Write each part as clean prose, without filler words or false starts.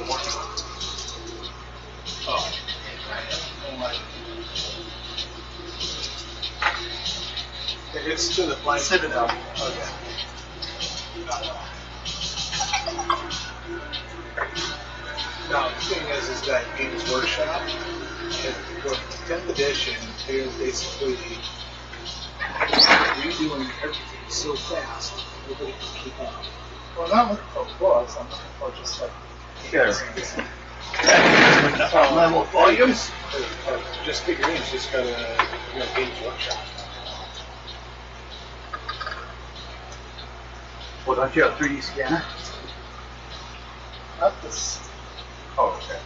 Warhammer. Oh. It's to the flank. Citadel. Okay. Now, the thing is that Games Workshop, for 10th edition, they're basically redoing everything so fast, nobody can keep up. Well, I'm not looking for books. I'm looking for just like. Sure. Level volumes. Just figurines, just go to Games Workshop. Well, don't you have a 3D scanner? Not this. Oh, okay.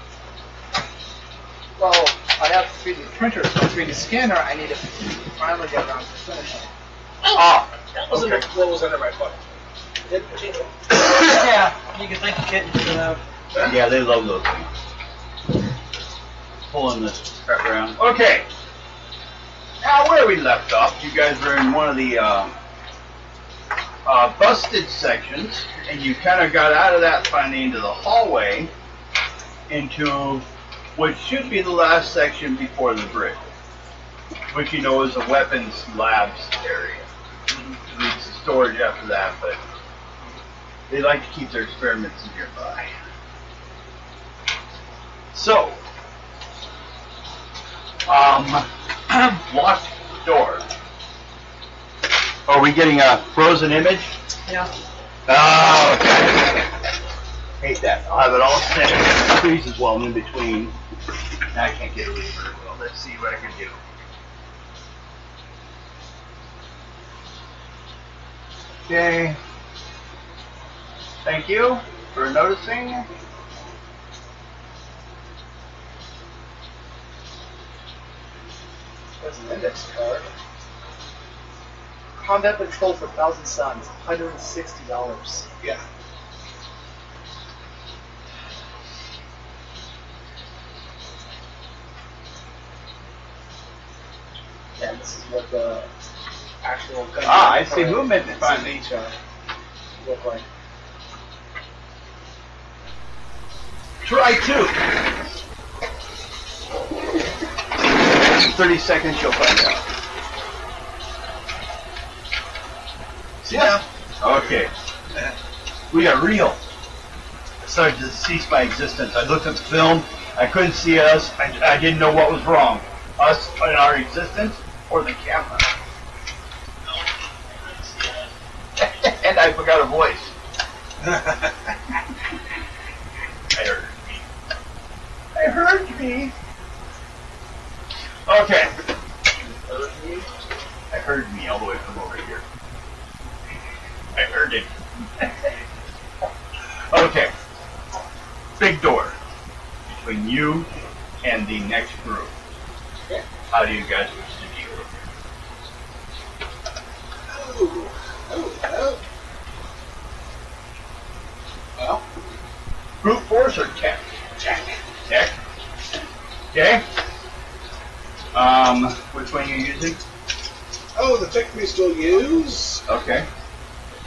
Well, I have 3D printer, so 3D scanner. I need to finally get around to finishing. Ah, That wasn't what was under my foot. Yeah, you can thank the kittens for that. yeah, they love those things. Pulling this crap around. Okay. Now, where we left off, you guys were in one of the busted sections, and you kind of got out of that finally into the hallway, into what should be the last section before the bridge, which you know is a weapons labs area. It leads to storage after that, but they like to keep their experiments nearby. So, locked door. Are we getting a frozen image? Yeah. Oh, okay. Hate that. I'll have it all set. It freezes while I'm in between. Now I can't get it really very well. Let's see what I can do. Okay. Thank you for noticing. There's an index card. Combat Patrol for Thousand Suns, $160. Yeah. And this is what the actual gun I see movement. Fine. look like. Try 2. 30 seconds, you'll find out. Yeah. Okay. We got real. I started to cease my existence. I looked at the film. I couldn't see us. I didn't know what was wrong. Us in our existence or the camera. And I forgot a voice. I heard me. Okay. I heard me all the way from over here. I heard it. Okay. Big door between you and the next group. Yeah. How do you guys wish to deal with it? Oh. Well, Brute force or tech? check. Tech. Okay. Which one are you using? Oh, the tech we still use? Okay.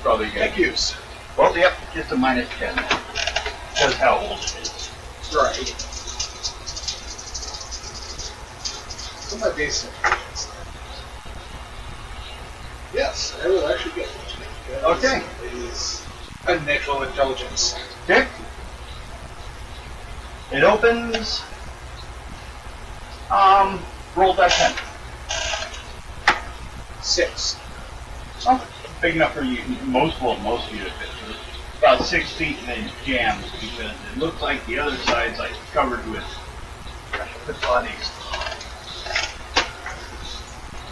Probably good. Tech use. Well, yep, just a -10 then. That's how old it is. Right. What my basic? Yes, I will actually get it. Okay. It is unnatural intelligence. Okay. It opens. Roll that 10. 6. Oh, big enough for you. Most of you to fit through. About 6 feet and then jams because it looks like the other side's like covered with bodies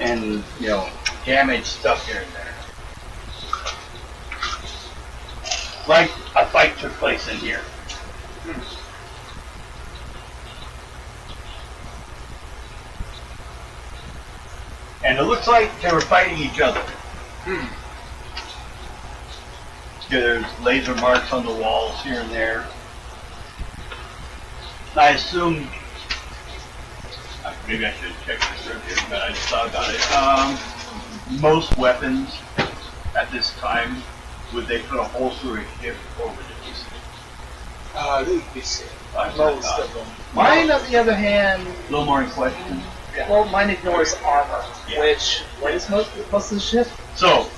and damaged stuff here and there. Like a fight took place in here. And it looks like they were fighting each other. There's laser marks on the walls here and there. I assume, maybe I should check this earlier, but I just thought about it. Most weapons at this time, would they put a hole through a hip or would it just They can be saved. Most of them. Mine, on the other hand, A little more in question. Yeah. well, mine ignores armor, Yeah. which weighs most of the ship. So,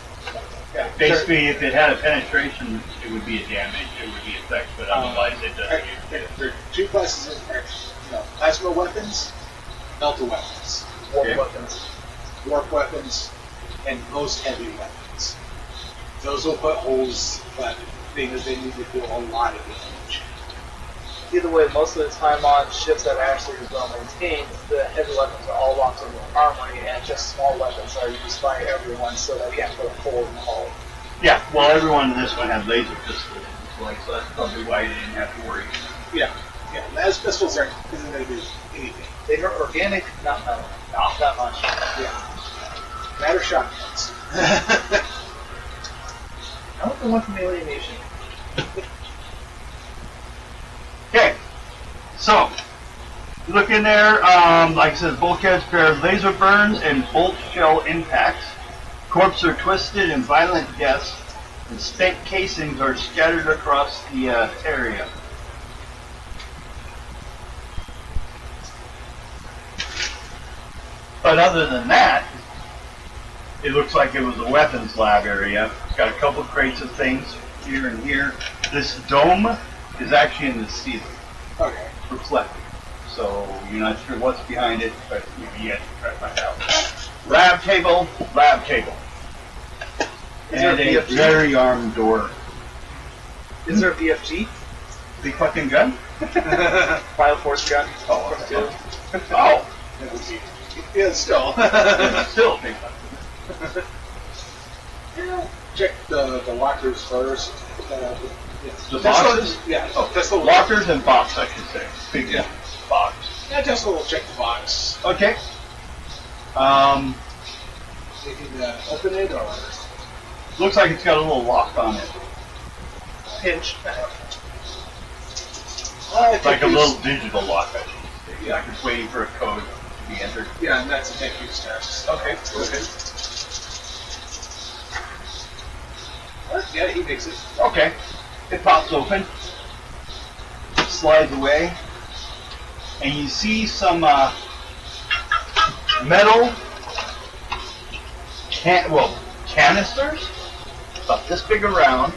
Yeah. basically, if it had a penetration, it would be a damage, it would be effect, but otherwise it doesn't. There are two classes of plasma weapons, melta weapons, Warp Okay. weapons. warp weapons, and most heavy weapons. Those will put holes, but because they need to do a lot of damage. Either way, most of the time on ships that are actually well maintained, the heavy weapons are all locked into the armory, and just small weapons are used by everyone so that we can't put a hole in the hull. Yeah, well, everyone in this one had laser pistols, so that's probably why you didn't have to worry. Yeah, las pistols aren't going to do anything. They are organic, not metal. Not that much. Yeah, matter shotguns. I want the one from Alien Nation. Okay, so, you look in there, like I said, bulkheads bear laser burns and bolt shell impacts. Corpses are twisted in violent deaths, and spent casings are scattered across the area. But other than that, it looks like it was a weapons lab area. It's got a couple crates of things here and here. This dome is actually in the ceiling, Okay. reflecting. So you're not sure what's behind it, but maybe you have to try to find out. Lab table. Is there And a a BFG? very armed door. Is there a BFG? Big fucking gun? Bioforce gun? Oh, From two? Oh, That would be, yeah, still. still a big gun. Check the lockers first. The boxes? Yeah, Oh, just a little. lockers and box, I should say. Big Yeah. box. Yeah, just a little check the box. Okay. You can open it or. Looks like it's got a little lock on it. Pinch. Like a little digital lock, I should say. Like it's waiting for a code to be entered. Yeah, and that's a tech use test. Okay. Yeah, he makes it. Okay. It pops open. Slides away. And you see some metal canisters about this big around,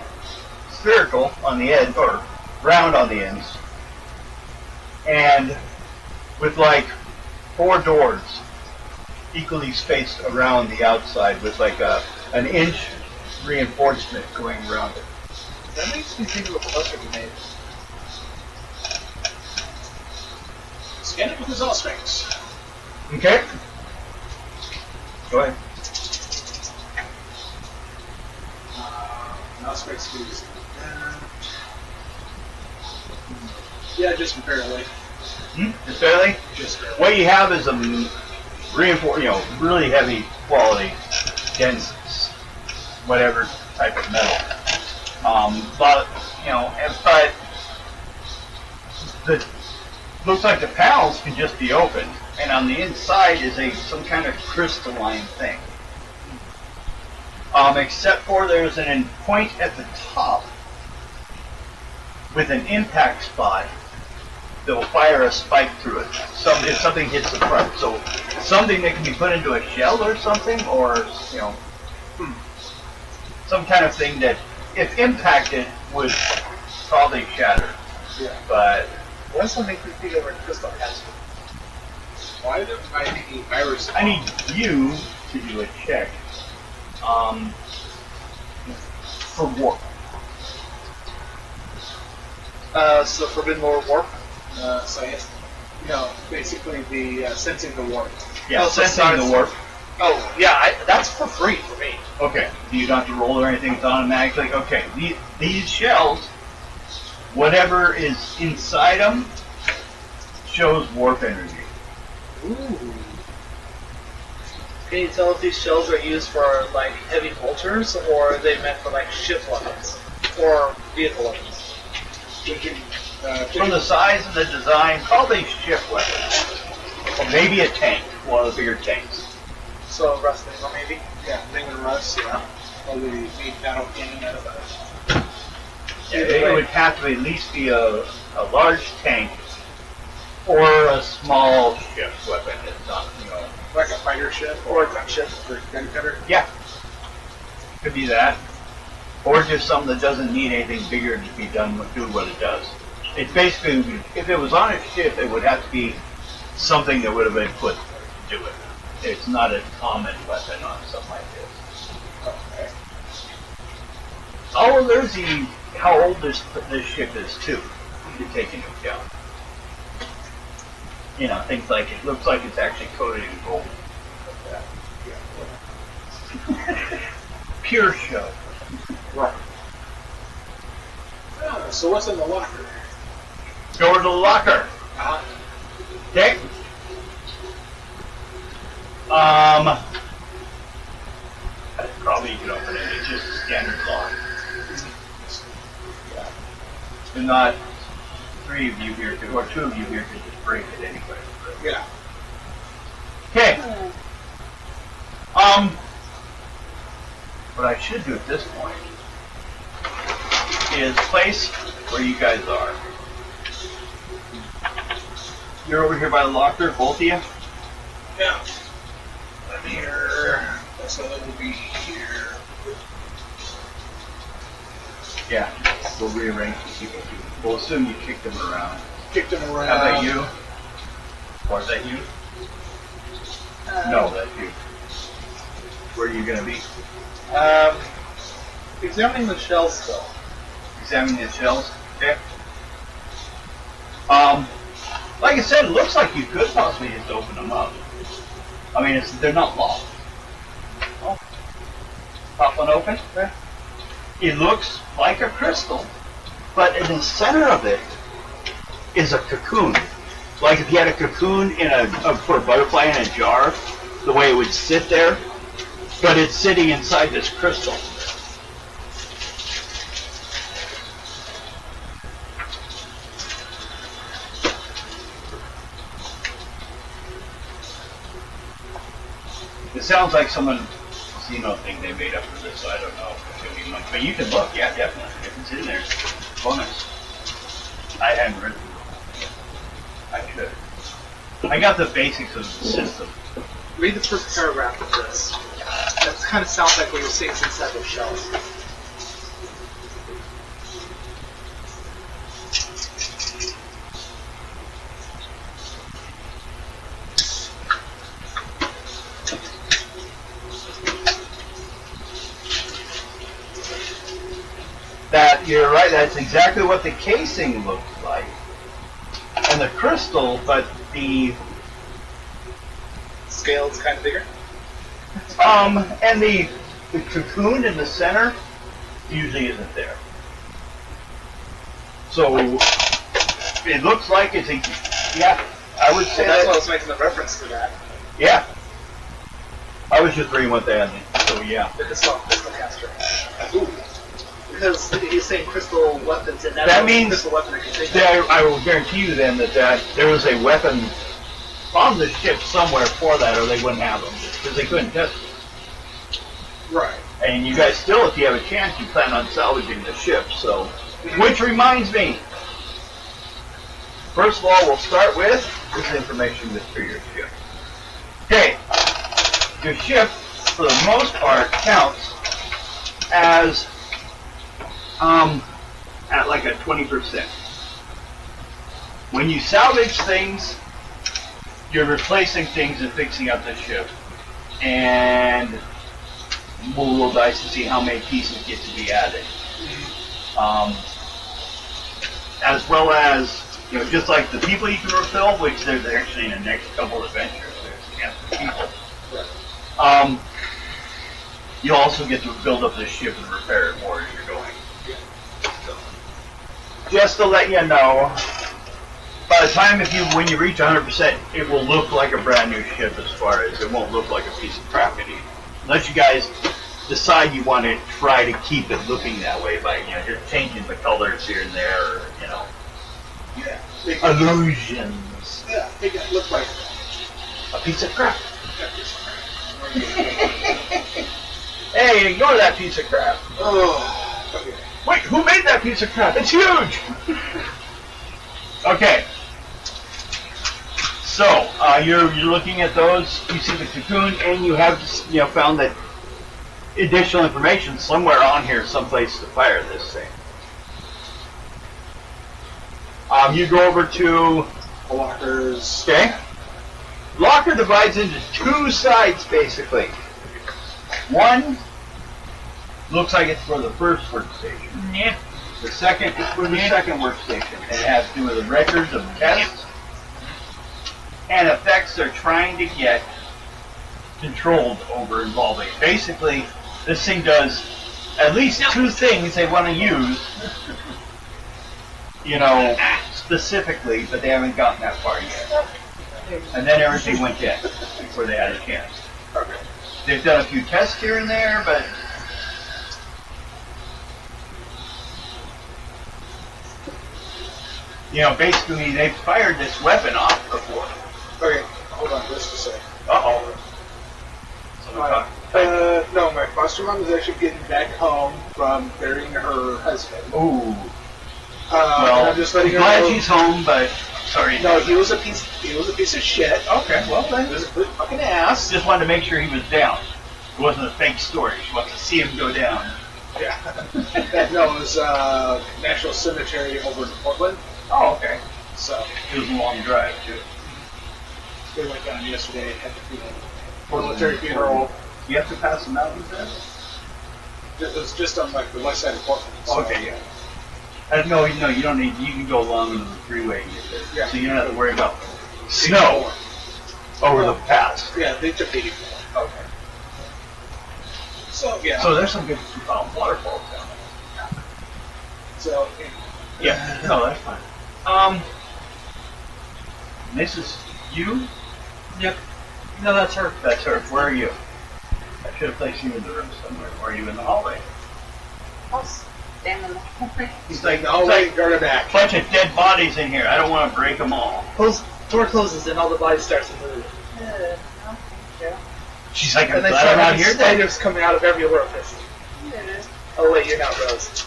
spherical on the end, or round on the ends, and with like 4 doors equally spaced around the outside with like an inch reinforcement going around it. That makes me think of a cluster grenade. Scan it with his Allspace. Okay. Go ahead. Allspace is. Yeah, just barely. Just barely. Just barely. What you have is a reinforced, really heavy quality, dense, whatever type of metal. But the looks like the panels can just be opened, and on the inside is some kind of crystalline thing. Except for there's an point at the top with an impact spot that will fire a spike through it. If something hits the front, so something that can be put into a shell or something, or some kind of thing that, if impacted, would probably shatter. Yeah. But what something could be over crystal castle? Why do I need virus? I need you to do a check for warp. So forbidden lore warp. Science. Basically the sensing the warp. Yeah, Oh, so sensing it's- the warp. Oh yeah, that's for free for me. Okay, you don't have to roll or anything, it's automatically. Okay, these shells, whatever is inside them, shows warp energy. Ooh. Can you tell if these shells are used for like heavy bolters, or are they meant for like ship weapons or vehicle weapons? You can, From the size and the design, probably ship weapons. Or maybe a tank, one of the bigger tanks. So wrestling, or maybe. yeah, Ring and Russ, yeah. Probably the battle cannon out of that. It would have to at least be a large tank or a small ship weapon. It's not, Like a fighter ship Or a gunship. or gun cutter. yeah, could be that, or just something that doesn't need anything bigger to be done do what it does. It's basically, if it was on a ship, it would have to be something that would have been put to do it. It's not a common weapon on something like this. Okay. Oh, there's how old this ship is too, to take into account. Things like it looks like it's actually coated in gold. Pure show. Right. Oh, so what's in the locker? Go to the locker. Okay. Probably you can open it. It's just a standard lock. And not three of you here or two of you here could just break it anyway. Yeah. Okay. What I should do at this point is place where you guys are. You're over here by the locker, both of you? Yeah. I'm here. So that will be here. Yeah. We'll rearrange the people. We'll assume you kicked them around. Kicked him around. How about you? Or is that you? No, that's you. Where are you going to be? Examining the shells still. Examining the shells? Okay. Like I said, it looks like you could possibly just open them up. I mean, they're not locked. Oh. Pop one open. Yeah. It looks like a crystal, but in the center of it is a cocoon. Like if you had a cocoon for a butterfly in a jar, the way it would sit there, but it's sitting inside this crystal. It sounds like someone thing they made up for this, so I don't know if it's going to be much. But you can look, yeah, definitely. If it's in there, bonus. I hadn't read it. I should. I got the basics of the system. Read the first paragraph of this. That kind of sounds like what you're seeing inside those shells. You're right, that's exactly what the casing looks like. And the crystal, but the Scale is kind of bigger. and the cocoon in the center usually isn't there. So it looks like it's I would say That's why I was making the reference to that. Yeah. I was just reading what they had. So yeah. The crystal caster. Ooh. Because he's saying crystal weapons, and that means crystal weapon that I will guarantee you then that there was a weapon on the ship somewhere for that, or they wouldn't have them because they couldn't test it. Right. And you guys still, if you have a chance, you plan on salvaging the ship. So, which reminds me, first of all, we'll start with this information for your ship. Okay, your ship, for the most part, counts as at like a 20%. When you salvage things, you're replacing things and fixing up the ship, and we'll roll dice to see how many pieces get to be added. As well as, just like the people you can refill, which there's actually in the next couple of adventures, there's chance for people. You also get to build up the ship and repair it more as you're going. So, just to let you know, by the time when you reach 100%, it will look like a brand new ship as far as it won't look like a piece of crap anymore. Unless you guys decide you want to try to keep it looking that way by, just changing the colors here and there, or, Yeah. illusions. Yeah, make it look like A piece of crap. a piece of crap. Hey, ignore that piece of crap. Oh, okay. Wait, who made that piece of crap? It's huge! Okay. So, you're looking at those, you see the cocoon, and you have found that additional information somewhere on here, someplace to fire this thing. You go over to lockers. Okay. Locker divides into two sides, basically. One looks like it's for the first workstation. Yeah. The second is for the second workstation. And it has to do with the records of tests and effects they're trying to get controlled over involving. Basically, this thing does at least two things they want to use, specifically, but they haven't gotten that far yet. And then everything went dead before they had a chance. Okay. They've done a few tests here and there, but basically they've fired this weapon off before. Okay, hold on just a second. Uh-oh. No, my foster mom is actually getting back home from burying her husband. Ooh. Well, I'm just letting her glad know. she's home, but sorry. No, he was a piece of shit. Okay, well then. He was a good fucking ass. Just wanted to make sure he was down. It wasn't a fake story. She wants to see him go down. Yeah. No, it was National Cemetery over in Portland. Oh, okay. So It was a long drive too. they went down yesterday and had the funeral. Military funeral. You have to pass the mountains then? It was just on like the west side of Portland. So, Okay, yeah. No, you don't need. You can go along the freeway and get there. Yeah. So you don't have to worry about snow over the pass. Yeah, they took 84. Okay. So yeah. So there's some good waterfalls down there. So Yeah. No, that's fine. This is you. Yep. No, that's her. That's her. Where are you? I should have placed you in the room somewhere. Or are you in the hallway? I'll stand in the hallway. He's like, I'll wait, guard her back. bunch of dead bodies in here. I don't want to break them all. Door closes and all the bodies start to move. No, thank you. She's like, I'm And they glad start I'm not having here then. spiders coming out of every orifice. Oh wait, you're not Rose.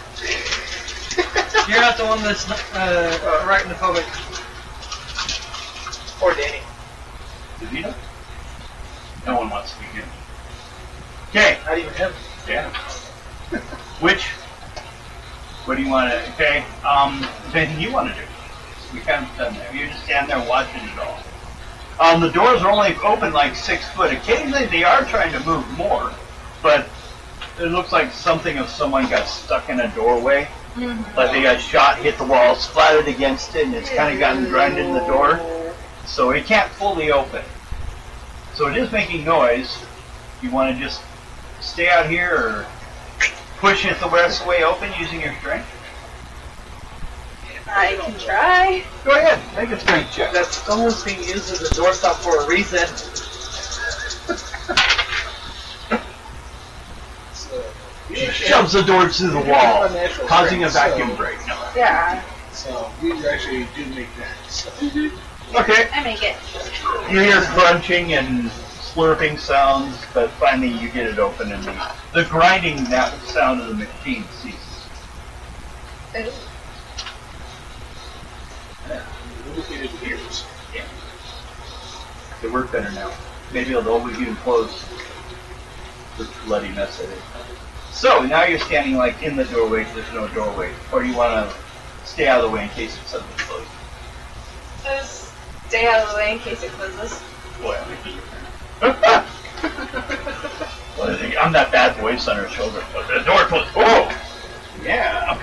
You're not the one that's writing the public. Or Danny. Did he know? No one wants to be here. Okay. Not even him. Yeah. What do you want to, is there anything you want to do? We kind of done that. You're just standing there watching it all. The doors are only open like 6 foot. Occasionally they are trying to move more, but it looks like something of someone got stuck in a doorway. Mm-hmm. Like they got shot, hit the wall, splattered against it, and it's kind of gotten grinded in the door. So it can't fully open. So it is making noise. You want to just stay out here or push it the rest of the way open using your strength? I can try. Go ahead, make a strength check. That stone was being used as a doorstop for a reason. She shoves the door through the wall, causing a vacuum break. No. Yeah. So you actually do make that. So. Okay. I make it. You hear crunching and slurping sounds, but finally you get it open and the grinding that sound of the machine ceases. Ooh. Yeah, lubricated ears. Yeah. They work better now. Maybe it'll always even close the bloody mess of it. So now you're standing like in the doorway, there's no doorway. Or you want to stay out of the way in case it's suddenly closed. Just stay out of the way in case it closes. Boy, I'm that bad voice on her shoulder. The door closed. Oh! Yeah.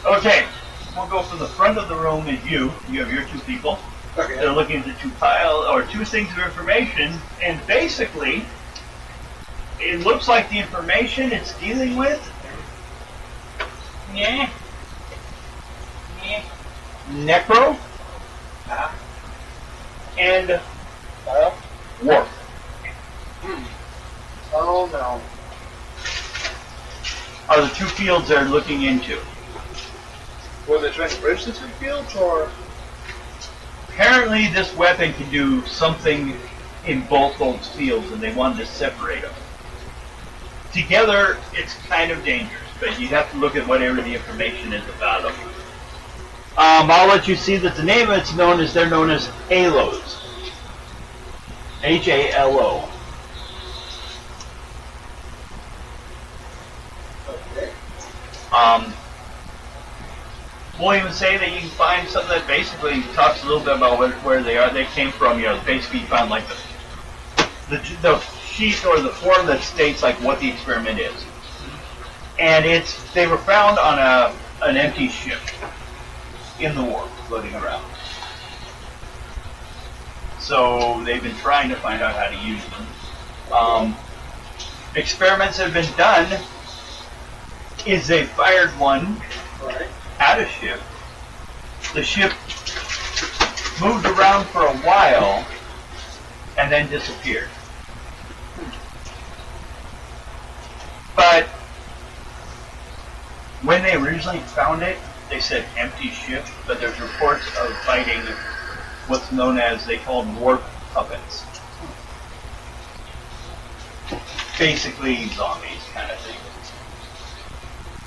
Okay. We'll go from the front of the room as you. You have your two people. Okay. They're looking at the two things of information, and basically, it looks like the information it's dealing with. Yeah. Necro. And warp. Oh no. Are the two fields they're looking into. Were they trying to bridge the two fields, or? Apparently this weapon can do something in both those fields, and they wanted to separate them. Together, it's kind of dangerous. but you have to look at whatever the information is about them. I'll let you see that the name of it's known as, they're known as halos. H-A-L-O. Okay. We'll even say that you can find something that basically talks a little bit about where they are. They came from, you know, basically you found like the sheet or the form that states like what the experiment is. And they were found on an empty ship in the war, floating around. So they've been trying to find out how to use them. Experiments have been done is they fired one at a ship. The ship moved around for a while and then disappeared. But when they originally found it, they said empty ship, but there's reports of fighting what's known as, they called warp puppets. Basically zombies kind of thing.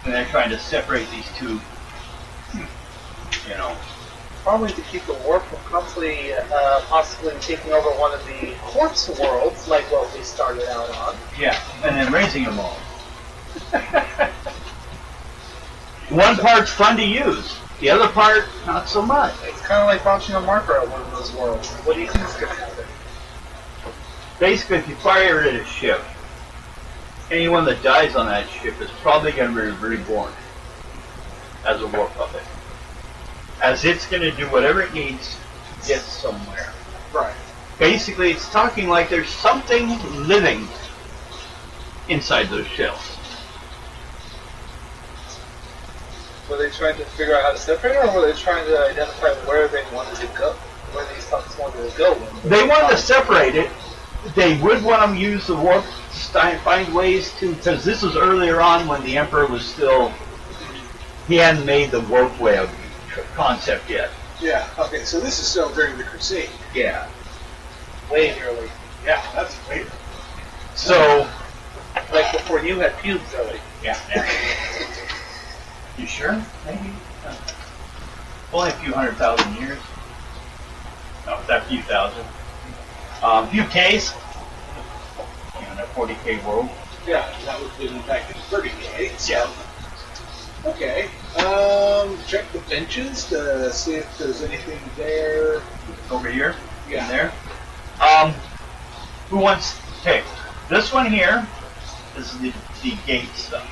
And they're trying to separate these two, you know. Probably to keep the warp from possibly taking over one of the corpse worlds, like what we started out on. Yeah, and then raising them all. One part's fun to use, the other part, not so much. It's kind of like launching a marker at one of those worlds. What do you think is going to happen? Basically, if you fire it at a ship, anyone that dies on that ship is probably going to be reborn as a war puppet. As it's going to do whatever it needs to get somewhere. Right. Basically, it's talking like there's something living inside those shells. Were they trying to figure out how to separate, or were they trying to identify where they wanted to go? Where these puppets wanted to go? They wanted to separate it. They would want them to use the warp, find ways to, because this was earlier on when the Emperor was still, he hadn't made the warp web concept yet. Yeah, okay, so this is still during the Crusade. Yeah. Way early. Yeah, that's way early. So, Like before you had pubes early. yeah. You sure? Maybe. Only a few 100,000 years. No, it's that few thousand. Few Ks. In a 40K world. Yeah, that would have been back in 30K. So. Yeah. Okay. Check the benches to see if there's anything there. Over here. Yeah. In there. Who wants? Okay. This one here is the gate stuff.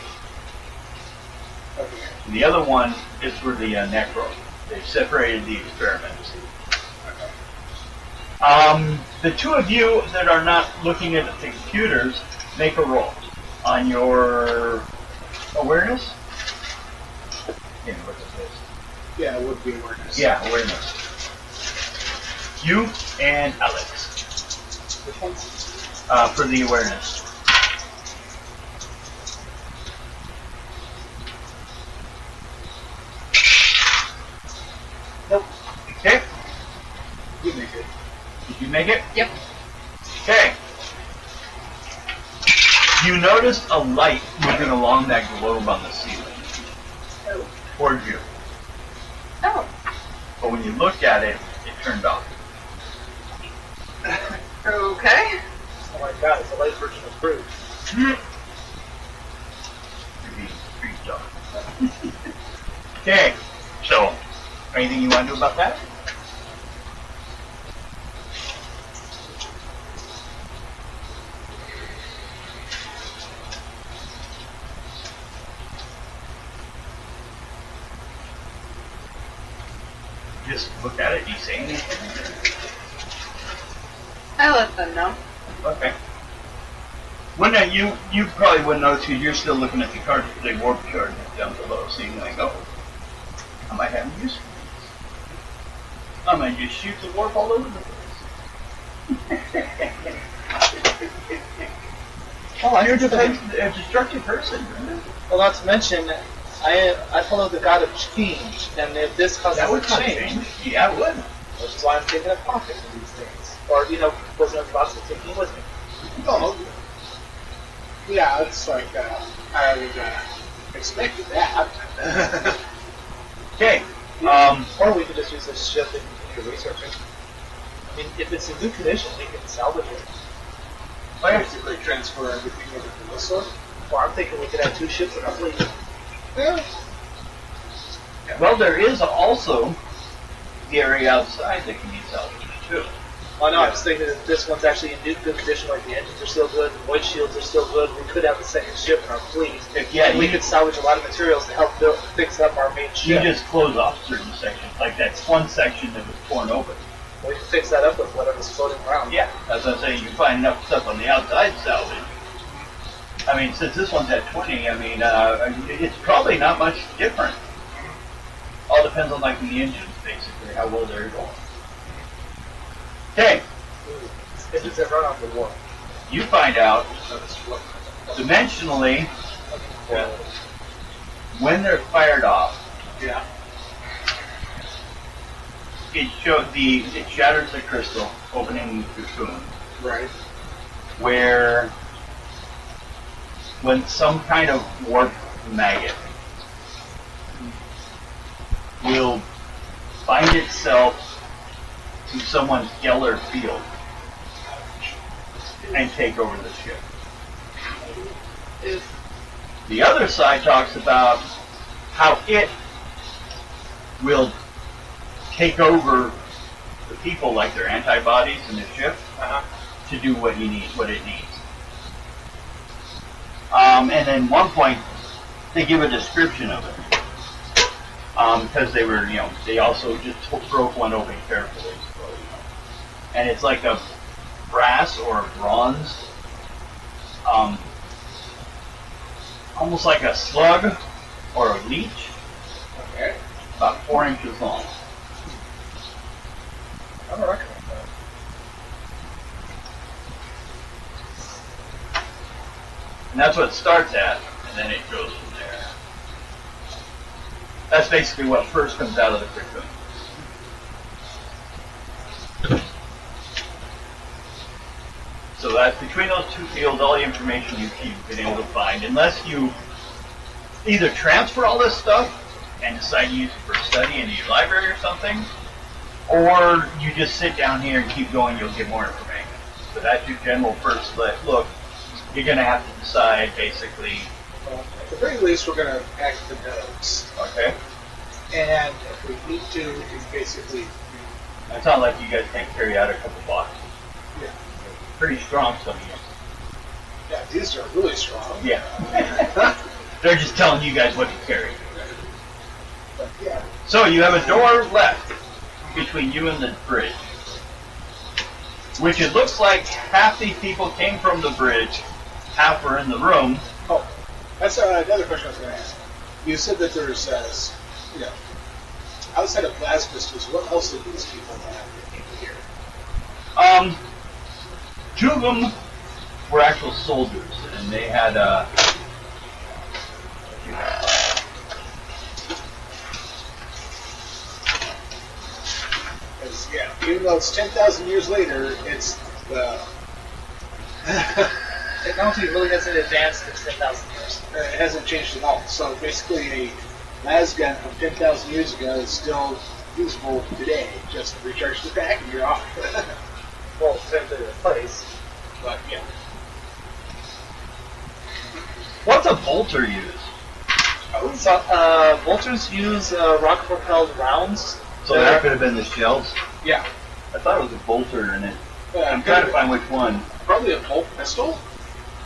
Okay. And the other one is for the necro. They've separated the experiments. The two of you that are not looking at the computers, make a roll on your awareness. Yeah, look at this. Yeah, it would be awareness. Yeah, awareness. You and Alex. Which ones? For the awareness. Nope. Okay. You make it. Did you make it? Yep. Okay. You noticed a light moving along that globe on the ceiling towards you. Oh. But when you looked at it, it turned off. Okay. Oh my god, it's a light version of Bruce. You're being creeped on. Okay. So, anything you want to do about that? Just look at it. Do you say anything? I let them know. Okay. Wouldn't you probably wouldn't notice because you're still looking at the card, the warp chart down below, so you can like, oh, I might have use for this. I might just shoot the warp all over the place. Oh, you're a destructive person. Well, not to mention, I follow the god of change, and if this causes That would a cause change, change. Yeah, it would. which is why I'm taking a pocket of these things. Or, wasn't a box to take me with me. Oh, yeah, it's like I would Expected that. Okay. Or we could just use this ship and continue researching. I mean, if it's in good condition, we can salvage it. Basically transfer everything over to this one. Or I'm thinking we could have 2 ships in our fleet. Yeah. Well, there is also the area outside that can be salvaged too. Oh no, I was thinking that this one's actually in good condition, like the engines are still good, the void shields are still good. We could have a second ship in our fleet. Yeah, We could salvage a lot of materials to help fix up our main You ship. just close off certain sections, like that's one section that was torn open. We can fix that up with whatever's floating around. Yeah, as I'm saying, you find enough stuff on the outside salvage. I mean, since this one's at 20, I mean, it's probably not much different. All depends on like the engines, basically, how well they're going. Okay, Engines that run off the war. you find out dimensionally when they're fired off. Yeah. It shatters the crystal, opening the cocoon, Right. where when some kind of warp maggot will bind itself to someone's Geller field and take over the ship. The other side talks about how it will take over the people, like their antibodies in the ship, to do what it needs. And then one point, they give a description of it. Because they were, they also just broke one open carefully. And it's like a brass or a bronze, almost like a slug or a leech, Okay. about 4 inches long. I don't recommend that. And that's what it starts at, and then it goes from there. That's basically what first comes out of the cocoon. So that's between those two fields, all the information you've been able to find, unless you either transfer all this stuff and decide to use it for study in your library or something, or you just sit down here and keep going, you'll get more information. So that's your general first look. You're going to have to decide, basically. Well, at the very least, we're going to act the notes. Okay. And if we need to, we can basically... It's not like you guys can't carry out a couple boxes. Yeah. Pretty strong, some of you. Yeah, these are really strong. Yeah. They're just telling you guys what to carry. But yeah. So you have a door left between you and the bridge, which it looks like half these people came from the bridge, half were in the room. Oh, that's another question I was going to ask. You said that there's, outside of blast crystals, what else did these people have here? 2 of them were actual soldiers, and they had Because, yeah, even though it's 10,000 years later, it's the... Technology really hasn't advanced in 10,000 years. it hasn't changed at all. So basically, a las gun from 10,000 years ago is still usable today. Just recharge the pack and you're off. Well, technically replace. But yeah. what's a bolter use? So, bolters use rocket-propelled rounds. So that could have been the shells. Yeah. I thought it was a bolter in it. I'm Could trying to have find which one. probably a bolt pistol.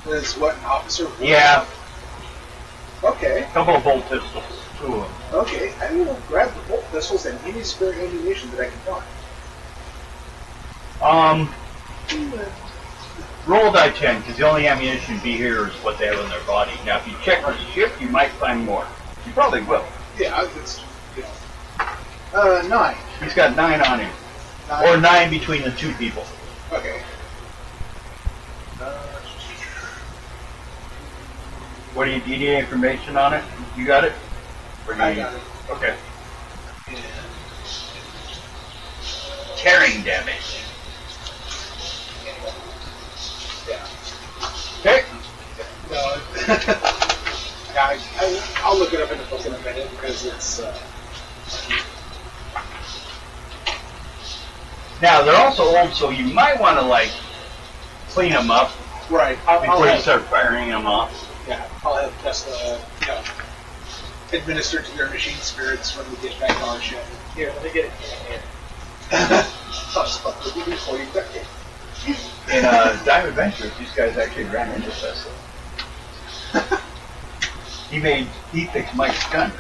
Is what an officer would. Yeah, Okay. a couple of bolt pistols, 2 of them. Okay. I will grab the bolt pistols and any spare ammunition that I can find. Roll die 10, because the only ammunition be here is what they have in their body. Now, if you check the ship, you might find more. You probably will. Yeah, it's 9. He's got 9 on him, 9. or 9 between the 2 people. Okay. What do you need information on it? You got it? Or do I you- got it. Okay. And Tearing damage. yeah. Okay. No, Yeah, I'll look it up in the book in a minute because it's. Now they're also old, so you might want to like clean them up Right. before you start firing them off. Yeah, I'll have Tesla, administer to their machine spirits when we get back to our ship. Here, let me get it in Before you duck it. In Diamond Adventures, these guys actually ran into Tesla. He fixed Mike's gun.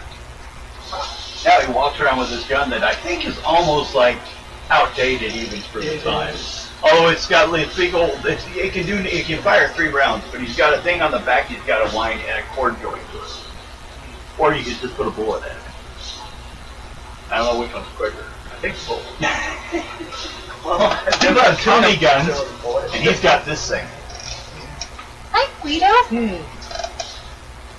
Now he walks around with this gun that I think is almost like outdated even for the time. Oh, it's got this big old. It can fire 3 rounds, but he's got a thing on the back. He's got a wind and a cord going to it. Or you could just put a bullet in it. I don't know which one's quicker. I think both. They've got Tommy guns, and he's got this thing. Hi, Guido.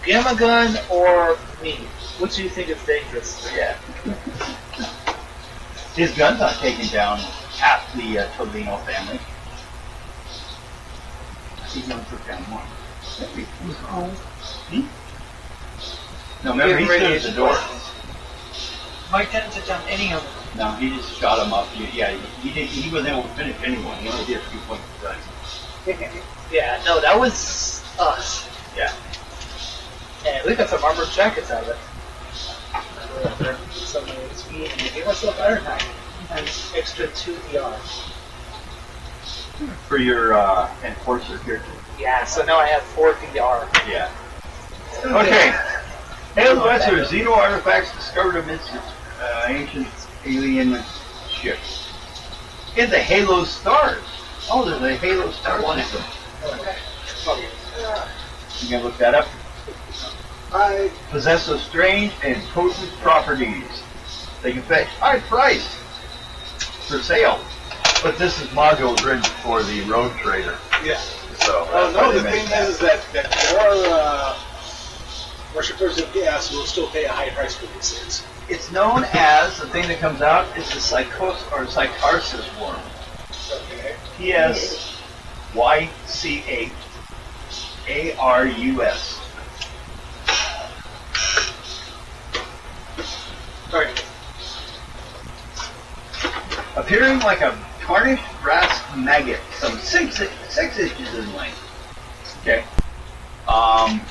Gamma gun or me? Which do you think is dangerous? Yeah. His gun's not taking down half the Tolino family. He's only took down one. No, remember, he stood at the door. Mike didn't touch down any of them. No, he just shot him up. He wasn't able to finish anyone. He only did a few points of time. Yeah, no, that was us. Yeah. And we got some armored jackets out of it. Some XP, and we gave ourselves Iron Knight and extra 2 ER. For your enforcer character. Yeah, so now I have 4 DR. Yeah. Okay. Halo West are Xeno artifacts discovered amidst ancient alien ships. In the Halo stars. Oh, there's a Halo star one of them. You can look that up. I Possess of strange and potent properties. They can fetch high price for sale. But this is module grid for the road trader. yeah. So No, the thing is that there are worshippers of gas who will still pay a high price for these things. it's known as the thing that comes out is the PSYCHARUS worm. Okay. PSYCHARUS. Alright. Appearing like a tarnished brass maggot, some 6 inches in length. Okay.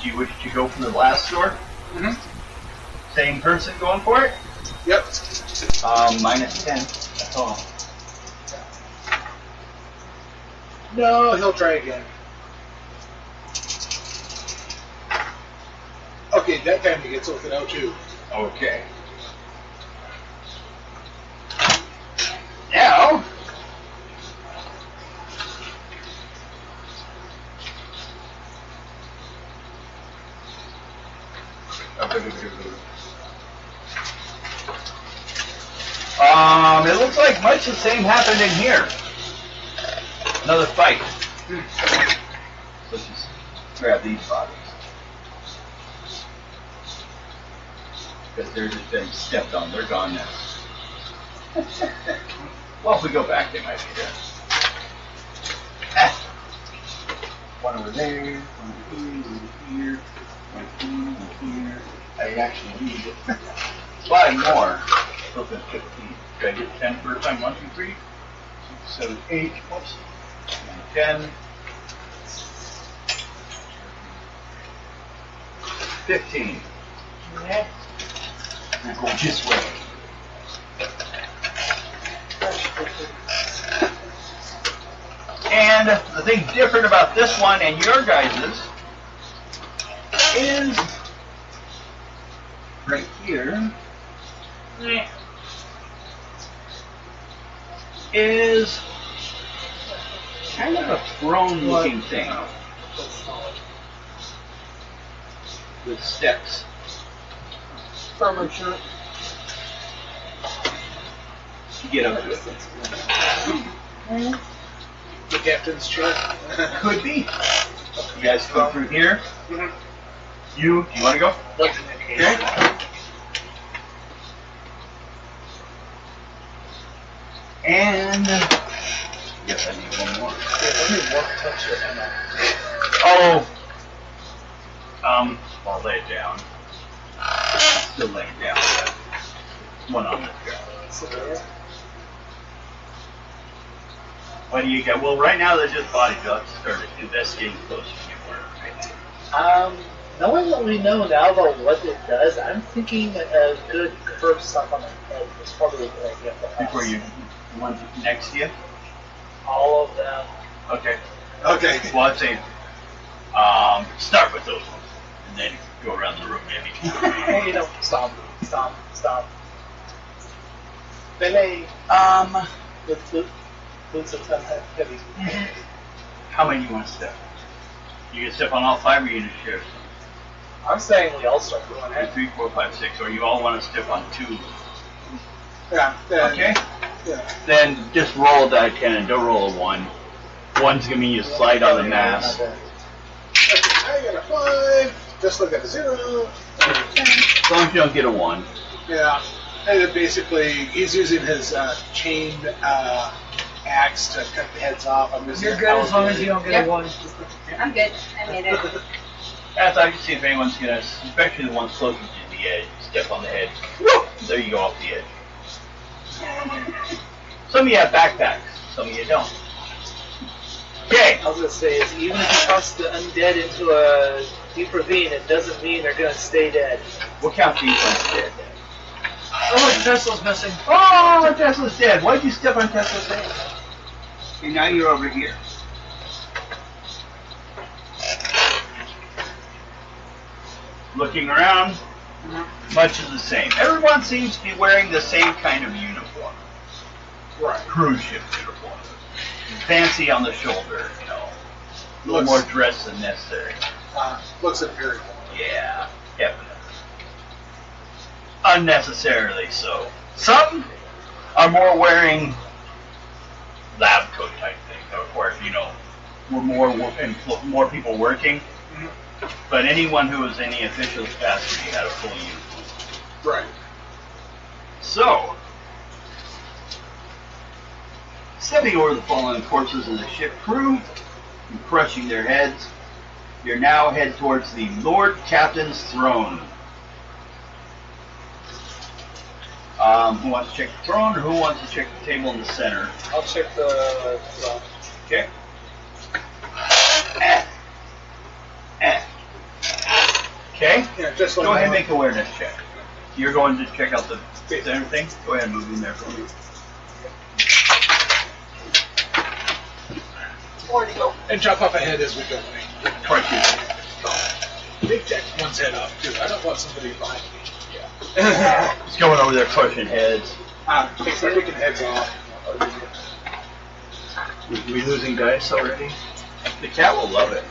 Do you wish to go from the last store? Mm-hmm. Same person going for it? Yep. Minus 10. That's all. No, he'll try again. Okay, that time he gets with an O2. Okay. Now, it looks like much the same happened in here. Another fight. Let's just grab these bodies. Because they're just been stepped on. They're gone now. Well, if we go back, they might be there. One over there, one over here, one here. I actually need 5 more. Open 15. Did I get 10 first time? 1, 2, 3, 6, 7, 8. Whoops. And 10. 15. Yeah. We'll go this way. And the thing different about this one and your guys's is right here is kind of a throne looking thing with steps. Furniture. To get up to it. The captain's chair. Could be. You guys go through here. Mhm. You want to go? Okay. And yes, I need one more. Yeah, let me walk touch it. Oh, I'll lay it down. Still laying down. One on the ground. What do you got? Well, right now they're just body ducks. Started investigating closer than you were right now. Knowing what we know now about what it does, I'm thinking a good curve stuff on the head is probably a good idea for us. Before you, the ones next to you? All of them. Okay. Okay. Well, I'd say start with those ones, and then go around the room maybe. Hey, no, stop. Belay. Boots of 10 heavy. How many do you want to step? You can step on all 5, or you just share some? I'm saying we all start doing 1, it. 2, 3, 4, 5, 6, or you all want to step on 2? Yeah. Okay. Yeah. Then just roll a die 10 and don't roll a 1. 1's gonna mean you slide on the mass. Okay, I got a 5. Just look at a 0. As long as you don't get a 1. Yeah. And then basically, he's using his chained axe to cut the heads off. I'm using You're good as long as you don't get Yep. a 1. I'm good. I made it. That's I can see if anyone's gonna, especially the ones closest to the edge, step on the head. There you go off the edge. Some of you have backpacks, some of you don't. Okay. I was going to say, is even if you toss the undead into a deep ravine, it doesn't mean they're going to stay dead. We'll count these ones dead. Oh, Tesla's missing. Oh, Tesla's dead. Why'd you step on Tesla's head? Okay, now you're over here. Looking around, much of the same. Everyone seems to be wearing the same kind of uniform. Right. Cruise ship uniform. Fancy on the shoulder, you know. A little Looks- more dress than necessary. Looks imperial. Yeah, definitely. Unnecessarily so. Some are more wearing lab coat type thing. Of course, you know, we're more people working. But anyone who was in the official capacity had a full uniform. Right. So, stepping over the fallen corpses of the ship crew and crushing their heads, you're now head towards the Lord Captain's throne. Who wants to check the throne, or who wants to check the table in the center? I'll check the throne. Okay. Okay. Yeah, just Go ahead and make awareness check. You're going to check out the center thing? Go ahead and move in there for me. Or you go and chop off a head as we go. Big check one's head off too. I don't want somebody behind me. Yeah. He's going over there crushing heads. Picking heads off. We losing dice already? The cat will love it.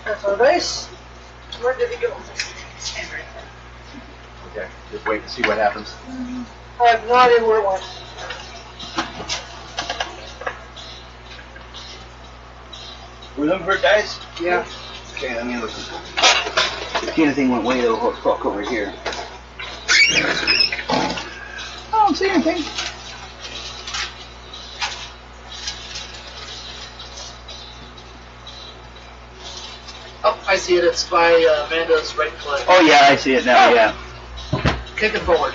That's our dice. Where did it go? Okay, just wait to see what happens. I have no idea where it went. We're looking for dice? Yeah. Okay, let me look. If anything went way the fuck over here. I don't see anything. Oh, I see it. It's by Amanda's right foot. Oh yeah, I see it now, yeah. Kick it forward.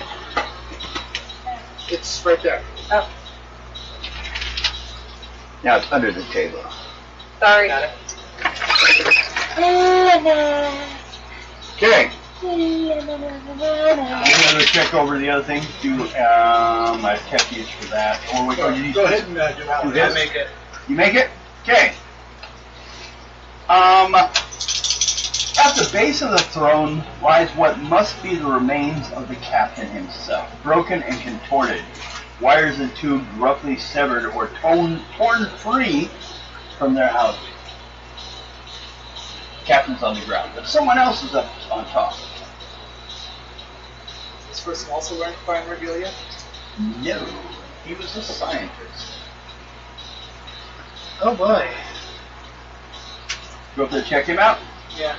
It's right there. Oh, Now it's under the table. sorry. Got it. Okay. You want to check over the other things? I kept you for that. Or we Go ahead and do that one. Do I this? make it. You make it? Okay. At the base of the throne lies what must be the remains of the captain himself, broken and contorted, wires and tubes roughly severed or torn free from their housing. Captain's on the ground, but someone else is up on top. This person also wearing fine regalia? No, he was a scientist. Oh boy. Go up there, check him out. Yeah.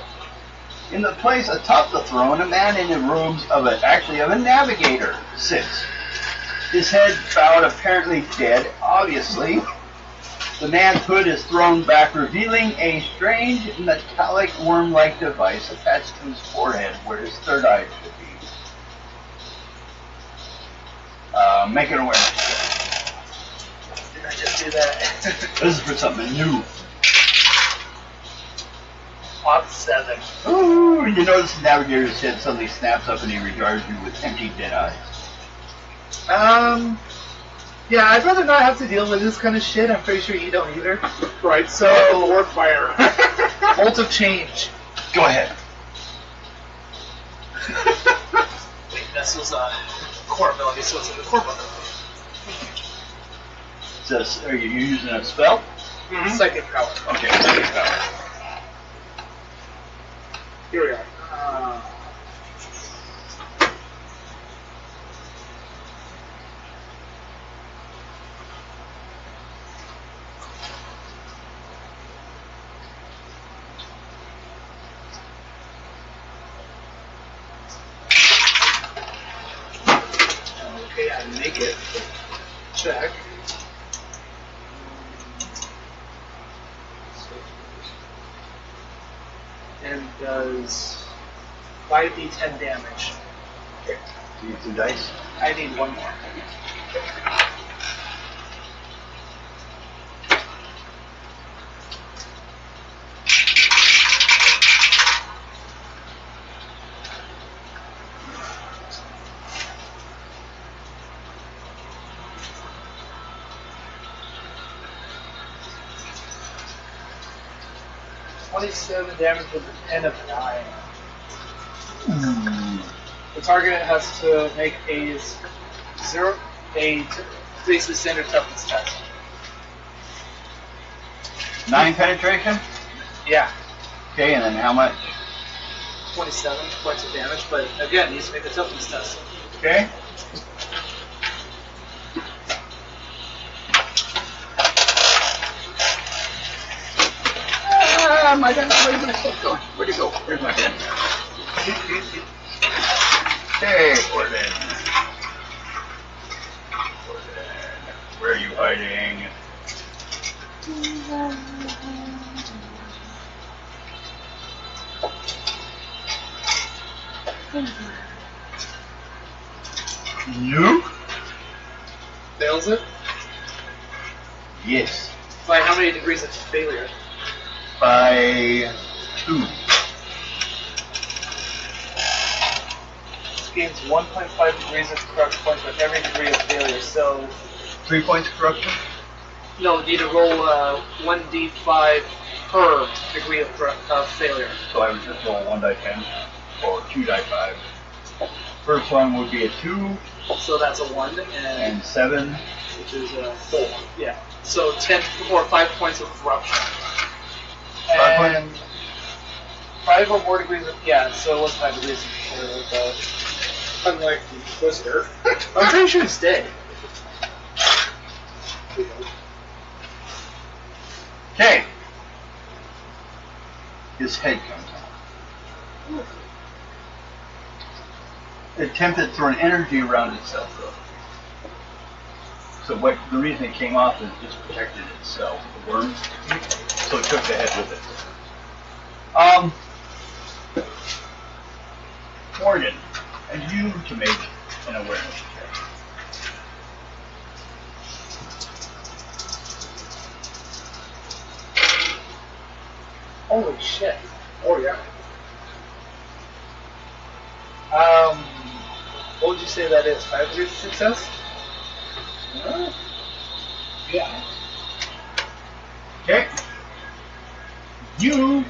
In the place atop the throne, a man in the robes of a navigator sits. His head bowed, apparently dead. Obviously, The man's hood is thrown back, revealing a strange metallic worm-like device attached to his forehead where his third eye should be. Make an awareness check. Did I just do that? This is for something new. Odd 7. Ooh, you notice the navigator's head suddenly snaps up and he regards you with empty dead eyes. Yeah, I'd rather not have to deal with this kind of shit. I'm pretty sure you don't either. Right, So, Lord Fire. bolt of change. Go ahead. Wait, this was core ability, so it's in the core book. Says, are you using a spell? Mm-hmm. Psychic power. Okay, psychic power. Here we are. Okay, I make it. Check. And does 5d10 damage. Okay. Do you need dice? I need one more. 27 damage with a 10 of 9. The target has to make a basically standard toughness test. 9 penetration? Yeah, Okay, and then how much? 27 points of damage, but again, needs to make a toughness test. Okay. My gun, where's my stuff going? Where'd it go? Where's my gun? Okay, Gordon. Where are you hiding? Nope. Fails it? Yes. By how many degrees of failure? By 2. Gains 1.5 degrees of corruption points with every degree of failure, so 3 points of corruption? no, need to roll 1d5 per degree of failure. So I would just roll 1 die 10 or 2 die 5. First one would be a 2 So that's a 1, and 7. which is a 4. Yeah. So 10 or 5 points of corruption. 5 And 5 or more degrees of, yeah, so what's 5 degrees of failure? Unlike the Inquisitor. I'm pretty sure he's dead. Okay. His head comes out. It attempted to throw an energy around itself, though. So what the reason it came off is just protected itself, the worm. So it took the head with it. Morgan, and you to make an awareness check. Holy shit. Oh, yeah. What would you say that is? 5 degrees of success? Yeah. Okay. You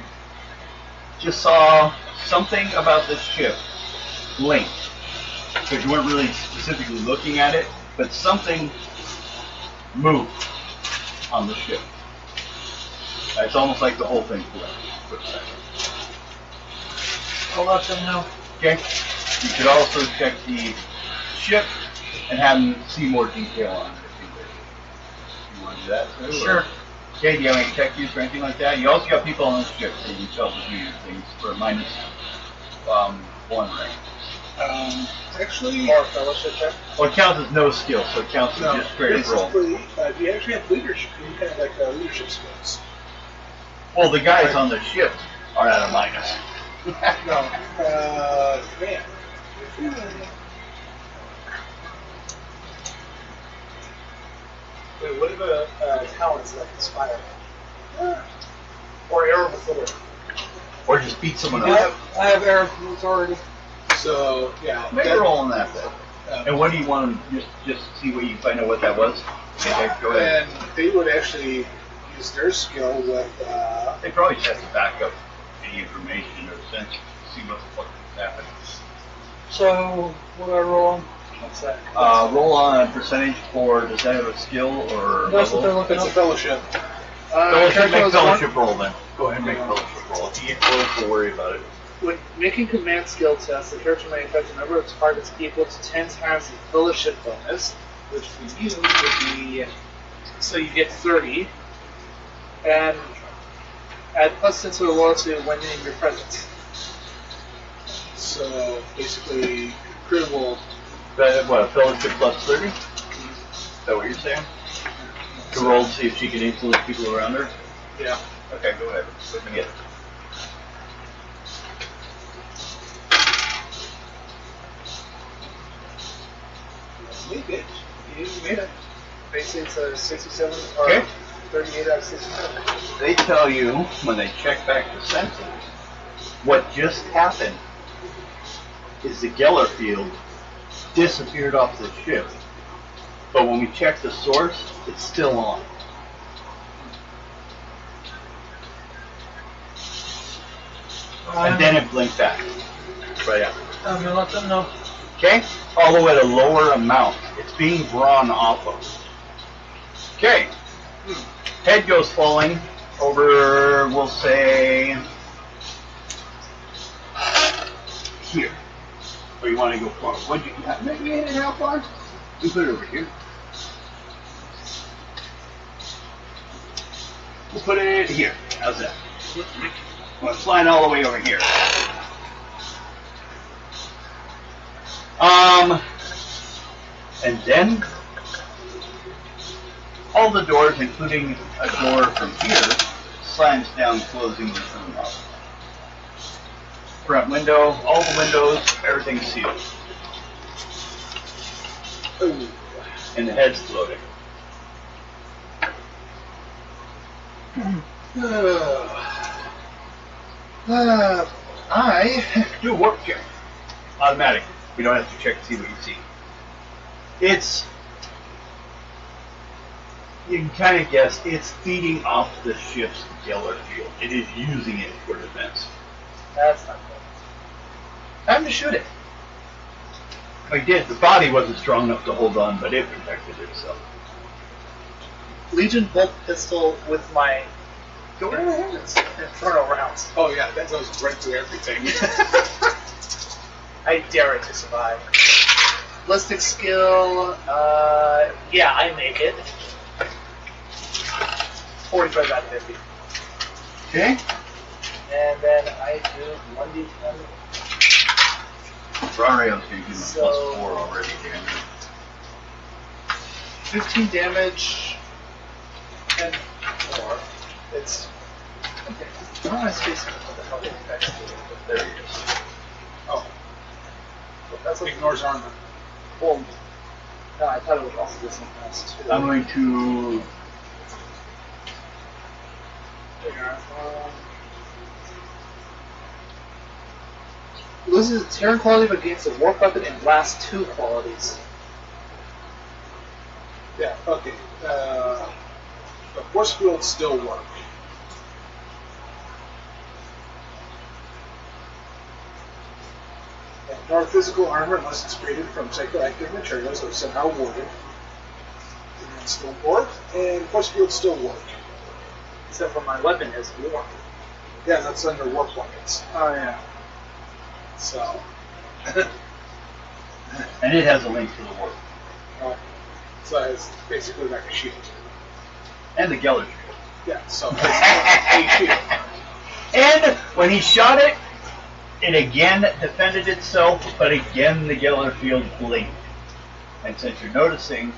just saw something about this ship blink. Because you weren't really specifically looking at it, but something moved on the ship. It's almost like the whole thing blinked for a second. I'll let them know. Okay. You could also check the ship and have them see more detail on it if you wish. You want to do that too? Sure. Okay, do you have any tech use or anything like that? You also got people on the ship that you tell to do things for minus 1 range. Actually, Or a fellowship check? Well, it counts as no skill, so it counts as no. just straight up roll. Basically, if you actually have leadership, you kind of like leadership skills. Well, the guys on the ship are at a minus. No, man. Wait, what about talents like Inspire? Or Air of Authority? Or just beat someone I up. have air of authority. So, yeah. Make a roll on that then. And what do you want to just see what you find out what that was? Okay, go ahead. And they would actually use their skill with, They probably just have to back up any information or sense to see what the fuck is happening. So, what do I roll on? What's that? Roll on a percentage for, does that have a skill or That's what they're level? looking it's a up. fellowship. Fellowship, make was fellowship roll then. Go ahead and make fellowship roll. If you get close, we'll worry about it. When making command skill tests, the character may affect the number of targets equal to 10 times the fellowship bonus, which for you would be, so you get 30, and add plus 10 to the roll to when in your presence. So, basically, crew will But what, a fellowship plus 30? Is that what you're saying? To roll to see if she can influence people around her? yeah. Okay, go ahead. Let me get it. Make it. You made it. Basically, it's a 67 or Okay. 38 out of 67. They tell you, when they check back the senses, what just happened is the Geller field disappeared off the ship. But when we check the source, it's still on. And then it blinked back. Right out. I'm gonna let them know. Okay? Although at a lower amount. It's being drawn off of. Okay. Head goes falling over, we'll say, here. Or you want to go far? What'd you maybe hit it how far? You put it over here. We'll put it here. How's that? Well, it's flying all the way over here. And then all the doors, including a door from here, slams down, closing the room up. Front window, all the windows, everything's sealed. Ooh. And the head's floating. Do a warp check. Automatic. We don't have to check to see what you see. It's, you can kind of guess, it's feeding off the ship's Geller field. It is using it for defense. That's not good. Time to shoot it. I did. The body wasn't strong enough to hold on, but it protected itself. Legion bolt pistol with my Go right ahead. Inferno rounds. Oh, yeah, that goes right through everything. I dare it to survive. Ballistic skill, yeah, I make it. 45 out of 50. Okay. And then I do 1d10. Rario's going to give him So- plus 4 already, damn 15 damage and 4. It's. Okay. How am I spacing? What the hell did I do? There he is. Oh, That's like. ignores armor. Well, no, I thought it was also this one else too. I'm going to... Loses its Terran quality but gains a warp weapon and blast 2 qualities. Yeah, okay. The force fields still work. Nor physical armor unless it's created from psychoactive materials or somehow warded. It still work, and force fields still work. Except for my weapon is warp. Yeah, that's under warp weapons. Oh yeah. So, And it has a link to the warp. so it's basically like a shield. And the Geller Yeah, so it's a shield. And when he shot it, It again defended itself, but again the Geller field blinked. And since you're noticing,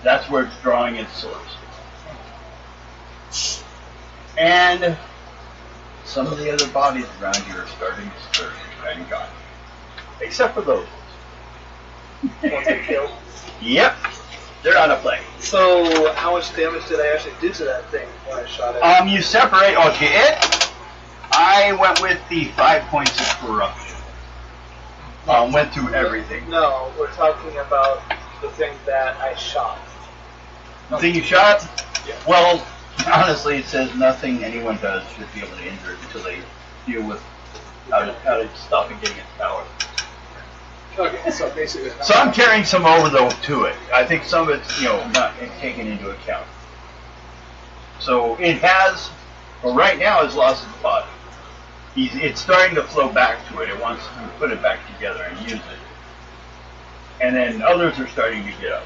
that's where it's drawing its source. And some of the other bodies around you are starting to stir and gone. Except for those. Once they kill. Yep, they're out of play. So, how much damage did I actually do to that thing when I shot it? You separate. Okay, I went with the 5 points of corruption. Went through everything. No, we're talking about the thing that I shot. The thing you shot? Yeah. Well, honestly, it says nothing anyone does should be able to injure it until they deal with how to stop it getting its power. Okay, so basically. So I'm carrying some over though to it. I think some of it's not taken into account. So it has, well, right now it's lost its body. It's starting to flow back to it. It wants to put it back together and use it. And then others are starting to get up.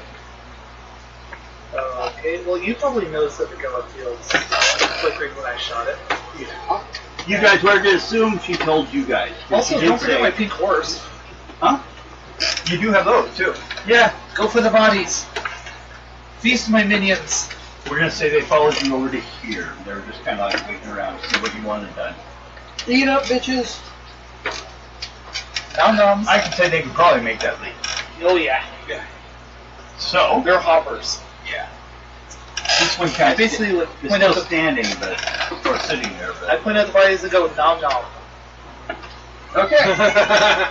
Okay, well, you probably noticed that the Geller field's flickering when I shot it. Yeah. You guys were to assume she told you guys. Also, She did don't forget say- my pink horse. Huh? You do have those too. Yeah, go for the bodies. Feast my minions. We're gonna say they followed you over to here. They were just kind of like waiting around to see what you wanted done. Eat up, bitches. Nom noms. I can say they could probably make that leap. Oh, yeah. So They're hoppers. yeah, this one kind I of basically is point still out the standing, but or sitting there. I But point out the bodies and go, nom nom. okay.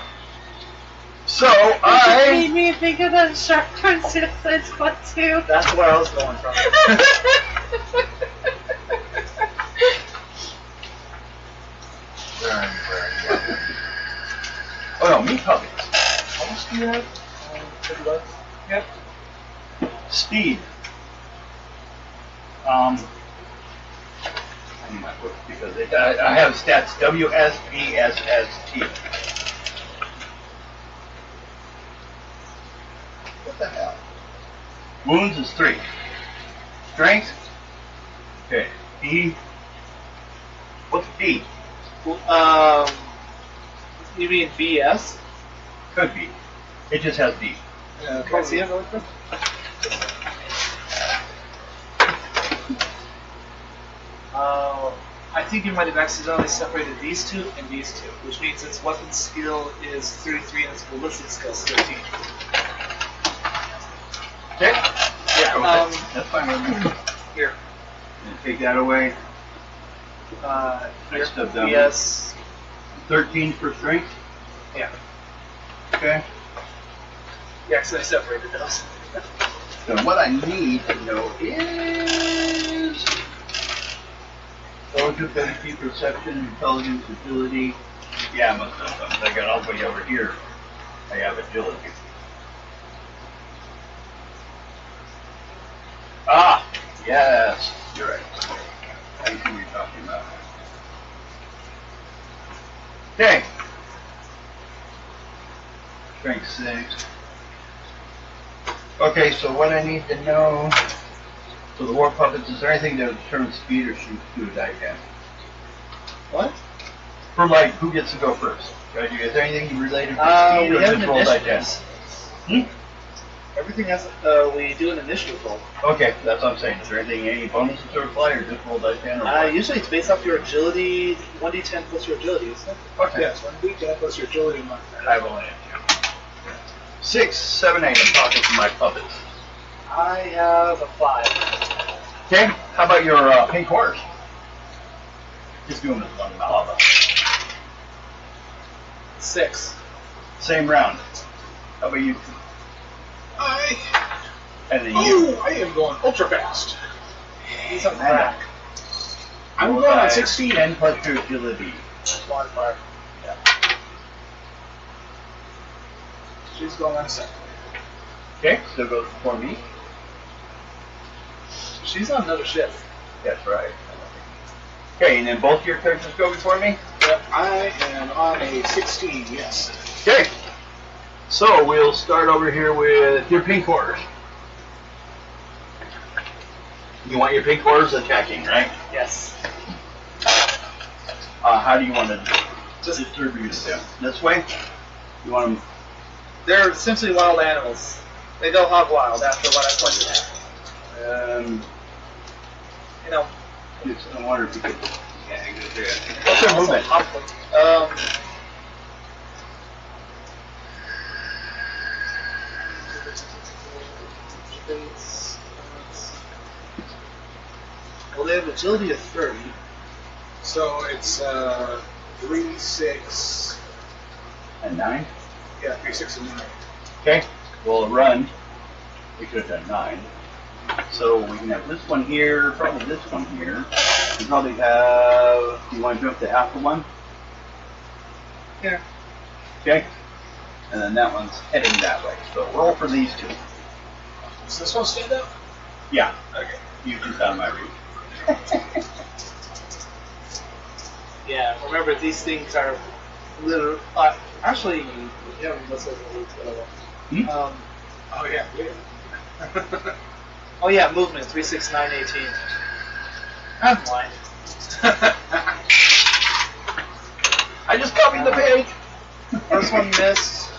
So Made I me think of that shark from Suicide Squad 2. That's where I was going from. oh no, meat puppets. How much do you have? $50? Yep. Speed. I need my book because I have stats WSPSST. What the hell? Wounds is 3. Strength? Okay. D. What's D? You mean BS? Could be. It just has D. Can I see it really quick? I think you might have accidentally separated these two and these two, which means its weapon skill is 33 and its ballistic skill is 13. Okay? Yeah, Okay. That's fine with me. here. And take that away. Here. Next up, down. BS. 13 for strength. Yeah. Okay. Yeah, because I separated those. So what I need to know is ability, perception, intelligence, agility. Yeah, I must have something. I got all the way over here. I have agility. Ah, yes, you're right. I see what you're talking about. Okay. Strength 6. Okay, so what I need to know, so the war puppets, is there anything that determines speed or shoot to a diagram? What? For like, who gets to go first? Right? Is there anything related to speed We or have just an roll initiative. diagram? Everything has, we do an initiative roll. Okay, that's what I'm saying. Is there anything, any bonuses to apply or just roll diagram? Or what? Usually it's based off your agility, 1d10 plus your agility, isn't it? Okay. Yes, 1d10 plus your agility modifier. I roll it. 6, 7, 8. I'm talking to my puppets. I have a 5. Okay, how about your pink horse? Just doing this one lava. 6. Same round. How about you? And then you. I am going ultra fast. He's on crack. I'm Roll going on die, 16. 10 plus your agility. Modifier. Yeah. She's going on 7. Okay, still goes before me. She's on another shift. That's right. Okay, and then both your characters go before me? Yep, I am on a 16, yes. Okay. So we'll start over here with your pink horse. You want your pink horse attacking, right? Yes. How do you want to do it? distribute them this way. You want them? They're essentially wild animals. They go hog wild after what I pointed at. You know. I wonder if you could. Yeah, you could do it. What's their movement? Well, they have agility of 30. So it's 3, 6. And 9. Yeah, 3, 6, and 9. Okay. Well, run. We could have done 9. So we can have this one here, probably this one here. We probably have. Do you want to jump to half of one? Yeah. Okay. And then that one's heading that way. So roll for these two. Does this one stand up? Yeah. Okay. You just out of my reach. Yeah, remember these things are literally. Actually, yeah, let's look at the Oh, yeah. oh, yeah, movement 3, 6, 9, 18. I'm blind. I just copied the page. First one missed.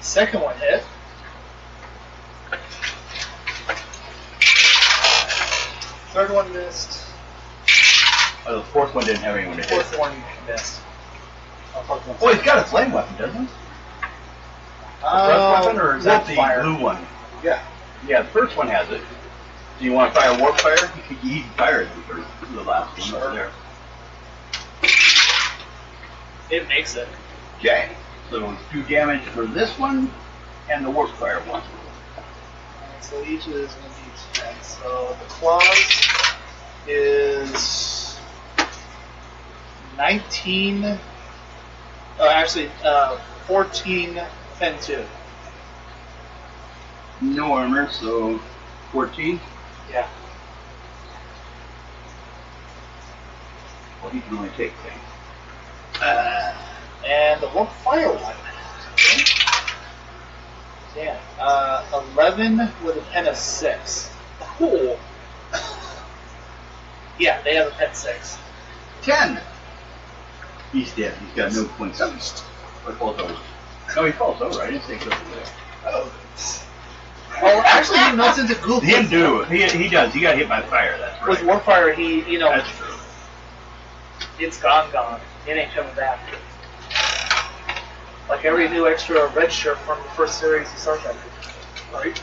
Second one hit. Third one missed. Oh, the fourth one didn't have anyone to hit. Fourth one missed. Oh, he's got a flame weapon, doesn't he? The first weapon, or is that the blue one? Yeah. Yeah, the first one has it. Do you want to fire warp fire? You can fire it for the last one over there. It makes it. Okay, so do damage for this one and the warp fire one. So each of these is going to be 10. So the claws is 19. Actually, 14 and 2. No armor, so 14. Yeah. Well, he can only take things. And the warp fire one. Yeah. 11 with a pen of 6. Cool. Yeah, they have a pen 6. 10! He's dead. He's got no points. Or falls over. No, he falls over. I didn't say he goes over there. Oh. Oh, actually, he melts into goo. Him do. He does. He got hit by fire. That's right. With Warfire, he, you know, That's true. it's gone. It ain't coming back. Like every new extra red shirt from the first series of Star Trek. Right.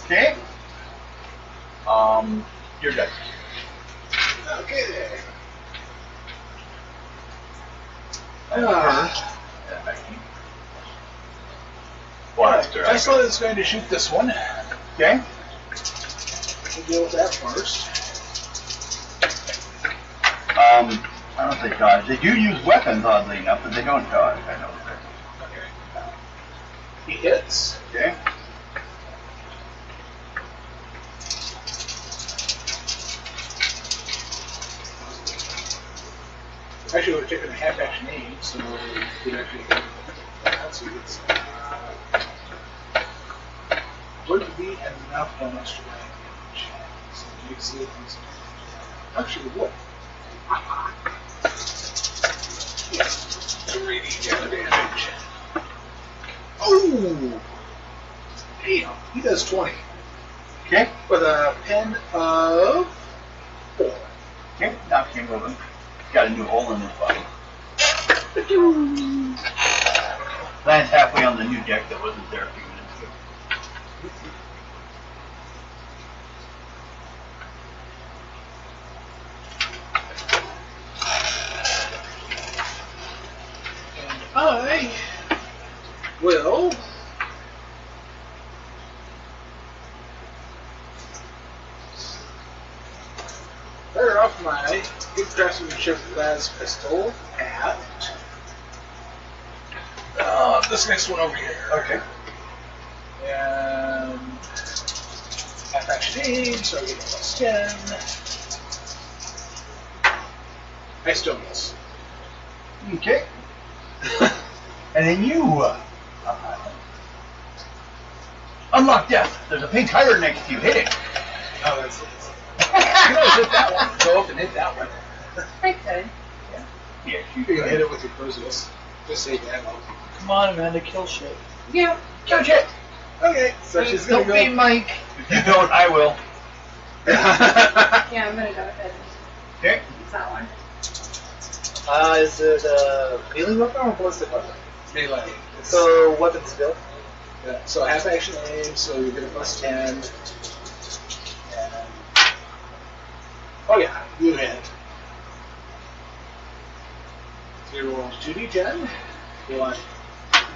Okay. Your dice. Okay there. I saw it's going to shoot this one. Okay. We'll deal with that first. I don't say dodge. They do use weapons, oddly enough, but they don't dodge. I know that. Okay. He hits. Okay. Actually, we're taking a half action aim, so we could actually hit that. So it's would be enough bonus to damage. So it makes it actually would. Yes. 3d damage. Oh! Damn, he does 20. Okay. With a pen of 4. Okay. Now came over. He's got a new hole in his body. Lands halfway on the new deck that wasn't there a few minutes ago. I will fire off my good craftsmanship las pistol at this next one over here. Okay. And half action aim, so I get plus 10. I still miss. Okay. And then you unlock death. There's a pink tire next to you. Hit it. Oh, that's it. hit that one. Go up and hit that one. I could. Yeah, You can hit it with your Crusadus. Just save ammo. Come on, Amanda, kill shit. Yeah. Judge it! Okay, so she's gonna Don't be go. Mike. If you don't, I will. Yeah, I'm gonna go ahead and Okay. use that one. Is it a melee weapon or a ballistic weapon? Melee. It's- So, weapon skill. Yeah, so half action aim, so you get a +10. And, oh yeah, you hit. So you roll 2d10. You want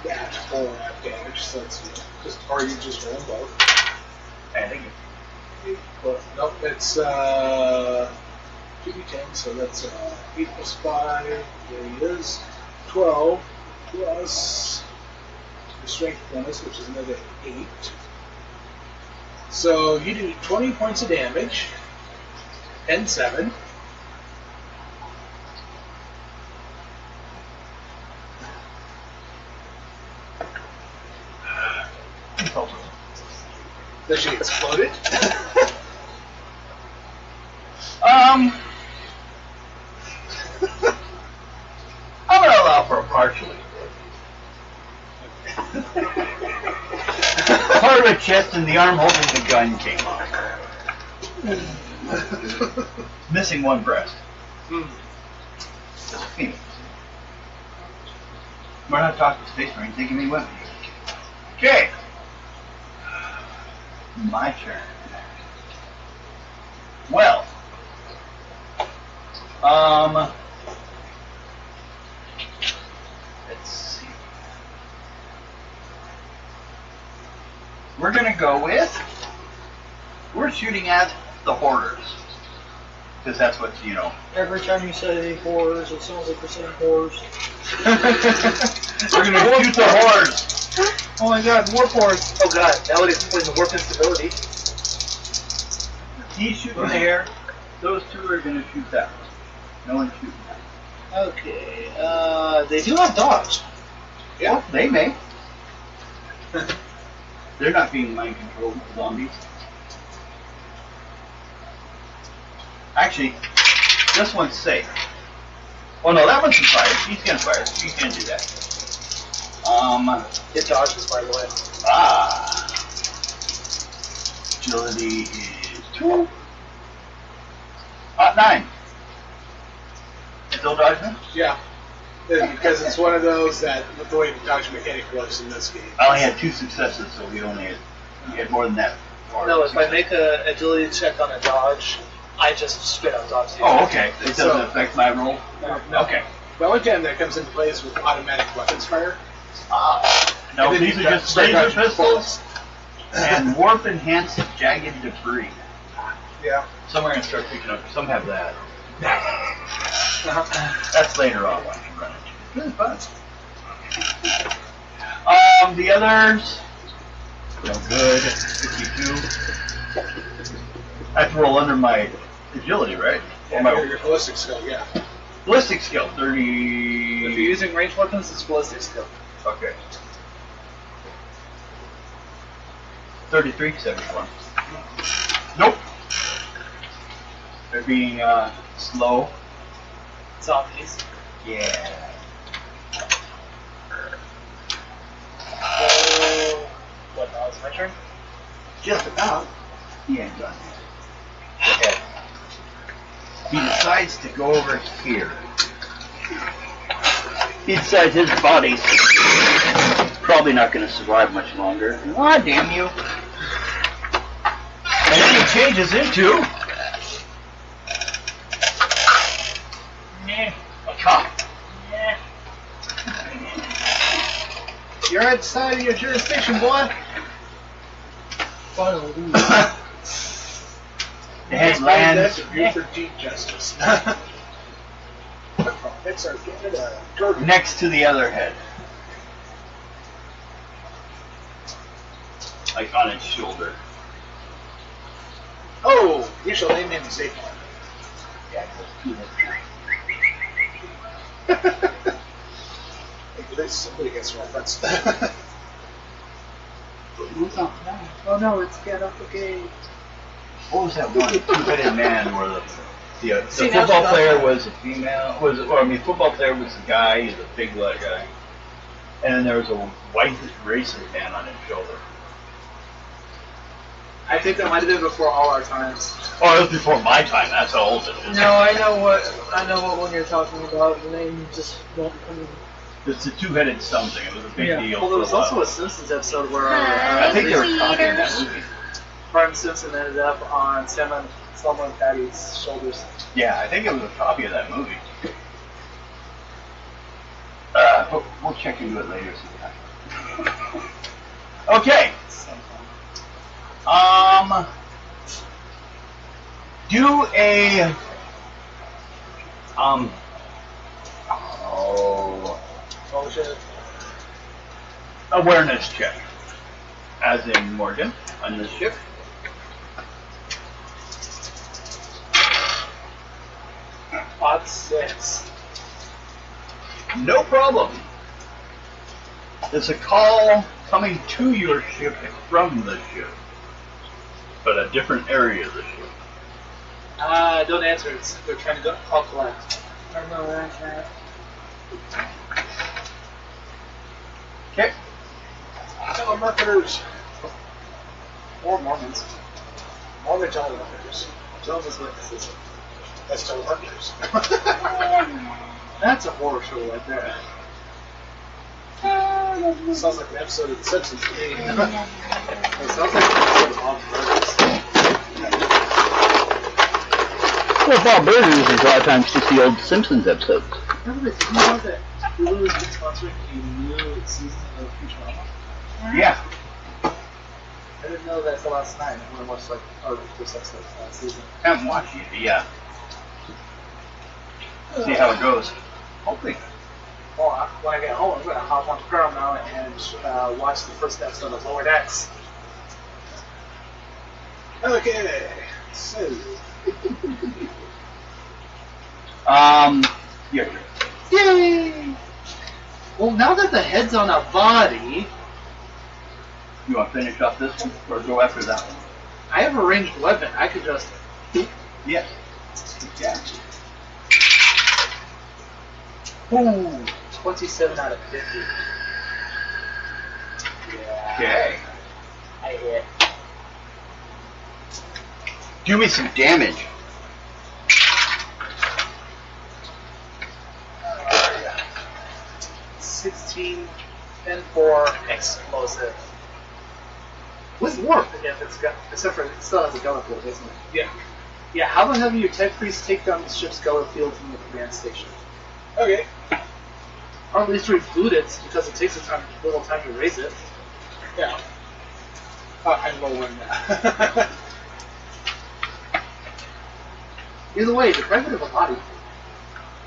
that 4 damage, so it's just, or you just roll them both. I think Well, nope, it's 2d10, so that's 8 plus 5, there it is, 12 plus the strength bonus, which is another 8. So you do 20 points of damage, and 7. Does she explode it? I'm gonna allow for a partially. Part of the chest and the arm holding the gun came off. Missing one breast. Just Phoenix. We're not talking to Space Marines, they give me weapons. Okay. My turn. Well. Let's see. We're gonna go with. We're shooting at the hoarders. Because that's what, you know. Every time you say horrors, it sounds like you're saying horrors. We're gonna shoot the hordes. Oh my god, more horrors. Oh god, that would explain the warp instability. He's shooting there. Those two are gonna shoot that one. No one's shooting that. Okay, they do have dodge. Yeah. Well, they may. They're not being mind controlled zombies. Actually, this one's safe. Oh no, that one's fire. He's gonna fire. He can do that. It dodges, by the way. Agility is 2. 9. Still dodging? Yeah. Because it's one of those that, with the way the dodge mechanic works in this game. I only had 2 successes, so we had more than that. No, if I make an agility check on a dodge, I just straight up dodge. Oh, okay. It doesn't affect my roll? No. Okay. The only time that comes into play is with automatic weapons fire. No, And then these you are got just straight laser dodge pistols and warp enhanced jagged debris. Yeah. Some are going to start picking up. Some have that. That's later on when you run it. Really fun. The others. No good. 52. I have to roll under my agility, right? Or Yeah, my your ballistic skill, yeah. ballistic skill, 30. If you're using ranged weapons, it's ballistic skill. Okay. 33, 71. Nope. They're being slow. Zombies. Yeah. So, what now? It's my turn? Just about. He ain't done yet. Okay. He decides to go over here. He decides his body's probably not going to survive much longer. Ah, damn you. And then he changes into a cop. You're outside of your jurisdiction, boy. Finally. The head lands That's a view for deep justice. It's our Gordon. next to the other head. Like on its shoulder. Oh, we shall name him safe one. Yeah, At least somebody gets reference. Oh no, it's get up the gate. what was that one? Two-headed man where the See, now football she player does. was a female, football player was the guy, he's a big leg guy. And then there was a white racing man on his shoulder. I think that might have been before all our times. Oh, it was before my time, that's how old it is. No, I know what one you're talking about. The name just won't come in. It's the two-headed something, it was a big Yeah. deal. Well, there was for a also while. a Simpsons episode where I think they were copying that movie. Bart Simpson ended up on Selma and Patty's shoulders. Yeah, I think it was a copy of that movie. We'll check into it later sometime. Okay. Do a Oh shit. awareness check, as in Morgan on this ship. Odd 6. No problem. There's a call coming to your ship from the ship, but a different area of the ship. Don't answer it. They're trying to call collect. I know that. Okay. Telemarketers. Or Mormons. Mormon telemarketers. Jehovah's Witnesses. That's telemarketers. That's a horror show right there. Sounds like an episode of The Simpsons to me. It sounds like an episode of Bob's Burgers. Well, Bob Burgers is a lot of times just the old Simpsons episodes. Remember that? You know that Hulu has been sponsoring a new season of Futurama? Yeah. I didn't know that till last night. I'm gonna watch like the first episode of that season. Haven't watched it, but yeah. See how it goes. Hopefully. Well, when I get home, I'm gonna hop on Paramount and watch the first episode of Lower Decks. Okay. So, Yeah. Yay! Well, now that the head's on a body, You want to finish off this one, or go after that one? I have a ranged weapon. I could just. Yes. Yeah. Ooh, 27 out of 50. Yeah. Okay. I hit. Do me some damage. Uh, 16 and 4 explosive. With warp, if it's got, except for it still has a gunner field, doesn't it? yeah. Yeah, how about having your tech priest take down the ship's gunner field from the command station? Okay. Or at least reboot it, because it takes a little time to raise it. Yeah. I'm lowering that. Either way, deprive it of a body.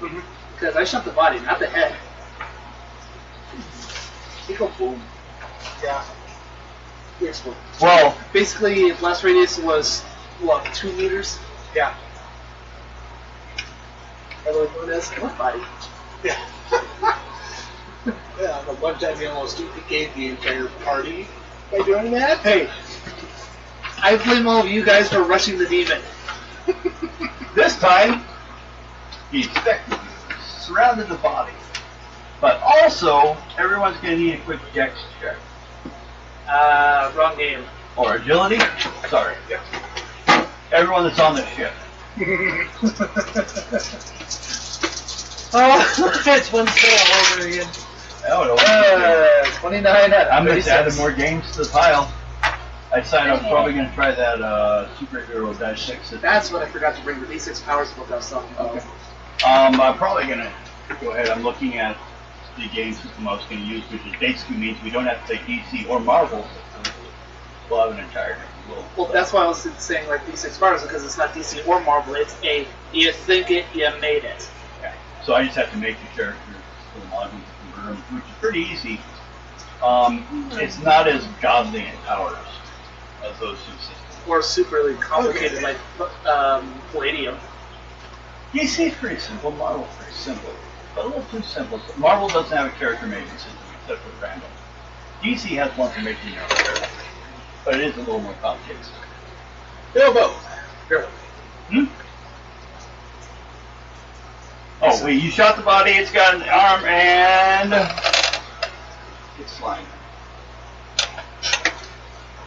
Mhm. Because I shot the body, not the head. You go boom. Yeah. You explode. Well, Basically, blast radius was, what, 2 meters? Yeah. Otherwise known as what body? Yeah. Yeah, the one time you almost gave the entire party by doing that. Hey, I blame all of you guys for rushing the demon. this time, he expected you. Surrounded the body. But also, everyone's going to need a quick dex check. Wrong game. Or agility? Sorry. Everyone that's on the ship. Oh, it's one skill all over again. Oh, no. 29 out of I'm just 36. adding more games to the pile. I decided I'm probably going to try that superhero dice 6. That's what I forgot to bring, the D6 powers book I was talking about. Okay. I'm probably going to go ahead. I'm looking at the game system I was going to use, which is basically means we don't have to take DC or Marvel. We'll have an entire different Well, that's why I was saying like D6 powers, because it's not DC or Marvel, it's a, you think it, you made it. Okay. So I just have to make the characters for the model to convert them, which is pretty easy. It's not as godly in powers as those two systems. Or superly complicated like Palladium. DC is pretty simple, Marvel's pretty simple. But a little too simple. Marvel doesn't have a character making system except for random. DC has one for making your own character. But it is a little more complicated. Bilbo. Bear with me. Oh, wait, you shot the body, it's got an arm, and it's flying.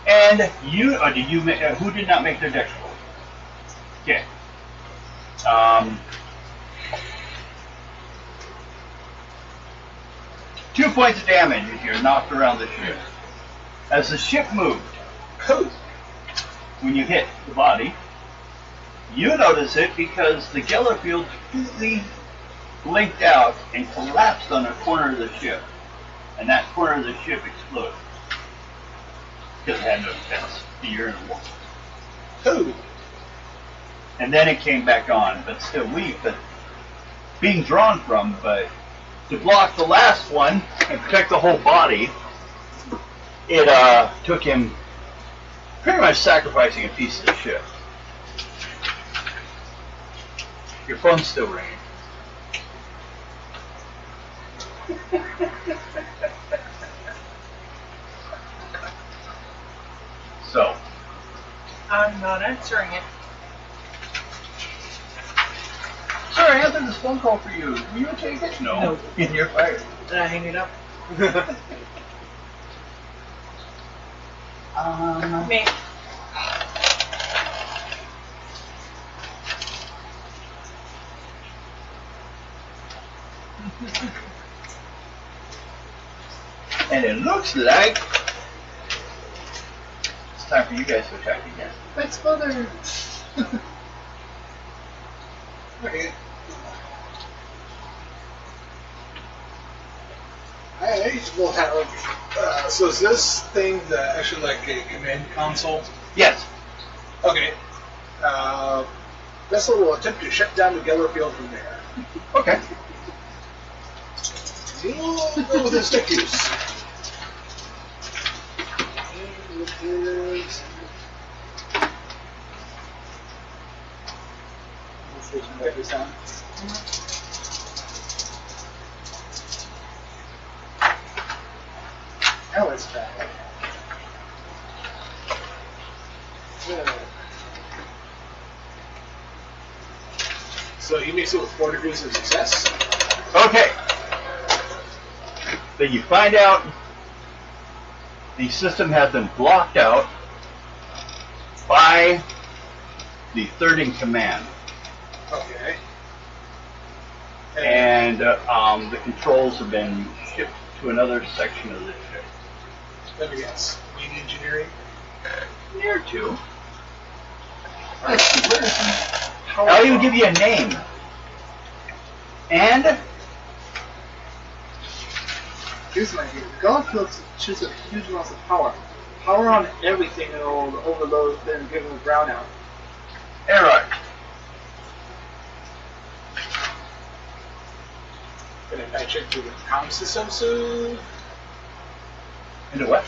And you, or did you, who did not make their dex roll? Okay. 2 points of damage as you're knocked around the ship. As the ship moved, when you hit the body, you notice it because the Geller field completely blinked out and collapsed on a corner of the ship. And that corner of the ship exploded. Because it had no defense. You're in a wall. And then it came back on, but still weak, but being drawn from, but to block the last one and protect the whole body, it took him pretty much sacrificing a piece of the ship. Your phone's still ringing. So. I'm not answering it. Sorry, I answered this phone call for you. Will you take it? No. You're fired. Did I hang it up? Me. And it looks like it's time for you guys to attack again. That's mother. Okay. I will have. So is this thing actually like a command console? Yes. Okay. Vessel will attempt to shut down the Geller field from there. Okay. We'll go with the stick use. And it is. Write this down. Oh, it's bad. So he makes it with 4 degrees of success. Okay. Then you find out the system has been blocked out by the third in command. Okay. And the controls have been shipped to another section of the ship. Let me guess. Wing engineering? Near to. I'll even give you a name. And Here's my idea. The Geller field shoots up huge amounts of power. Power on everything and it'll overload, then give them a brownout. Error. Can I patch into the comm system soon? Into what?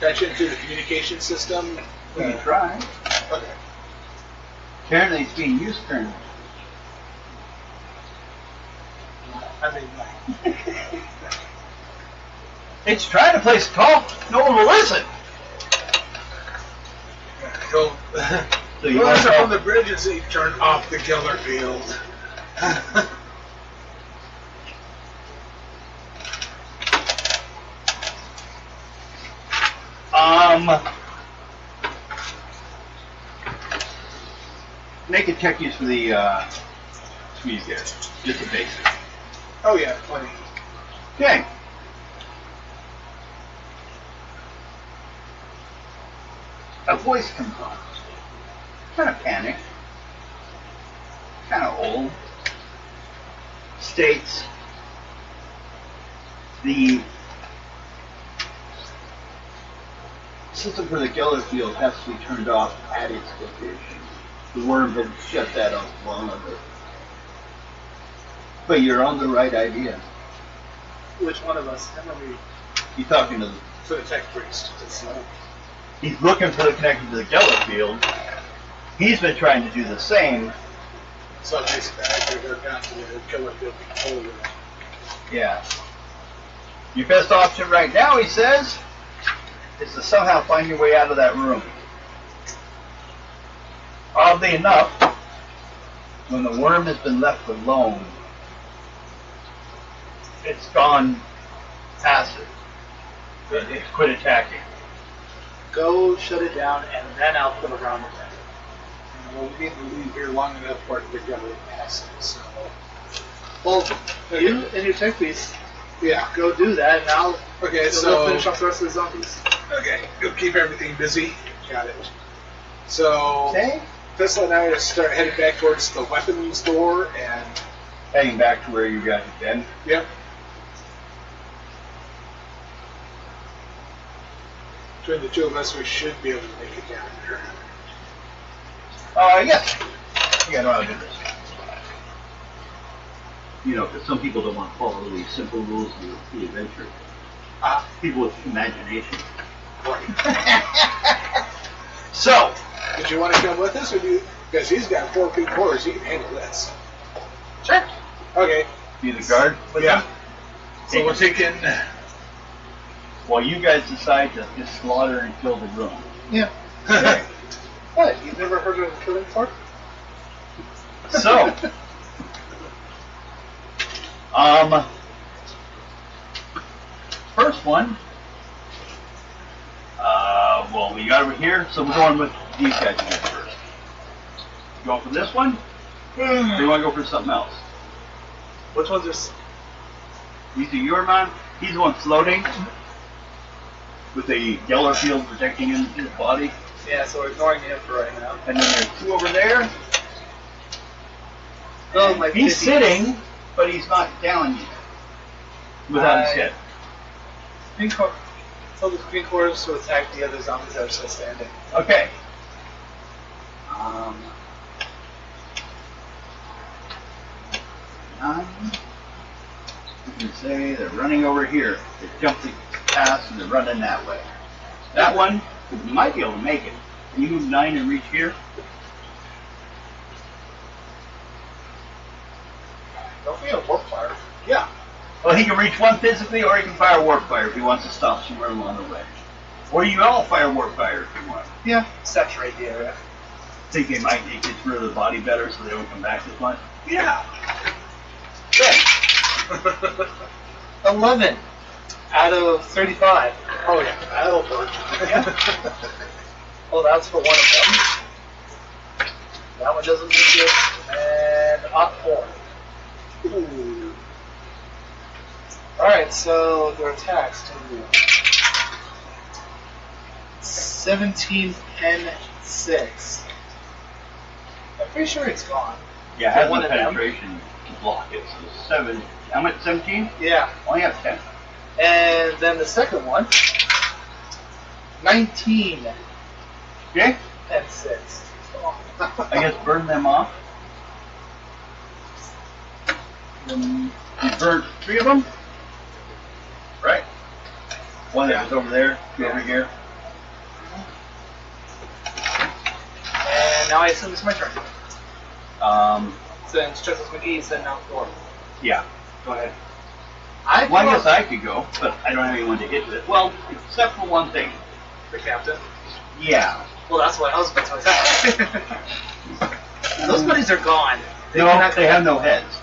Patch into the communication system? We can try. Okay. Apparently it's being used currently. I mean, like, It's trying to place a call. No one will listen. go. So you Go want answer to from the bridge and say, turn off the Geller field. Make a check use for the communicator. Just a basic. Oh yeah, plenty. Okay. A voice comes on. Kind of panicked. Kind of old. States the system for the Geller field has to be turned off at its location. The worm had shut that off long ago. But you're on the right idea. Which one of us? I remember You're talking to the, For the tech priest. he's looking for the connection to the Geller field. He's been trying to do the same. So basically, I have to go down to the Geller field controller. Yeah. Your best option right now, he says, is to somehow find your way out of that room. Oddly enough, when the worm has been left alone, it's gone passive. It's quit attacking. Go shut it down, and then I'll put around it. Well, we need to leave here long enough for it to recover passive. So, Well, you and your tech piece, yeah. go do that, and I'll Okay, we'll so finish off the rest of the zombies. okay, go keep everything busy. Got it. So Okay. Tesla and I are start heading back towards the weapons door, and Heading back to where you guys have been. yep. Between the two of us, we should be able to make it down here. Yes. You gotta know how to do this. You know, because some people don't want to follow the simple rules of the adventure. People with imagination. So, Did you want to come with us, or do you? Because he's got 4 big cores, he can handle this. Sure. Okay. be the guard. Yeah. So we're taking. While you guys decide to just slaughter and kill the room. Yeah. What? You've never heard of a killing fork? So, first one. Well, we got over here, so we're going with these guys again first. You going for this one? Or you want to go for something else? Which ones are? These are your man. He's the one floating with a yellow field protecting his body. Yeah, so we're ignoring him for right now. And then there's 2 over there. Oh, my He's 50s. sitting, but he's not down yet. Without his head. Green core. Tell the green cores to attack the other zombies that are still standing. Okay. You can say they're running over here. They jumped the pass and they're running that way. That one, you might be able to make it. Can you move 9 and reach here? Don't forget a warp fire. Yeah. Well, he can reach one physically, or he can fire warp fire if he wants to stop somewhere along the way. Or you all fire warp fire if you want. Yeah. Saturate the area. Think they might get rid of the body better so they don't come back as much? Yeah. Good. 11 out of 35. Oh yeah, that'll work. Oh, that's for one of them. That one doesn't look good. And up 4. Ooh. Alright, so their attacks to 17 and 6. I'm pretty sure it's gone. Yeah, it For has one one of them? penetration to block it. So 7. How much? 17? Yeah. Only have 10. And then the second one, 19 Okay? and 6. I guess burn them off. You burnt 3 of them? Right? One that was over there, 2 over here. And now I assume it's my turn. Since Justice McGee said now 4. Yeah. Go ahead. I Well, I guess I could go, but I don't have anyone to hit with. Well, except for one thing. the captain. Yeah. Well, that's what I was going to say. Those buddies are gone. No, cannot they have no heads.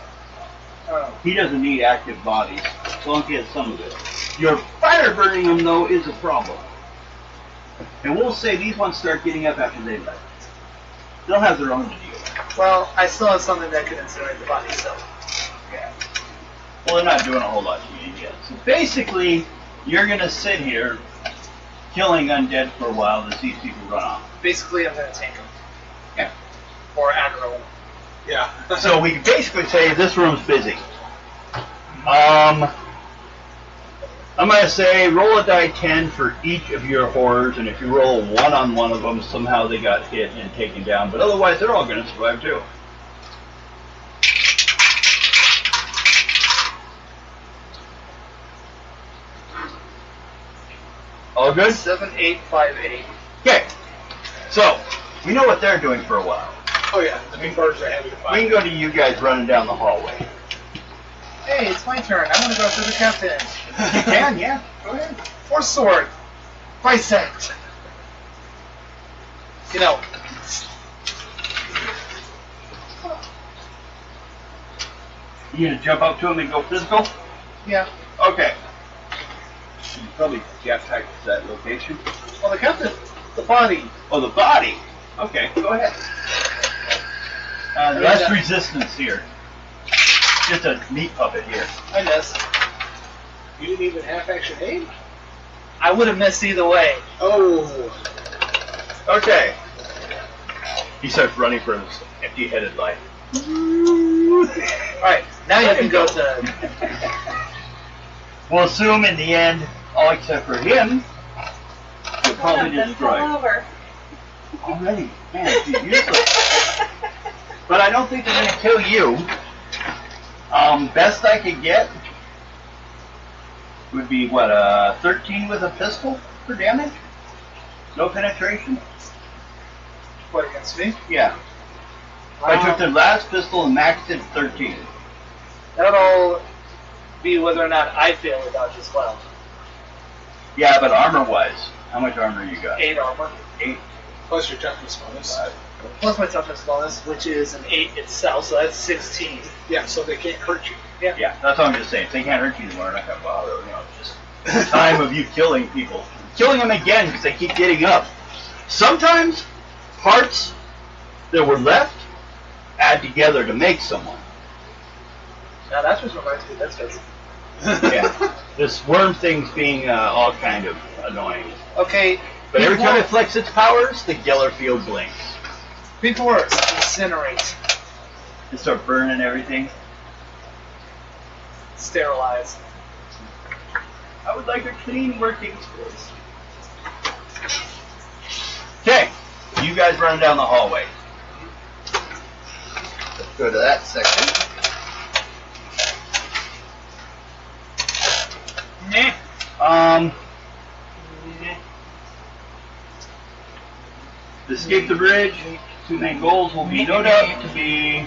Oh. He doesn't need active bodies, as long as he has some of it. Your fire burning them, though, is a problem. And we'll say these ones start getting up after they left. They'll have their own to deal with. Well, I still have something that can incinerate the body, so. Yeah. Well, they're not doing a whole lot to you yet. So basically, you're going to sit here killing undead for a while to see people run off. Basically, I'm going to tank them. Yeah. Or aggro them. Yeah. So we can basically say this room's busy. I'm going to say roll a die 10 for each of your horrors, and if you roll a 1 on one of them, somehow they got hit and taken down, but otherwise they're all going to survive too. All good? 7, 8, 5, 8. Okay. So, we know what they're doing for a while. Oh yeah, the big birds are heavy to We find. can go to you guys running down the hallway. Hey, it's my turn. I want to go after the captain. You can, yeah. Go ahead. Force sword. Bisect. You know. You gonna jump up to him and go physical? Yeah. Okay. You probably got back to that location. Well, they got the body. Oh, the body. Okay, go ahead. Less resistance here. Just a meat puppet here. I missed. You didn't even half action aim? I would have missed either way. Oh. Okay. He starts running for his empty-headed life. Alright, now you can go to... We'll assume in the end, all except for him, will probably destroy. Over. Already. Man, she's useless. But I don't think they're going to kill you. Best I could get would be, what, 13 with a pistol for damage? No penetration? What, against me? Yeah. I took the last pistol and maxed it 13. That'll be whether or not I fail the dodge as well. Yeah, but armor-wise, how much armor you got? 8 armor. 8. Plus your toughness bonus. Plus my toughness bonus, which is an 8 itself, so that's 16. Yeah, so they can't hurt you. Yeah, that's what I'm just saying. If they can't hurt you, they're not going to bother. You know, it's just the time of you killing people. Killing them again because they keep getting up. Sometimes, parts that were left add together to make someone. Now that just reminds me of Dead Space. Yeah. This worm thing's being all kind of annoying. Okay. But every time it flicks its powers, the Geller field blinks. Before words, incinerate, It starts burning everything. sterilize. I would like a clean working space. Okay, you guys run down the hallway. Let's go to that section. To escape the bridge, 2 main goals will be noted up to be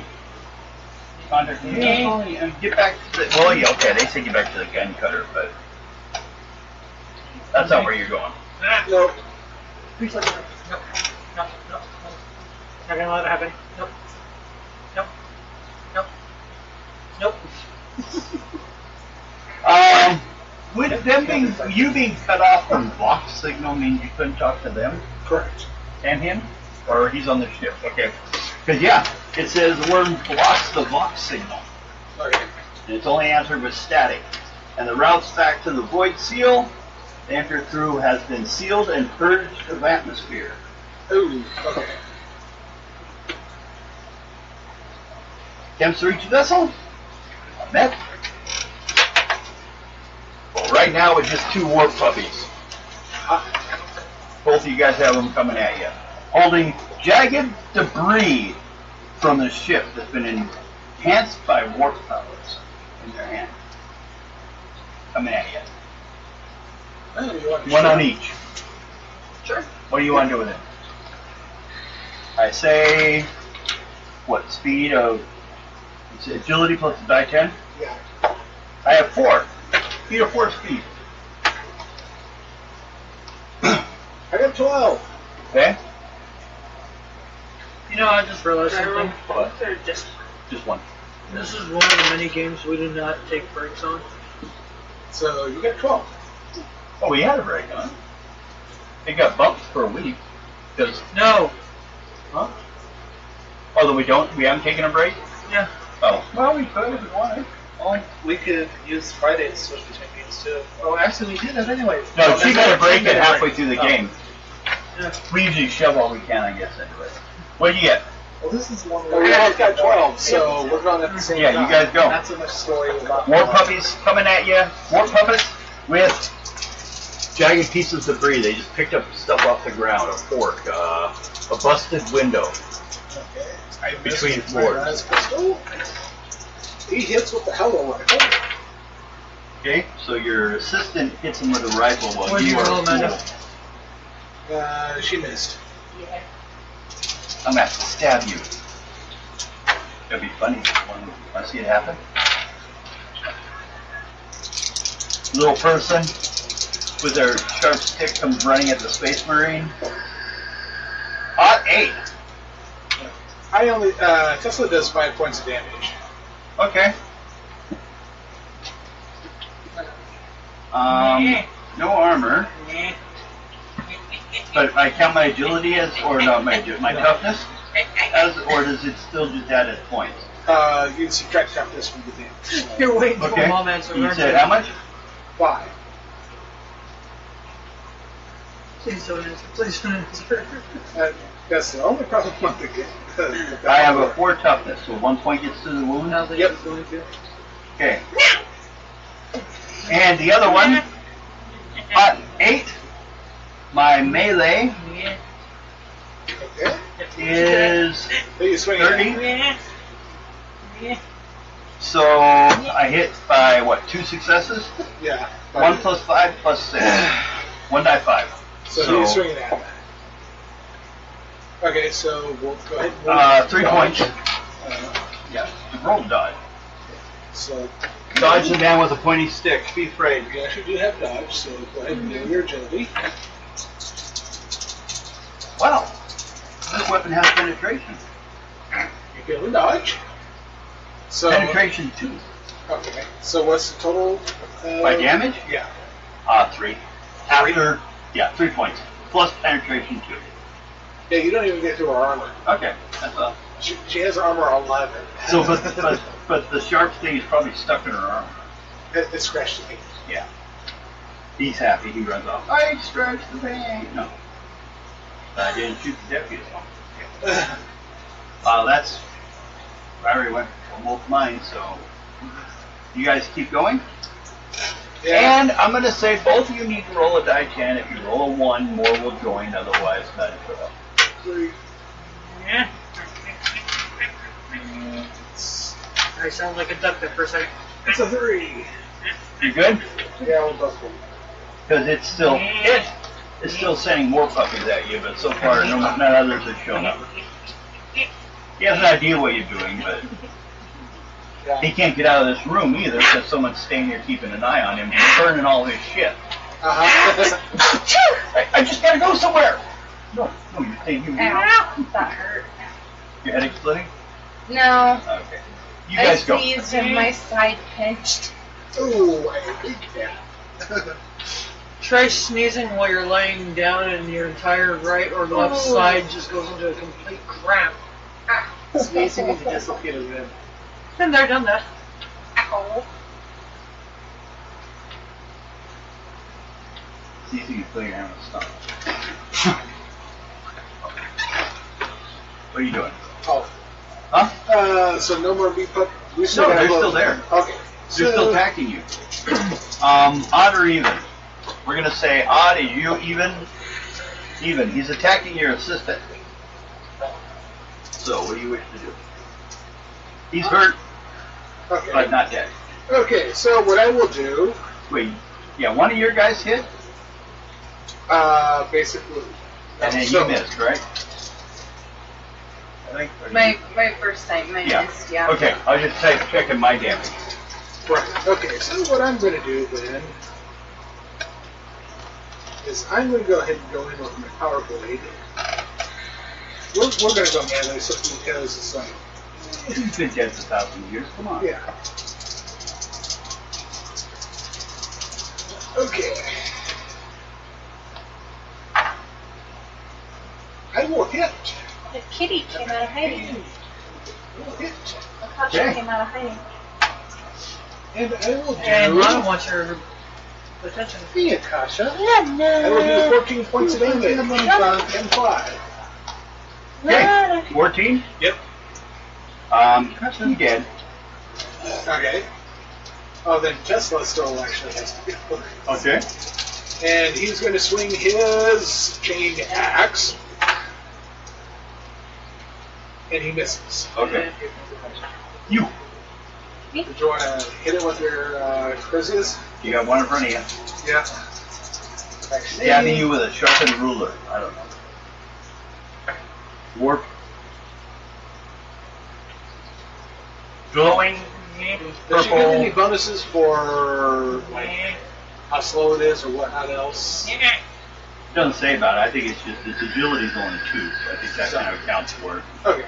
contact me and get back to the. Well, yeah, okay, they say get back to the gun cutter, but that's not where you're going. No. Please let me know. Nope. Nope. Nope. Not gonna let it happen. Nope. Nope. Nope. Nope. Would them being you being cut off from Vox signal mean you couldn't talk to them Correct. and him, or he's on the ship? Okay, because yeah, it says the worm blocks the Vox signal, Okay. and it's only answered with static. And the routes back to the Void Seal, the enter through has been sealed and purged of atmosphere. Ooh. Okay. Attempts to reach the vessel? Met. Well, right now it's just 2 warp puppies. Both of you guys have them coming at you, holding jagged debris from the ship that's been enhanced by warp powers in their hand. Coming at you. Oh, you want to One shoot? on each. Sure. What do you want to do with it? I say, what, speed of, it's agility plus the die 10? Yeah. I have 4. Speed of 4 speed. I got 12. Okay? You know, I just realized something. What? Or just Just 1. This is one of the many games we do not take breaks on. So you got 12. Oh, we had a break on. It got bumped for a week. Because, No. huh? Although we haven't taken a break? Yeah. Oh. Well, we could if we wanted. Well, we could use Friday to switch between games too. Oh, actually, we did that anyways. No, she got a break She got at a halfway break. through the Oh. game. Yeah. We usually shove all we can, I guess, anyway. What do you get? Well, this is one Well, where we both got 12, so we're going at the same Yeah, time. you guys go. not so much story about More puppies coming at you. More puppets with jagged pieces of debris. They just picked up stuff off the ground. A fork, a busted window. Okay. I Between missed floors. my last pistol. He hits with the hello rifle. Okay, so your assistant hits him with a rifle while Where'd you you are roll, Amanda? cool. She missed. yeah. I'm gonna have to stab you. That'd be funny. Want to see it happen? Little person with their sharp stick comes running at the Space Marine. Hot 8. I only Tesla does 5 points of damage. Okay. No armor. But I count my agility as, or not my toughness as, or does it still just add its points? You can subtract toughness from the damage. So You're waiting for Okay. mom answer. You said how much? 5. Please don't answer. Please don't answer. That's the only problem with the game. I have a 4 toughness, so 1 point gets to the wound. Now that Yep. he's going to. Okay. And the other one, 8. My melee Okay. is So you swing 30. Yeah. So I hit by what? 2 successes? Yeah. 1 plus 5 plus 6. 1 die 5. So you're swinging at that. Okay, so we'll go ahead and 3 dodge. points. Yeah. Roll dodge. So Dodge the man with a pointy stick. Be afraid. you actually do have dodge, so go ahead and do your agility. Wow. This weapon has penetration. You go and dodge. So Penetration 2. Okay. So what's the total? By damage? Yeah. 3. After, 3 points. Plus penetration 2. Yeah, you don't even get through her armor. Okay, that's all. She has armor 11. So, but the sharp thing is probably stuck in her armor. It scratched me. Yeah. He's happy. He runs off. I scratched the paint. No. I didn't shoot the deputy. That's. I already went for both mine, so. You guys keep going? Yeah. And I'm going to say both of you need to roll a die 10. If you roll a 1, more will join. Otherwise, none show up. 3. Yeah. I sound like a duck there for a second. It's a 3. You good? Yeah, we'll both roll. Because it's still sending more puppies at you, but so far none others have shown up. He has an idea what you're doing, but he can't get out of this room either because someone's staying here keeping an eye on him and burning all his shit. I just gotta go somewhere. No, you're staying here. Ow, that hurt. Your head exploding? No. Okay. You I guys go. sneezed and my side pinched. Ooh, I hate that. Try sneezing while you're laying down and your entire right or left side just goes into a complete cramp. Sneezing is a dislocated rib. Been there, done that. Ow. See if you can play your hand with stuff. What are you doing? Oh. Huh? So no more V-Pup? No, they're still there. Okay. They're still attacking you. Odd or even? We're gonna say odd. Is you even? Even. He's attacking your assistant. So what do you wish to do? He's hurt, Okay. but not dead. Okay, so what I will do, Wait. Yeah, one of your guys hit, basically... and then so- you missed, right? I think. My first time, I missed, yeah. Okay, I was just checking my damage. Right. Okay, so what I'm going to do then is I'm going to go ahead and go in with my power blade. We're going to go melee simply because it's like, He's been dead for 1,000 years. Come on. yeah. Okay. I will hit. The kitty came out of hiding. I will hit. Natasha Okay. came out of hiding. And I will do... And Lana wants your attention. Be it, Kasha. Yeah, I will do 14 points of damage. And 5. Okay. 14. Yep. He dead. Okay. Oh, then Tesla still actually has to go. Okay. And he's going to swing his chain axe. And he misses. Okay. You. Did you want to hit it with your Crusade? You got one in front of you. Yeah. Stabbing you with a sharpened ruler. I don't know. Warp. Glowing. Does she get any Purple. bonuses for like how slow it is or whatnot else? Doesn't say about it. I think it's just its agility's only 2, so I think that kind of accounts for it. Okay.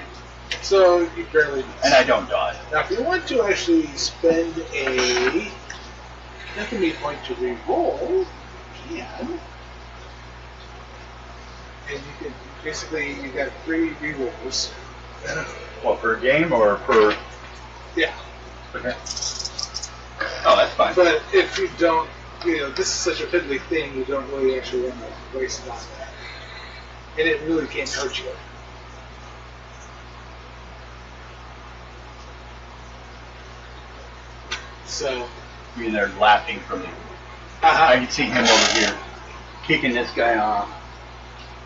So you barely miss. And I don't dodge. Now, if you want to actually spend a That can be a point to re-roll. Can. And you can basically you got 3 re-rolls. What, per game or per? Yeah. Okay. Oh, that's fine. But if you don't, this is such a fiddly thing, you don't really actually want to waste it on that. And it really can't hurt you. So. I mean, they're laughing from the. Uh-huh. I can see him over here kicking this guy off.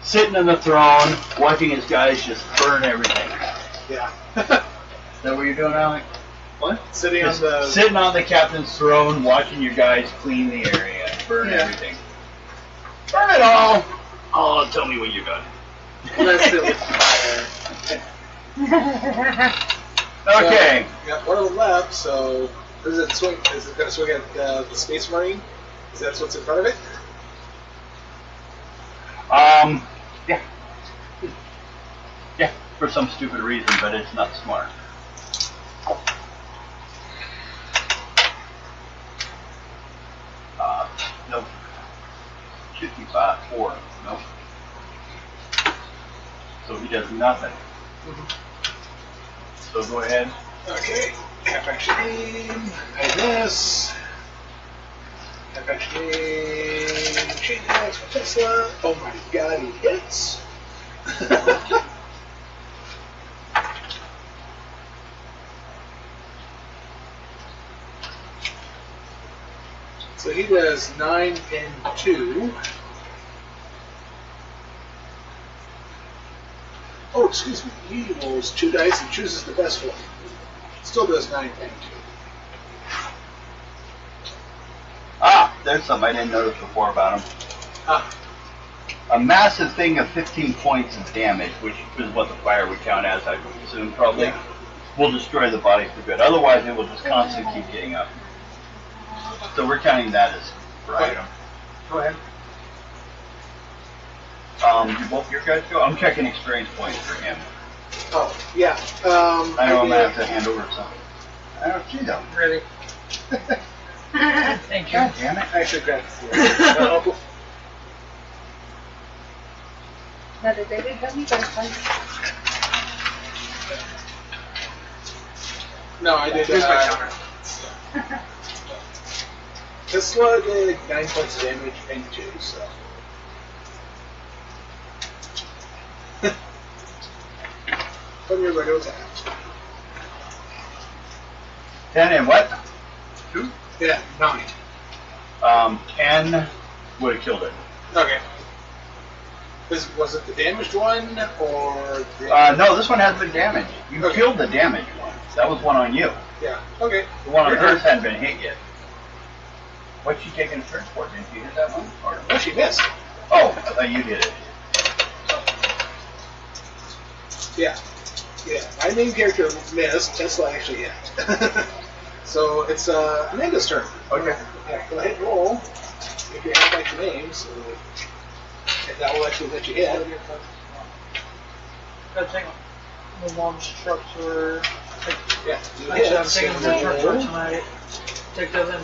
Sitting on the throne, watching his guys just burn everything. Yeah. Is that what you're doing, Alec? What? Sitting on the captain's throne, watching your guys clean the area, burn everything. Burn it all! Oh, tell me when you're done. Well, that's it with fire. Okay. So, got one of them left, so is it going to swing at the Space Marine? Is that what's in front of it? Yeah. Yeah, for some stupid reason, but it's not smart. Nope. 4. Nope. So he does nothing. So go ahead. Okay. Half action aim. I miss. Half action aim. Chain axe for Tesla. Oh my god, he hits. So he does 9 and 2. Oh, excuse me. He rolls 2 dice and chooses the best one. Still does 9 and 2. Ah, there's something I didn't notice before about him. Ah. A massive thing of 15 points of damage, which is what the fire would count as, I would assume, probably, Yeah. will destroy the body for good. Otherwise, it will just constantly keep getting up. So we're counting that as per item. Go ahead. Do both your guys go? I'm checking experience points for him. Oh, yeah. I know I'm going to have to hand over something. I don't see them. Really? Thank you. God damn it. I should grab the Now, did they have me by twice? No, I did. Here's my counter. Tesla did 9 points of damage and 2, so. From your regular attacks. 10 and what? 2? Yeah, 9. 10 would have killed it. Okay. Was it the damaged one, or the... No, this one hasn't been damaged. You Okay. killed the damaged one. That was one on you. Yeah, okay. The one on Your hers turn. hadn't been hit yet. What's she taking a turn for? Didn't you hit that one? Or... Oh, she missed. Oh, I thought you did it. Yeah. Yeah, my main character missed, Tesla actually hit. So it's Amanda's turn. Okay. Yeah, go ahead and roll. If you have like your name, so and that will actually let you hit. Gotta take my mom's truck to her. Yeah, you Actually, hit. I'm taking So my truck to her roll. tonight. Take those in.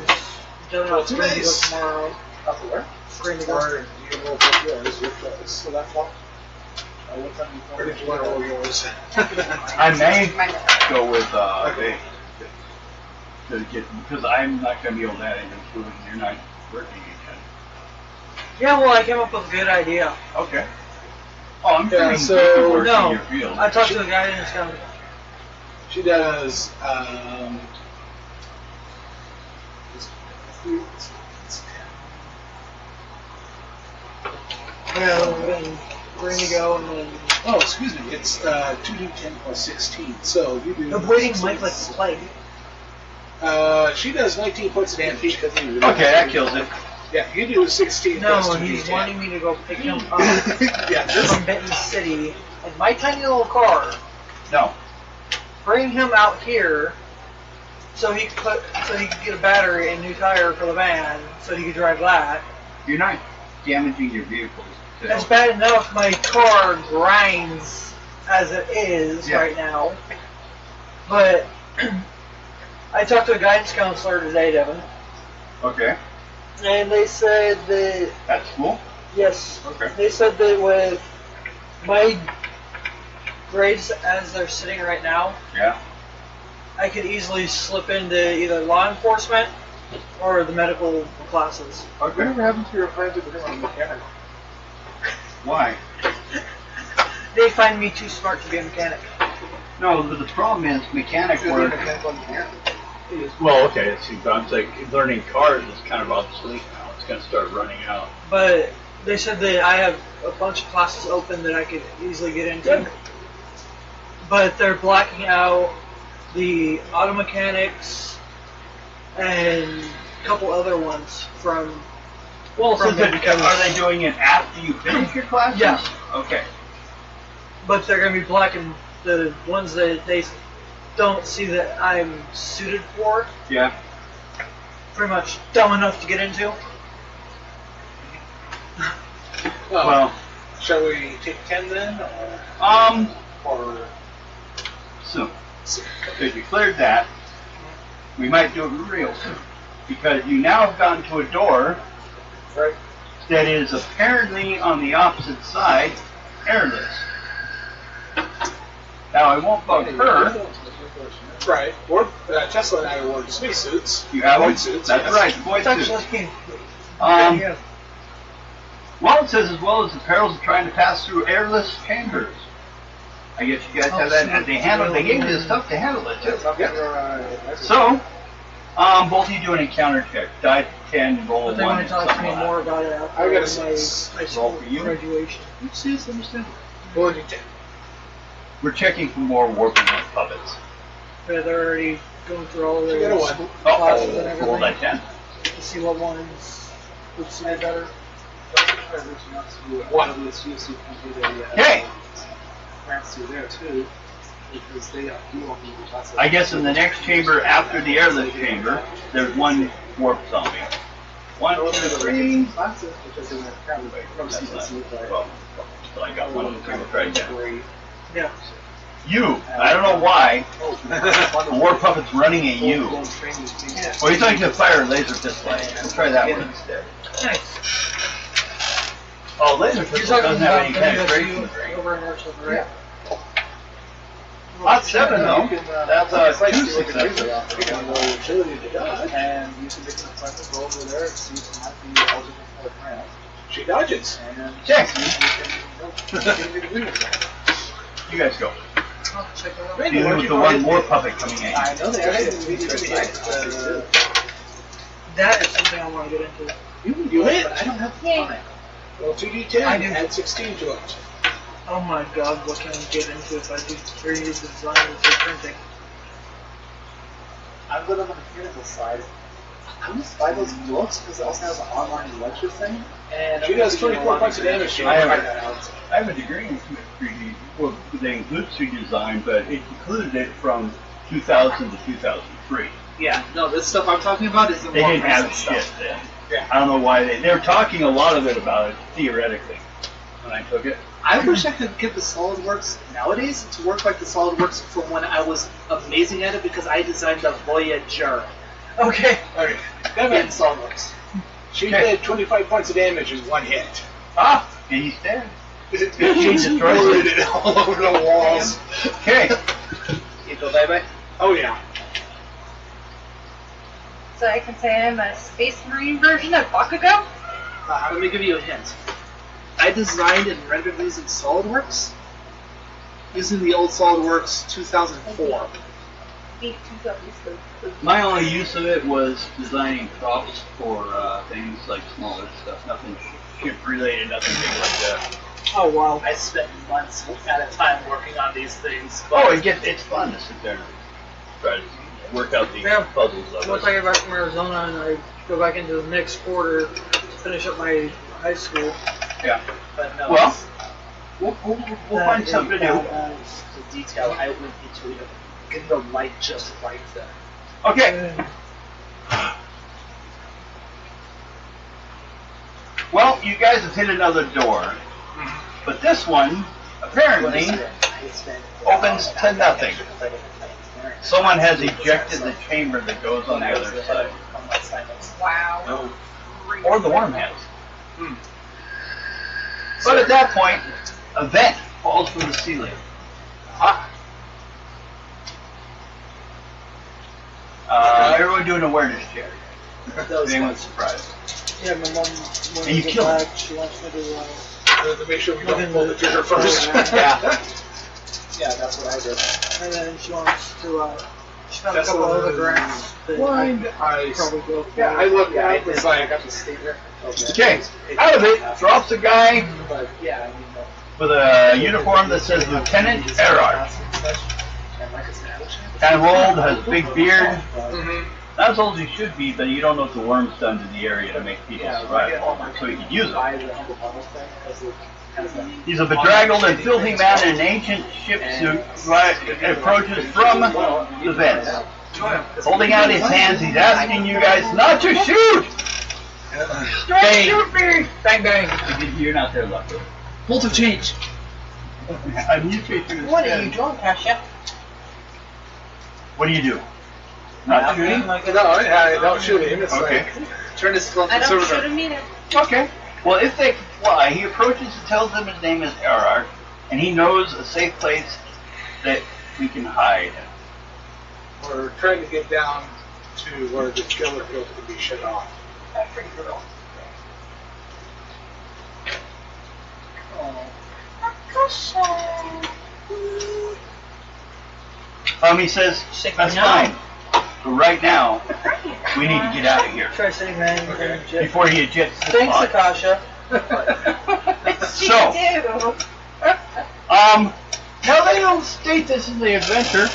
Done Roll out two Green to go dice. tomorrow. Up to where? Green to go. Or you can roll both yours, your choice. So that's one. Or did you want to roll yours? I may go with Okay. because I'm not going to be able to add anything to it. You're not working again. Yeah, well, I came up with a good idea. Okay. Oh, I'm Yeah, doing so- work No, in your field. I talked to the guy and it's kind of. She does. Well, then Green to go and then. Oh, excuse me. It's 2d10 plus 16. So you do. Avoiding Mike like the plague. She does 19 points of damage. Okay, that kills it. Yeah, you do 16 No, plus 2d10. he's wanting me to go pick him up Yeah, this, from Benton City in my tiny little car, No. bring him out here so he could get a battery and new tire for the van so he could drive that. You're not damaging your vehicles. That's bad enough. My car grinds as it is Yeah. right now. But I talked to a guidance counselor today, Devin, Okay. And they said that, At school? yes, Okay. they said that with my grades as they're sitting right now, Yeah. I could easily slip into either law enforcement or the medical classes. Okay. Whatever happened to your plan to become a mechanic? Why? They find me too smart to be a mechanic. No, but the problem is mechanic You're a work. mechanical engineer. Well, okay, see, but I'm like, learning cars is kind of obsolete now. It's going to start running out. But they said that I have a bunch of classes open that I could easily get into. Good. But they're blacking out the auto mechanics and a couple other ones from. Well, From so the- because- are they doing it after you finish your classes? Yeah. Okay. But they're going to be blacking the ones that they don't see that I'm suited for. Yeah. Pretty much dumb enough to get into. Well, Shall we take 10 then? Or soon. Because you cleared that, we might do it real soon. Because you now have gotten to a door right? that is apparently on the opposite side, airless. Now I won't bug her. Right. Tesla and I wore spacesuits. You have Void one? suits. That's yes. right, void It's suit. actually Um, well, it says as well as the perils of trying to pass through airless chambers. I guess you guys have that, and they gave you the stuff to handle it too. So, both of you do an encounter check. Die 10, roll But they 1, want and to talk something to me like more that. about it after I got a my six. high school Roll for you. graduation. See, it's understandable. Well, you did. We're checking for more warping puppets. But they're already going through all You got their a one. classes and Oh, roll that everything 10. to see what ones would suit me better. One. Okay. Grants you there too, because they do all the classes. I guess in the next chamber after the airless chamber, there's one warp zombie. 1, 2, 3. Classes, because they went from That's not CCC, 12. But I got one of them right now. Yeah. You, I don't know why, the war puppet's running at you. Well, he's like to fire a laser pistol. Let's try that one instead. Nice. Oh, laser You're pistol talking doesn't have about any the penetration. UFC over in Arsenal, right? Hot 7 though. That's 2 successes. Agility to dodge. And you can make an appointment, go over there and see if you might be eligible for a grant. She dodges. And Check. see if you can agree with that. You guys go. I'll check it out. Randy, Dealing why with don't the you one go more ahead puppet coming at I know they actually have and- That is something I want to get into. You hit. I don't have Yay. time. Roll 2d10 I do. add 16 to it. Oh my god, what can I get into if I do 3D design with 3D printing? I'm good on the mechanical side. I just buy those books because it also has an online lecture thing. And She does 24 points of damage. I have Find it. that out. I have a degree in 3D. Well, they include 3D design, but it included it from 2000 to 2003. Yeah, no, this stuff I'm talking about is the They more didn't have recent shit stuff. then. Yeah. I don't know why they were talking a lot of it about it theoretically when I took it. I wish I could get the SolidWorks nowadays to work like the SolidWorks from when I was amazing at it because I designed the Voyager Okay. Okay. in Devin, SolidWorks. she Okay. did 25 points of damage in one hit. Ah, and he's dead. She destroyed destroyed it all over the walls. Okay. You go bye-bye? Oh yeah. So I can say I'm a Space Marine version of Bakugo? Let me give you a hint. I designed and rendered these in SolidWorks using the old SolidWorks 2004. Beat 2 zombies. My only use of it was designing props for things like smaller stuff, nothing ship related, nothing big like that. Oh wow. I spent months at a time working on these things. Oh, it's fun to sit there and try to work out these Yeah. puzzles of Once I it. get back from Arizona and I go back into the next quarter to finish up my high school, Yeah. But no, Well, it's- we'll find something to do. the detail I went into it, getting the light just right there. Okay. Well, you guys have hit another door, but this one apparently opens to nothing. Someone has ejected the chamber that goes on the other side. assignments. Wow. No. Or the worm has. Hmm. But at that point, a vent falls from the ceiling. Ah, Everyone do an awareness check. that was If anyone's surprised. Yeah, my mom, when And you we kill get it. back, she wants me to, To make sure we look don't in pull the trigger first. Yeah. yeah, that's what I did. and then she wants to, she found That's a couple what- other grants that Blind I'd eyes. probably go for. Yeah, I looked Yeah, I at it. did. It's I like, got the statement. Okay, out of it drops a guy But yeah, I mean, with a uniform that says Lieutenant Erard. Kind of old, has a big beard. Not as old as he should be, but you don't know what the worm's done to the area to make people survive longer, so you can use it. He's a bedraggled and filthy man in an ancient ship suit approaches from the vents. Holding out his hands, he's asking you guys not to shoot! Bang. Shoot me! Bang, bang. You're not there, Lucky. Bolt of change. A newspaper What are says- you doing, Kasha? What do you do? Not shooting? Like no, I don't shoot him. It's Okay. like, turn this close I don't shoot conservative. him either. Okay. Well, if they fly, he approaches and tells them his name is Erard, and he knows a safe place that we can hide. We're trying to get down to where the killer field can be shut off. that pretty girl. He says, Sick that's now. fine. But right now, we need to get out of here Try saying that. Okay. before he ejects the Thanks, pod. Akasha. So, do. now they don't state this in the adventure,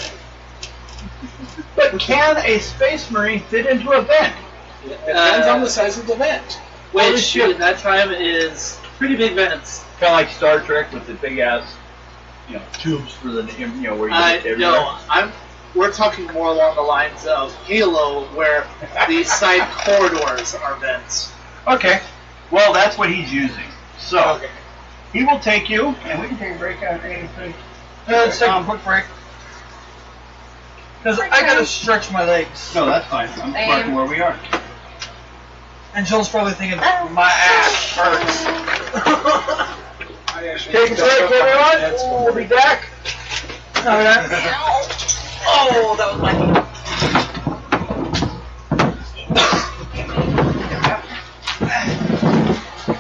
but can a space marine fit into a vent? Depends on the size of the vent. Which at that time is pretty big vents. Kind of like Star Trek with the big ass, tubes for the, where you get everywhere. No, we're talking more along the lines of Halo, where the side corridors are vents. Okay. Well, that's what he's using. So, Okay. he will take you, and we can take a break out anything. Let's take a quick break. Because I gotta stretch my legs. No, that's fine. I'm Same. marking where we are. And Joel's probably thinking, my ass hurts. I actually Take a break, everyone. We'll be back. Oh, that was my knee.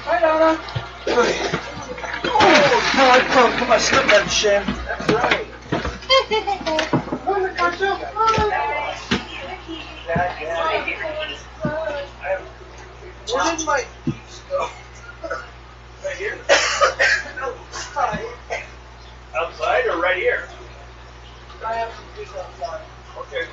Hi, Donna. Oh, no, I put my slip that shame. That's right. Where did my keys go? Right here. Outside or right here? I have some keys outside. Okay.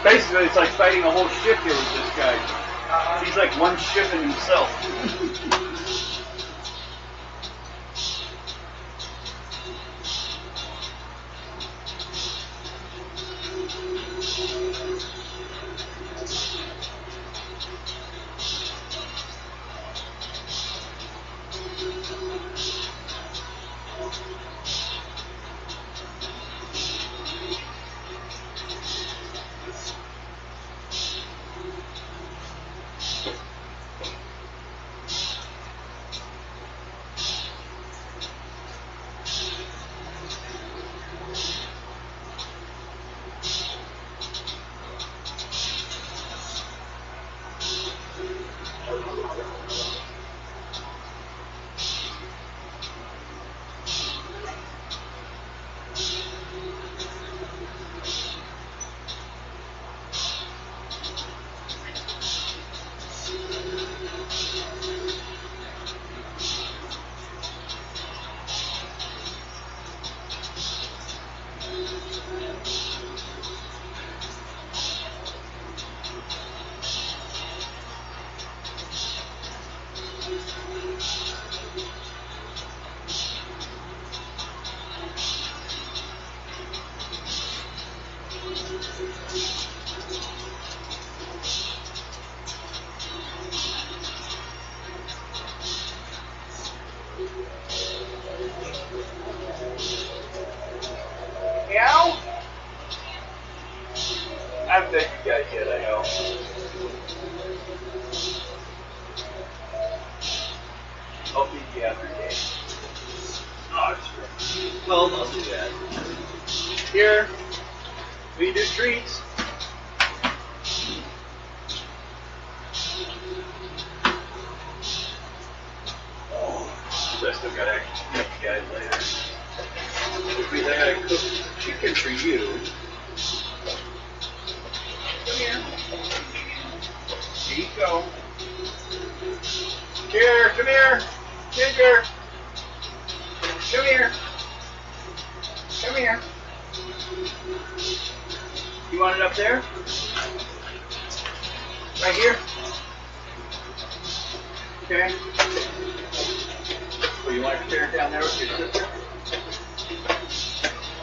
Basically, it's like fighting a whole ship here with this guy. He's like one ship in himself. haven't met you guys yet, I know. I'll meet you after game. Oh, sure. Well, I'll do that. Here, we do treats. I still gotta meet you guys later. Because I gotta cook chicken for you. Come here. Here you go. Here, come here. Ginger. Come here. Come here. You want it up there? Right here? Okay. Well, you want to share it down there with your sister?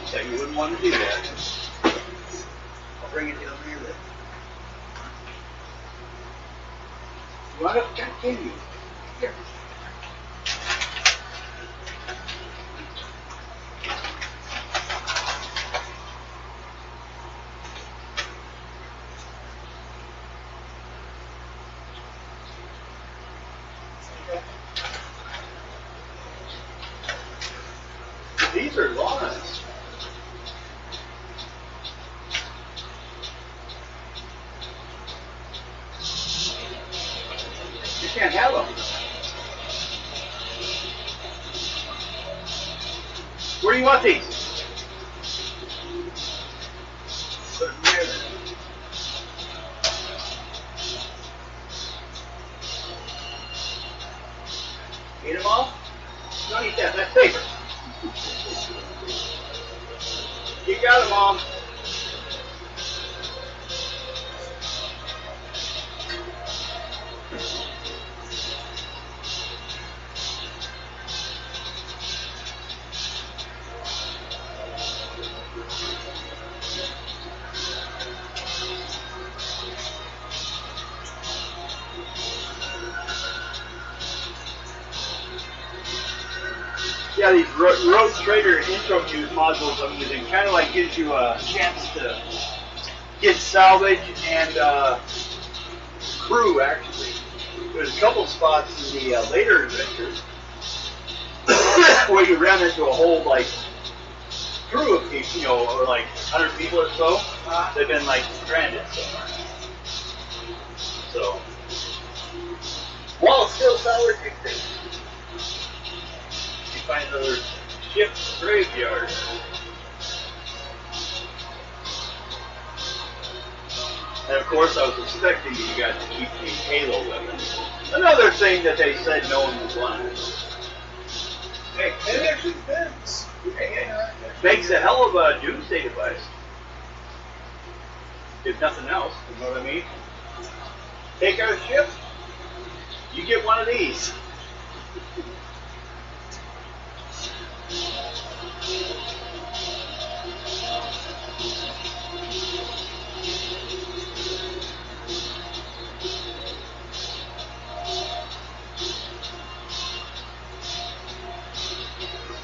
So you wouldn't want to do that. I'll bring it down here then. You want to continue? Here. These are lawns. You can't have them. Where do you want these? Put them there then. Eat them all? Don't eat that. That's paper. You got it, Mom. Yeah, these Road Trader intro news modules I'm using kind of like gives you a chance to get salvage and crew, actually. There's a couple spots in the later adventures where you run into a whole, like, crew of people, you know, or like 100 people or so. They've been, like, stranded somewhere. So, while it's still sour kicked find another ship's graveyard. And of course I was expecting you guys to keep the Halo weapons. Another thing that they said no one would want. Hey, it actually depends. Makes a hell of a doomsday device. If nothing else, you know what I mean? Take our ship, you get one of these.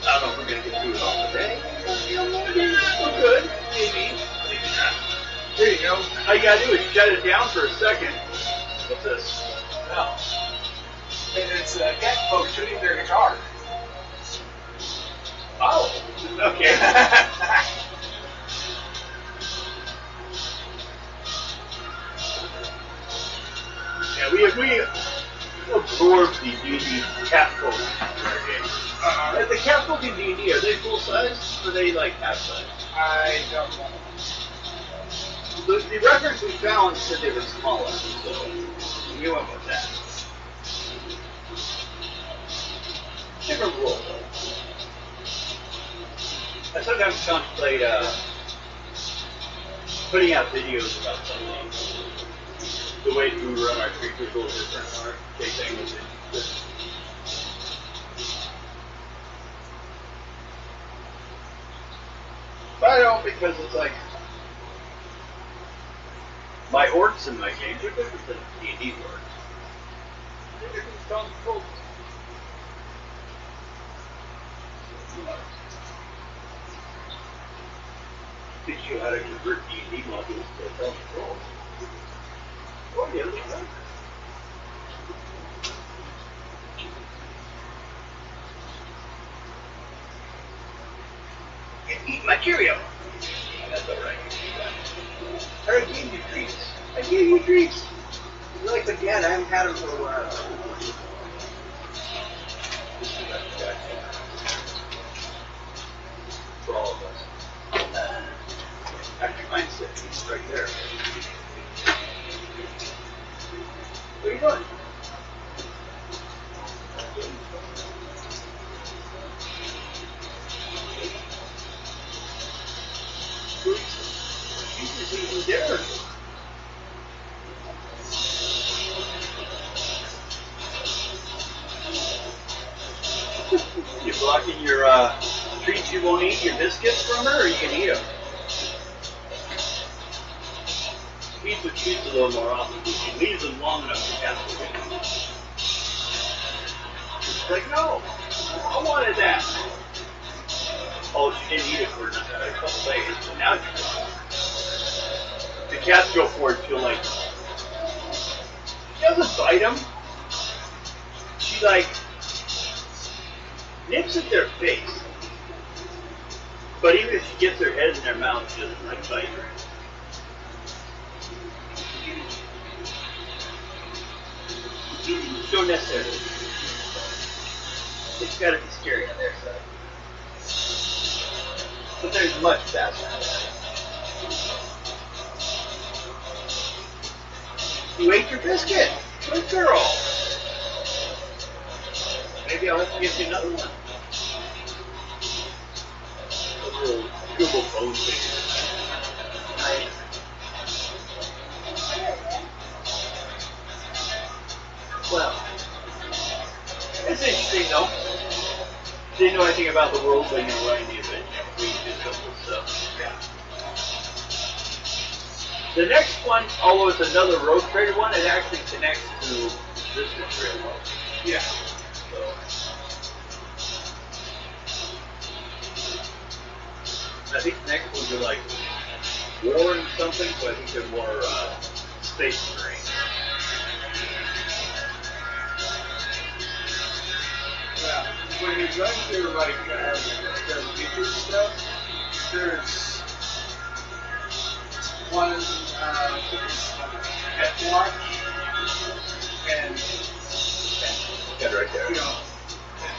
I don't know if we're going to get through it all today. We're good. Maybe. Maybe not. There you go. All you got to do is shut it down for a second. What's this? No. It's cat folks shooting their guitar. Oh, okay. Yeah, we absorbed the D&D cat folk in our game. The cat folk in D&D, are they full size or are they like half size? I don't know. The records we found said they were smaller, so we went with that. Different rule though. I sometimes contemplate putting out videos about something. The way we run our creatures a little different, our thing is different. But I don't, because it's like my orcs in my games are different than D&D orcs. They're different from folks. teach you how to convert D&D modules to adult roles. Or the other way around. Eat my Cheerio. That's alright. I gave you treats. I gave you treats. You're like, but Dad, I haven't had them for a while. For all of us. Actually, mine's sitting right there. What are you doing? She's eating dinner. You blocking your treats you won't eat, your biscuits from her, or you can eat them? She eats what she eats a little more often. She leaves them long enough to have to eat. She's like, no, I wanted that. Oh, she didn't eat it for a couple days, but now she does. The cats go for it, she'll like, she doesn't bite them. She like, nips at their face. But even if she gets her head in their mouth, she doesn't like bite her. So necessary. It's got to be scary on their side. But there's much faster. You ate your biscuit. Good girl. Maybe I'll have to get you another one. A little Google phone thing. Nice. Well, it's interesting though. Didn't know anything about the world building and running the event. We did a couple of stuff. Yeah. The next one, although it's another road trader one, it actually connects to this one real well. Yeah. So. I think the next ones are like war and something, so I think they're more space marine. Yeah. When you're going through like the feature stuff, there's one pet watch and right there. You know,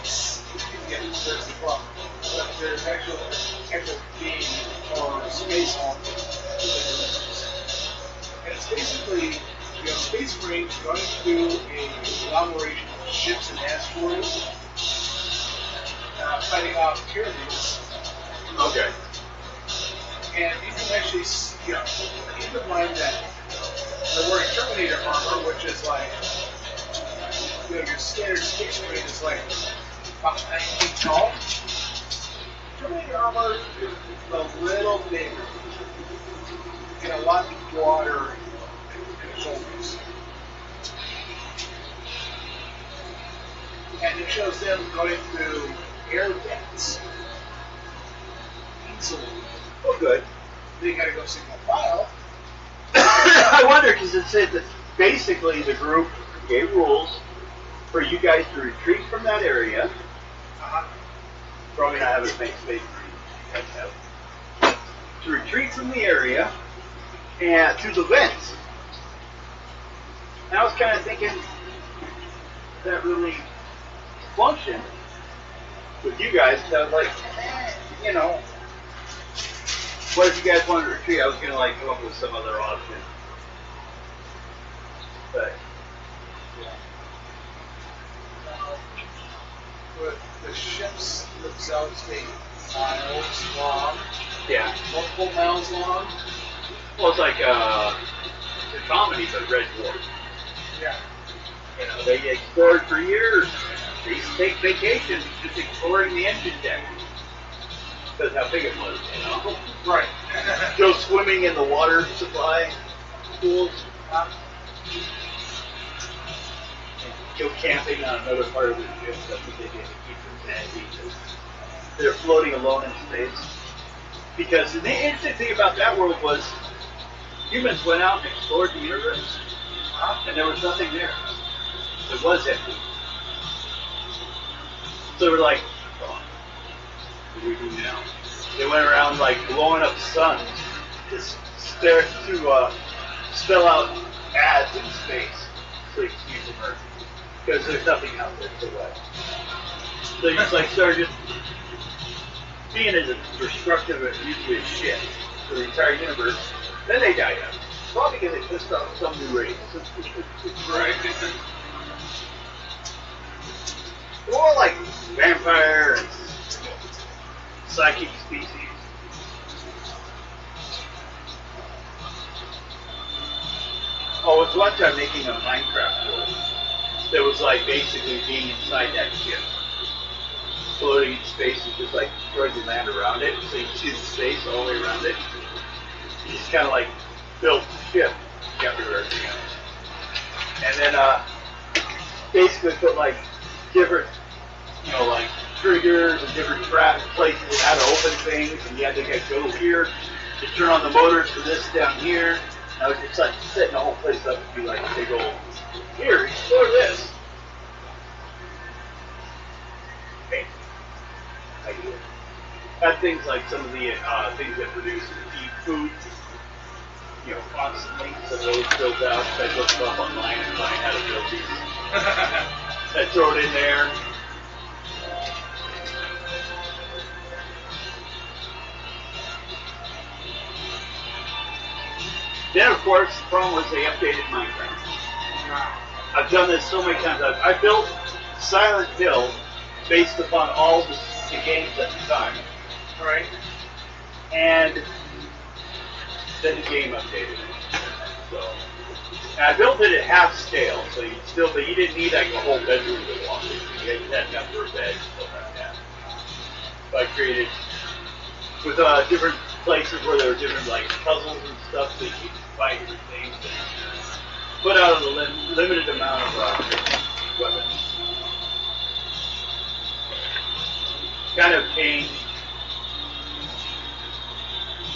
it's there's the clock. But there's actual game or space on and it's basically Space Marines going through a conglomeration of ships and asteroids, fighting off pyramids. Okay. And you can actually, keep in mind that they're wearing Terminator armor, which is like, your standard Space Marine is like about 9 feet tall. Terminator armor is a little bigger and a lot broader in the shoulders. And it shows them going through air vents easily. Oh, good. They gotta go single file. I wonder, because it said that basically the group gave rules for you guys to retreat from that area. Probably not having to make space for you. To retreat from the area and to the vents. And I was kind of thinking that really functioned with you guys. So I was like, what if you guys wanted to retreat? I was going to like come up with some other option. But, The ships themselves being miles long. yeah. Multiple miles long. Well, it's like the comedy, but Red Dwarf. Yeah. They explored for years. They used to take vacations just exploring the engine deck. Because how big it was, Right. Go swimming in the water supply pools. Go camping on another part of the ship. That's what they did to keep them sanity. They're floating alone in space. Because the interesting thing about that world was humans went out and explored the universe, and there was nothing there. It was empty. So they were like, oh, what do we do now? They went around like blowing up suns to spell out ads in space so you can use them Earth. Because there's nothing out there to what. So you just like started being as destructive as usually as shit for the entire universe. Then they died out. Probably because they pissed off some new race. Right. They're all like vampire and psychic species. Oh, it was one time making a Minecraft world that was like basically being inside that ship, floating in space and just like destroyed the land around it, so you can see the space all the way around it. You just kind of like built the ship, got rid of everything else, and then basically put like different, you know, like triggers and different places how to open things, and you had to go here to turn on the motors for this down here. Now it's like setting the whole place up to be like a big old, here, explore this. Hey, I do it. Had things like some of the things that produce and eat food, you know, constantly. So those built out. I looked up online and find how to build these. I throw it in there. Then, of course, the problem was they updated Minecraft. I've done this so many times. I built Silent Hill based upon all the games at the time. Right. And then the game updated it. So, and I built it at half scale, so but you didn't need like a whole bedroom to walk in. You had enough for a bed and stuff like that. So I created with different places where there were different like puzzles and stuff, so you could find different things. And put out a limited amount of weapons. Kind of changed.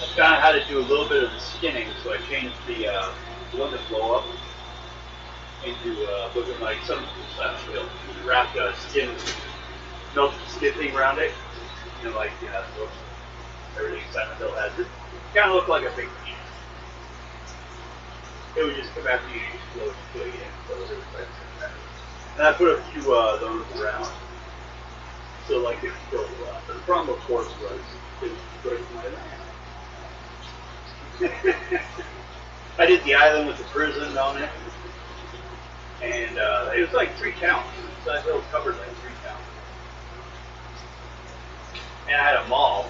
I found out how to do a little bit of the skinning, so I changed the one that blow up into looking like some wrapped skin, melted skin thing around it. You know, like everything Silent Hill has it. Kind of looked like a big penis. It would just come after you and explode and kill you. And I put a few of those around. So like they could go a lot. But the problem of course was it destroyed my land. I did the island with the prison on it. And it was like 3 towns. So that hill covered like 3 towns. And I had a mall.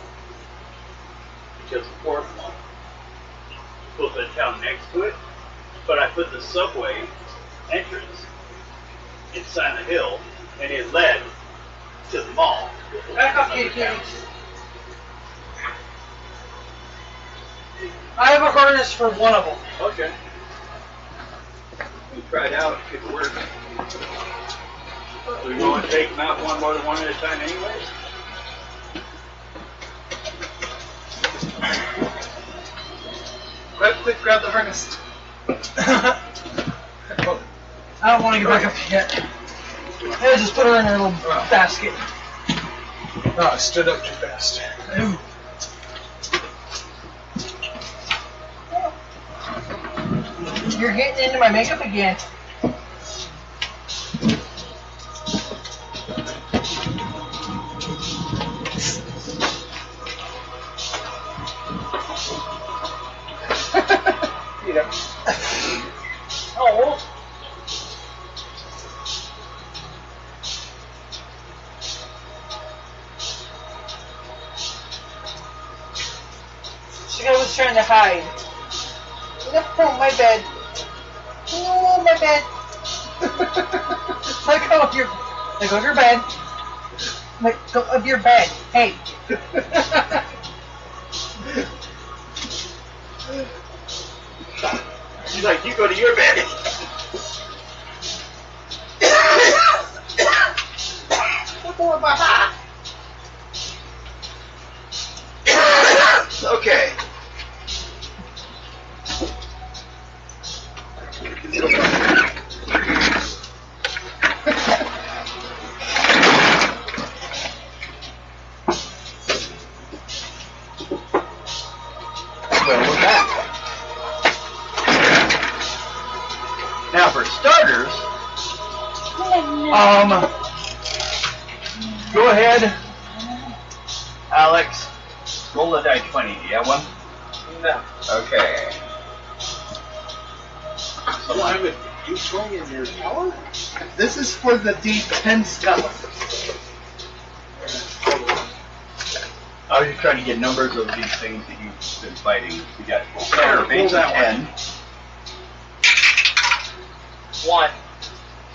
Because the 4th one was supposed to be a town next to it. But I put the subway entrance in Silent Hill, and it led to the mall. Back up, kitty. I have a harness for one of them. Okay. We tried out if it works. We going to take them out more than one at a time anyways? Quick, grab the harness. I don't want to get back up yet. Yeah, just put her in her little basket. Oh, I stood up too fast. You're getting into my makeup again. Oh. She was trying to hide. No, my bed. Oh, my bed. Let go of your bed. Let go of your bed. Hey. She's like, you go to your bed. Go ahead, Alex. Roll a die 20. Do you have one? No. Okay. You don't have a D20 in your tower? This is for the D10 stuff. I was just trying to get numbers of these things that you've been fighting. We got a base of 10. 1.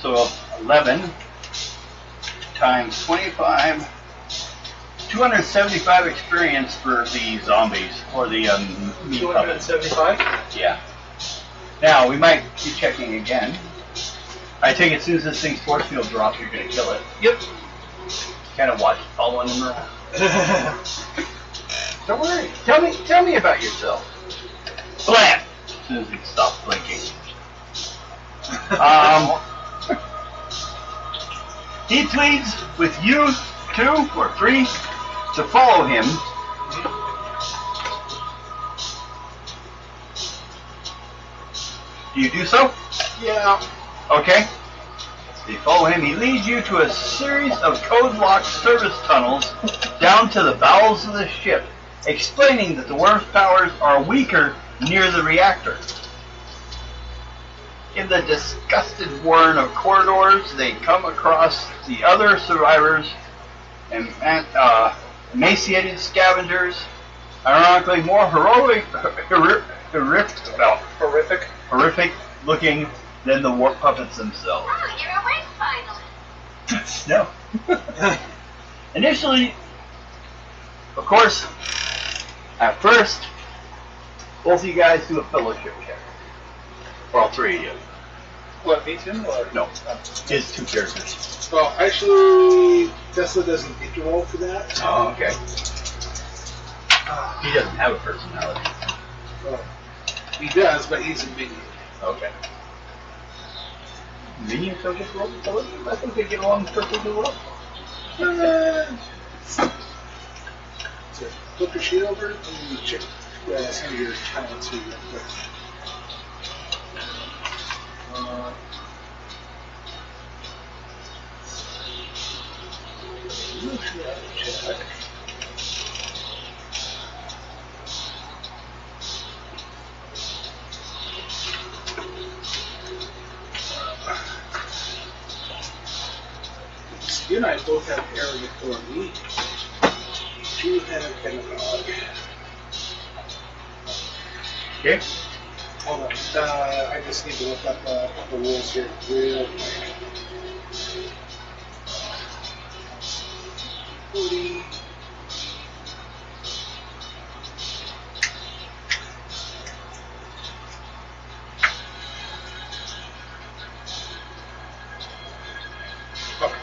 So 11 times 25. 275 experience for the zombies, or the meat puppets. 275? Yeah. Now, we might be checking again. I take it as soon as this thing's force field drops, you're going to kill it. Yep. Kind of watch, following them around. Don't worry. Tell me about yourself. Blam! As soon as it stops blinking. He pleads with you 2 or 3 to follow him. Do you do so? Yeah. Okay. So you follow him. He leads you to a series of code-locked service tunnels down to the bowels of the ship, explaining that the warp powers are weaker near the reactor. In the disgusted whirl of corridors, they come across the other survivors and emaciated scavengers, ironically more horrific looking than the warp puppets themselves. Oh, you're awake finally. No. Initially, of course, at first, both of you guys do a fellowship check. Or all 3 of you. What, me too? Or? No, his 2 characters. Well, actually, Tesla doesn't get to roll for that. Oh, okay. He doesn't have a personality. Well, he does, but he's a minion. Okay. Minions don't get rolled fellowship? I think they get along perfectly well. So, flip your sheet over and check some of your talents here real quick. Check. You and I both have arrogant authority. You have pedagogue. Okay. Hold on. I just need to look up the rules here real quick. 40. Okay.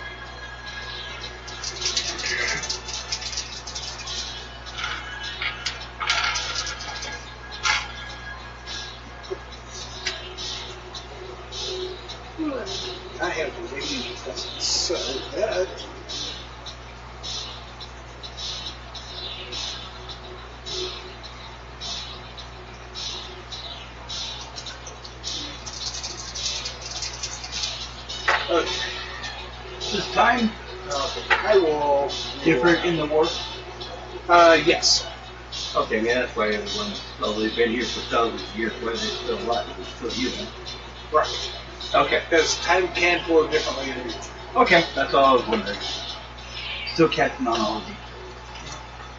I have the range of doesn't so that. Okay. This time, I will. different in the warp. Yes. Okay, yeah, that's why everyone's probably been here for thousands of years. Why they're still alive? They're still using. Right. Okay. Because time can flow differently in region. Okay, that's all I was wondering. Still catching on all of these.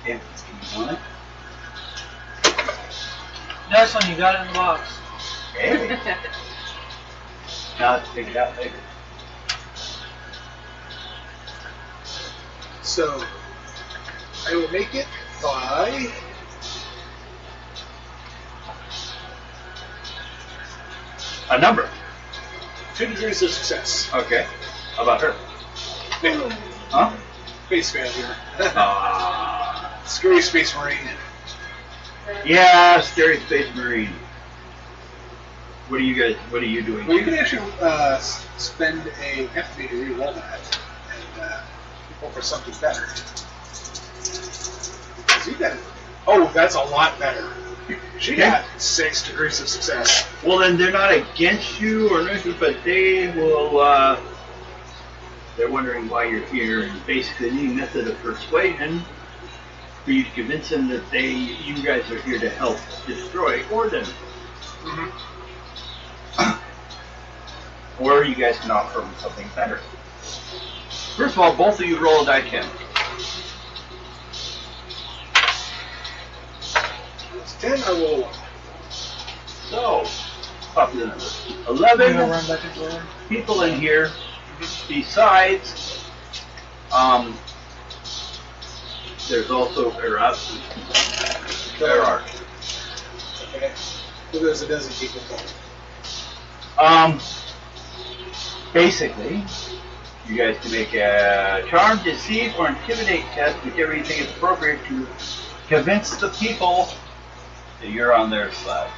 Yeah, you want it? Nice one, you got it in the box. Hey. Now let's take it out later. So, I will make it by. A number. 2 degrees of success. Okay. How about her? Fail. Huh? Space failure. Ah. Scary Space Marine. Yeah, scary space marine. What are you doing? Well, you can actually spend a FP to re-roll that and go for something better. 'Cause you got it. Oh, that's a lot better. She got 6 degrees of success. Well, then they're not against you or anything, but they will they're wondering why you're here, and basically any method of persuasion for you to convince them that you guys are here to help destroy Orden. Or you guys can offer them something better. First of all, both of you roll a die 10. It's 10, I roll 1. So, copy the number. I'm gonna 11 run back into there. people in here, besides, there's also there are. Okay. So there's a dozen people. Basically, you guys can make a charm, deceive, or intimidate test, whichever you think is appropriate to convince the people that you're on their side.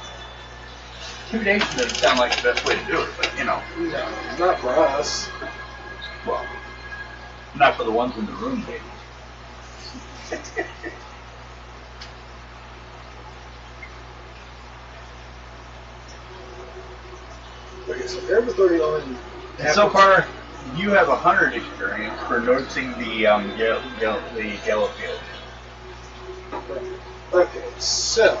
Intimidation doesn't sound like the best way to do it, but you know. No, not for us. Well, not for the ones in the room, maybe. Okay, so everybody on. And so far, you have 100 experience for noticing the yellow field. Okay, so.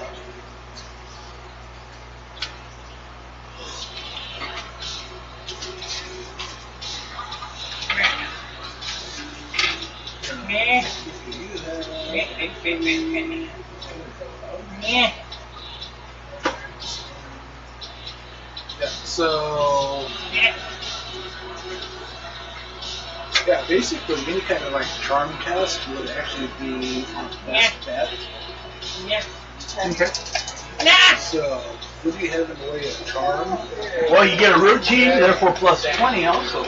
Yeah, so. Yeah, basically any kind of like charm test would actually be on best bet. Okay. So, what do you have in the way of charm? Well, you get a routine, therefore plus 20 also.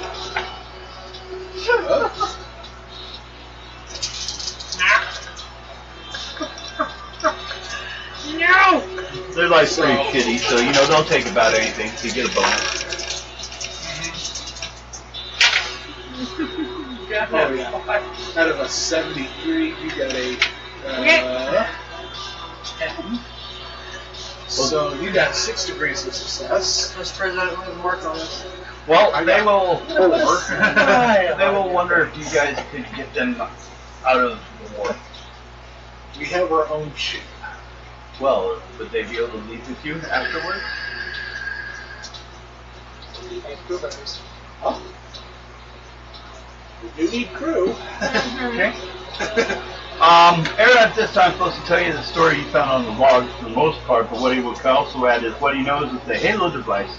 Shut up. No! Their life's pretty shitty, so you know they'll take about anything to get a bonus. Oh yeah. Out of a 73, you got a 10. So you got 6 degrees of success. Vice President wouldn't work on this. Well, they will wonder if you guys could get them out of the war. We have our own ship. Well, would they be able to leave with you afterwards? Huh? We do need crew. Okay. Aaron at this time is supposed to tell you the story he found on the log for the most part, but what he would also add is what he knows is the Halo device,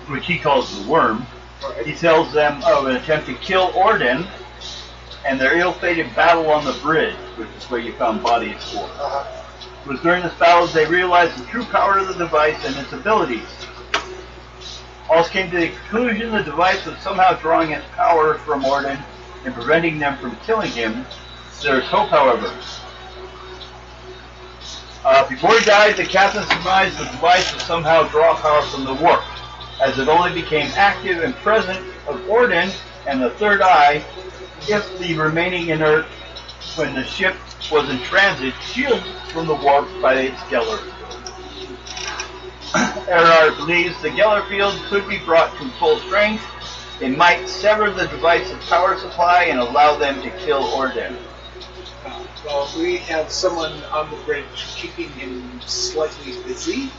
which he calls the Worm. Right. He tells them of an attempt to kill Orden and their ill-fated battle on the bridge, which is where you found bodies for. It was during this battle they realized the true power of the device and its abilities. All came to the conclusion the device was somehow drawing its power from Orden and preventing them from killing him. There is hope, however. Before he died, the captain surmised the device would somehow draw power from the warp, as it only became active and present of Orden and the third eye if the remaining inert when the ship was in transit, shielded from the warp by its Geller field. Erard believes the Geller field could be brought to full strength. It might sever the device's power supply and allow them to kill Orden. Well, we have someone on the bridge keeping him slightly busy.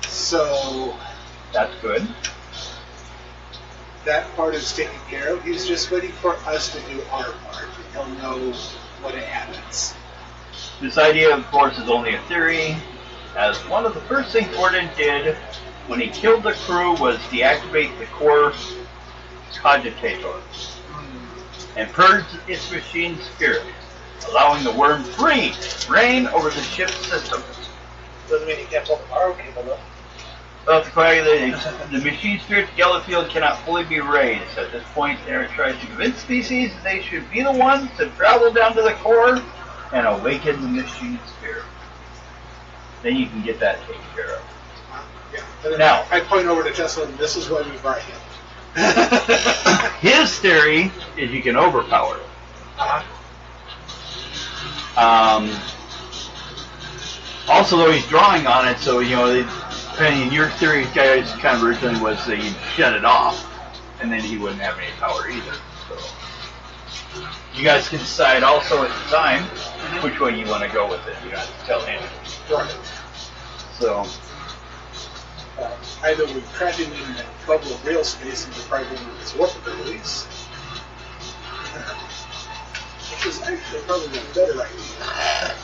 So That's good. that part is taken care of. He's just waiting for us to do our part. He'll know when it happens. This idea, of course, is only a theory, as one of the first things Orden did when he killed the crew was deactivate the core cogitator and purge its machine spirit, allowing the worm free reign over the ship's system. Doesn't mean you can't pull the power cable though. Well, the machine spirit Geller field cannot fully be raised. At this point, Aaron tries to convince species that they should be the ones to travel down to the core and awaken the machine spirit. Then you can get that taken care of. Yeah. And then Now- I point over to Tesla, and this is why we brought him. His theory is you can overpower it. Also, though, he's drawing on it, so, you know, depending on your theory, guys, kind of originally was that you'd shut it off, and then he wouldn't have any power either. So you guys can decide also at the time which way you want to go with it. You have to tell him. Right. So Either we crash it in a bubble of real space and deprive him of his warp abilities, which is actually probably a better idea.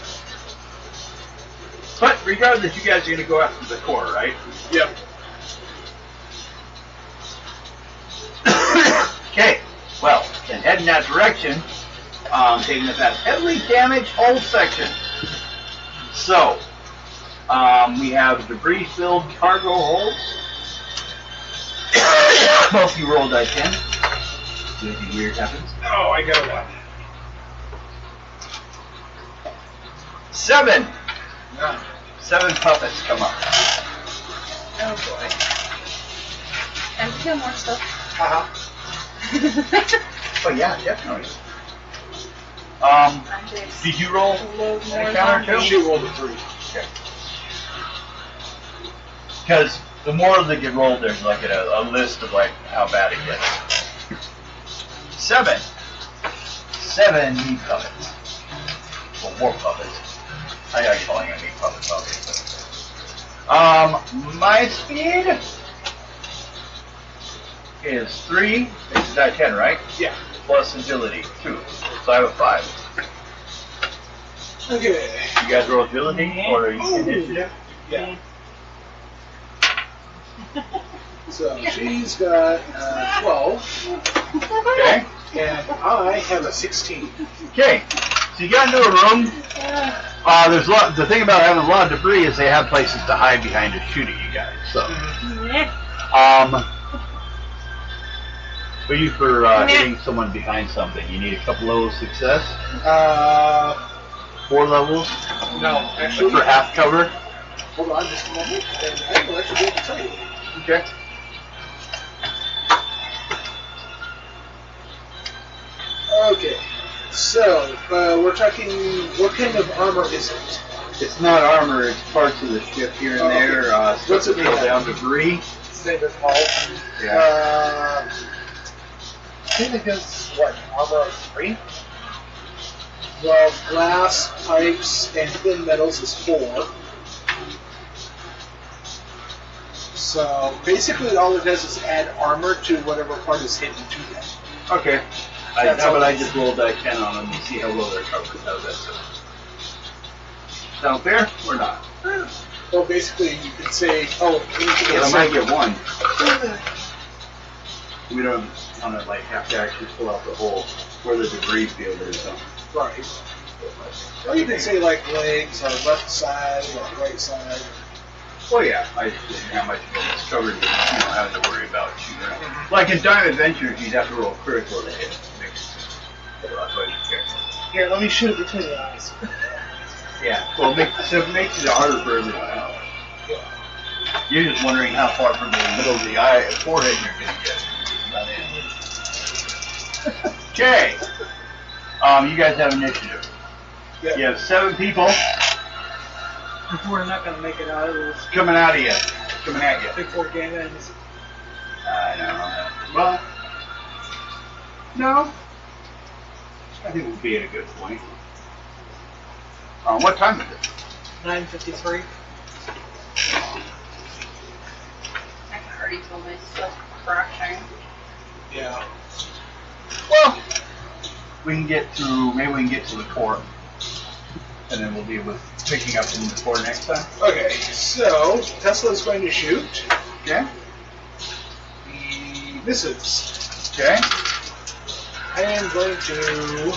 but regardless, you guys are going to go after the core, right? Yep. Okay, well, then head in that direction, taking up that heavily damaged whole section. So, we have debris-filled cargo holds. Both of you roll die 10. Anything weird happens. Oh, I got one. 7. None. 7 puppets come up. Oh boy. And kill more stuff. Uh-huh. Oh yeah, definitely. And this. Did you roll Load more an encounter too? She rolled a 3. Okay. Because the more that get rolled, there's like a list of like how bad it gets. 7. 7 meat puppets. Well, more puppets. I got calling it meat puppets, obviously. My speed is 3. It's die 10, right? Yeah. Plus agility 2. So I have a 5. Okay. You guys roll agility or initiative? Yeah. So she's got 12, Okay. and I have a 16. Okay. So you got into a room. There's a lot. The thing about having a lot of debris is they have places to hide behind to shoot at you guys. So, what are you for hitting someone behind something? You need a couple levels of success. 4 levels No, actually, for half cover. hold on just a moment, and I will actually be able to tell you. Okay. Okay, so we're talking, what kind of armor is it? It's not armor. It's parts of the ship here and Oh, okay. there. Stuff What's it that made fell of? down debris. Same as Paul. Yeah. I think it goes, what, armor of 3? Well, glass, pipes, and thin metals is 4. So basically all it does is add armor to whatever part is hidden to them. Okay. That's How about all. I just roll die 10 on them and see how well they're covered? How's that sound? Sound fair or not? Well, basically you could say, oh, anything Yeah, I else. might get 1. We don't want to like have to actually pull out the hole where the debris field is. So. Right. Or you could say like legs, or left side, or right side. Well, yeah, I just didn't know how much of it was covered. You don't have to worry about shooting around. Like in Time Adventures, you'd have to roll critical to hit. That's why you care. Here, let me shoot it between the eyes. Yeah, well, it makes it harder for everyone else. You're just wondering how far from the middle of the eye, forehead you're going to get. Okay. You guys have initiative. Yeah. You have 7 people We're not going to make it out of this coming out of you, coming at you. before game ends. I know. Well, no. I think we'll be at a good point. What time is it? 9:53. I can already feel myself crashing. Yeah. Well, maybe we can get to the core. And then we'll deal with picking up in the core next time. Okay, so Tesla's going to shoot Okay? the missiles. Okay? I am going to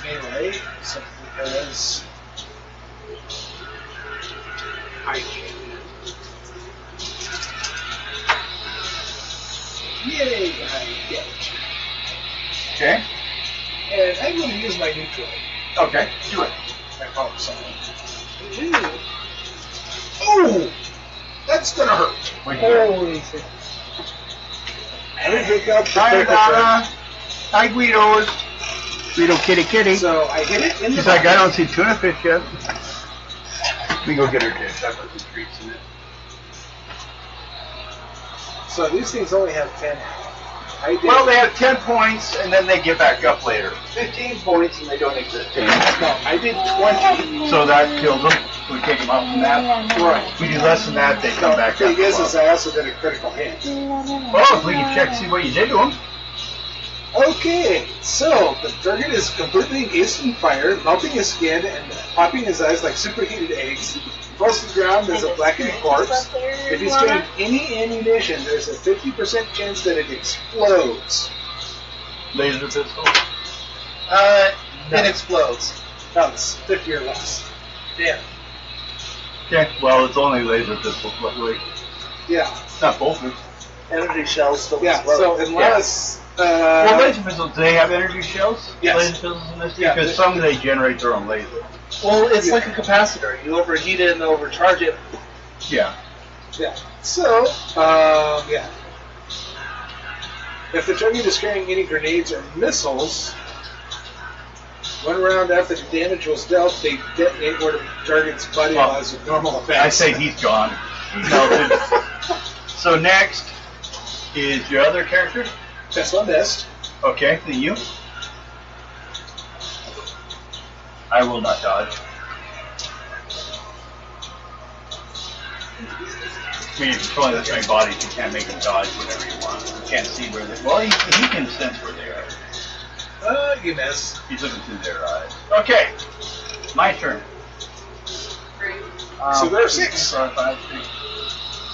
melee simply because I can. Yay, I get it. Okay? And I'm going to use my neutral. Okay, do it. My power song. Oh! That's gonna hurt. Holy shit. I didn't pick up the Hi, critical Donna. Hi, Guidos. Guido kitty kitty. So I hit it in the She's like, I body. don't see tuna fish yet. We go get her dish. I put some treats in it. So these things only have 10. I did. Well, they have 10 points and then they get back up later. 15 points and they don't exist anymore. No, I did 20. So that kills them. We take them out from that. Right. If we do less than that, they come No, back the up. thing is I also did a critical hit. Well, if we can check, see what you did to them. Okay, so the target is completely encased in fire, melting his skin and popping his eyes like superheated eggs. He falls to the ground as a blackened corpse. If he's carrying any ammunition, there's a 50% chance that it explodes. Laser pistol. It explodes. No, it's 50 or less. Damn. Okay, well, it's only laser pistol, luckily. Yeah. Not both. Energy shells still Yeah, explode. so unless... Well, laser pistols, do they have energy shells? Yes. Laser pistols in this? Yeah. Because some they generate their own laser. Well, it's Yeah. like a capacitor. You overheat it and overcharge it. Yeah. Yeah. So, yeah. If the target is carrying any grenades or missiles, one round after the damage was dealt, they detonate where the target's body Well, was with normal effects. I say he's gone. He's melted. So next is your other character. This one missed. Okay, then you. I will not dodge. When you're controlling the same bodies, you can't make them dodge whatever you want. You can't see where they. Well, he can sense where they are. You miss. He's looking through their eyes. Okay, my turn. So there are 6. 4, 5, 6.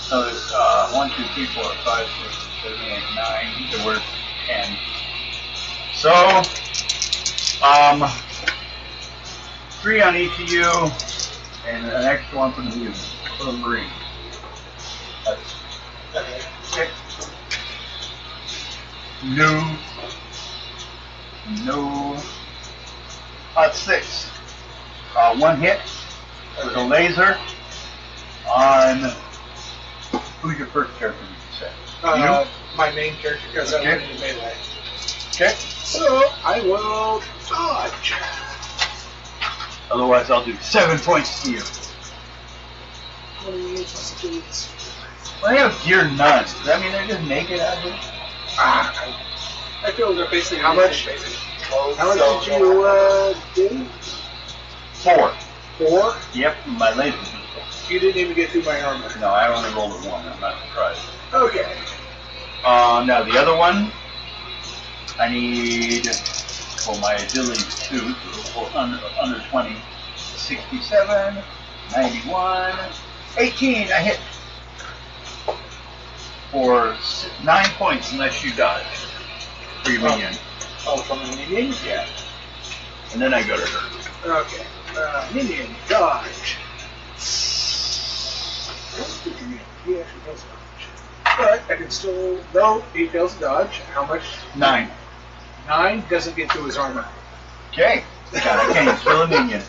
So there's 1, 2, 3, 4, 5, 6, 7, 8, 9. There were 10. So 3 on each of you, and an extra one for the Marine. That's okay. No. That's 6. 1 hit with a laser on. Who's your first character? Did you say? My main character, because I went into melee. Okay. So I will dodge. Otherwise, I'll do 7 points to you. 28 plus 8. Well, they have gear none. Does that mean they're just naked out here? I feel they're basically How much? How much did you do? 4. 4? Yep, my laser pistol. You didn't even get through my armor. No, I only rolled a 1. I'm not surprised. Okay. Now the other one, I need. Well, my ability is 2, so under 20. 67, 91, 18. I hit for 9 points unless you dodge. For your minion. Oh, from the minion? Yeah. And then I go to her. Okay. Minion, dodge. He actually does dodge. But I can still, no, he fails to dodge. How much? 9. 9 doesn't get through his armor. Okay. God, I can't kill a minion.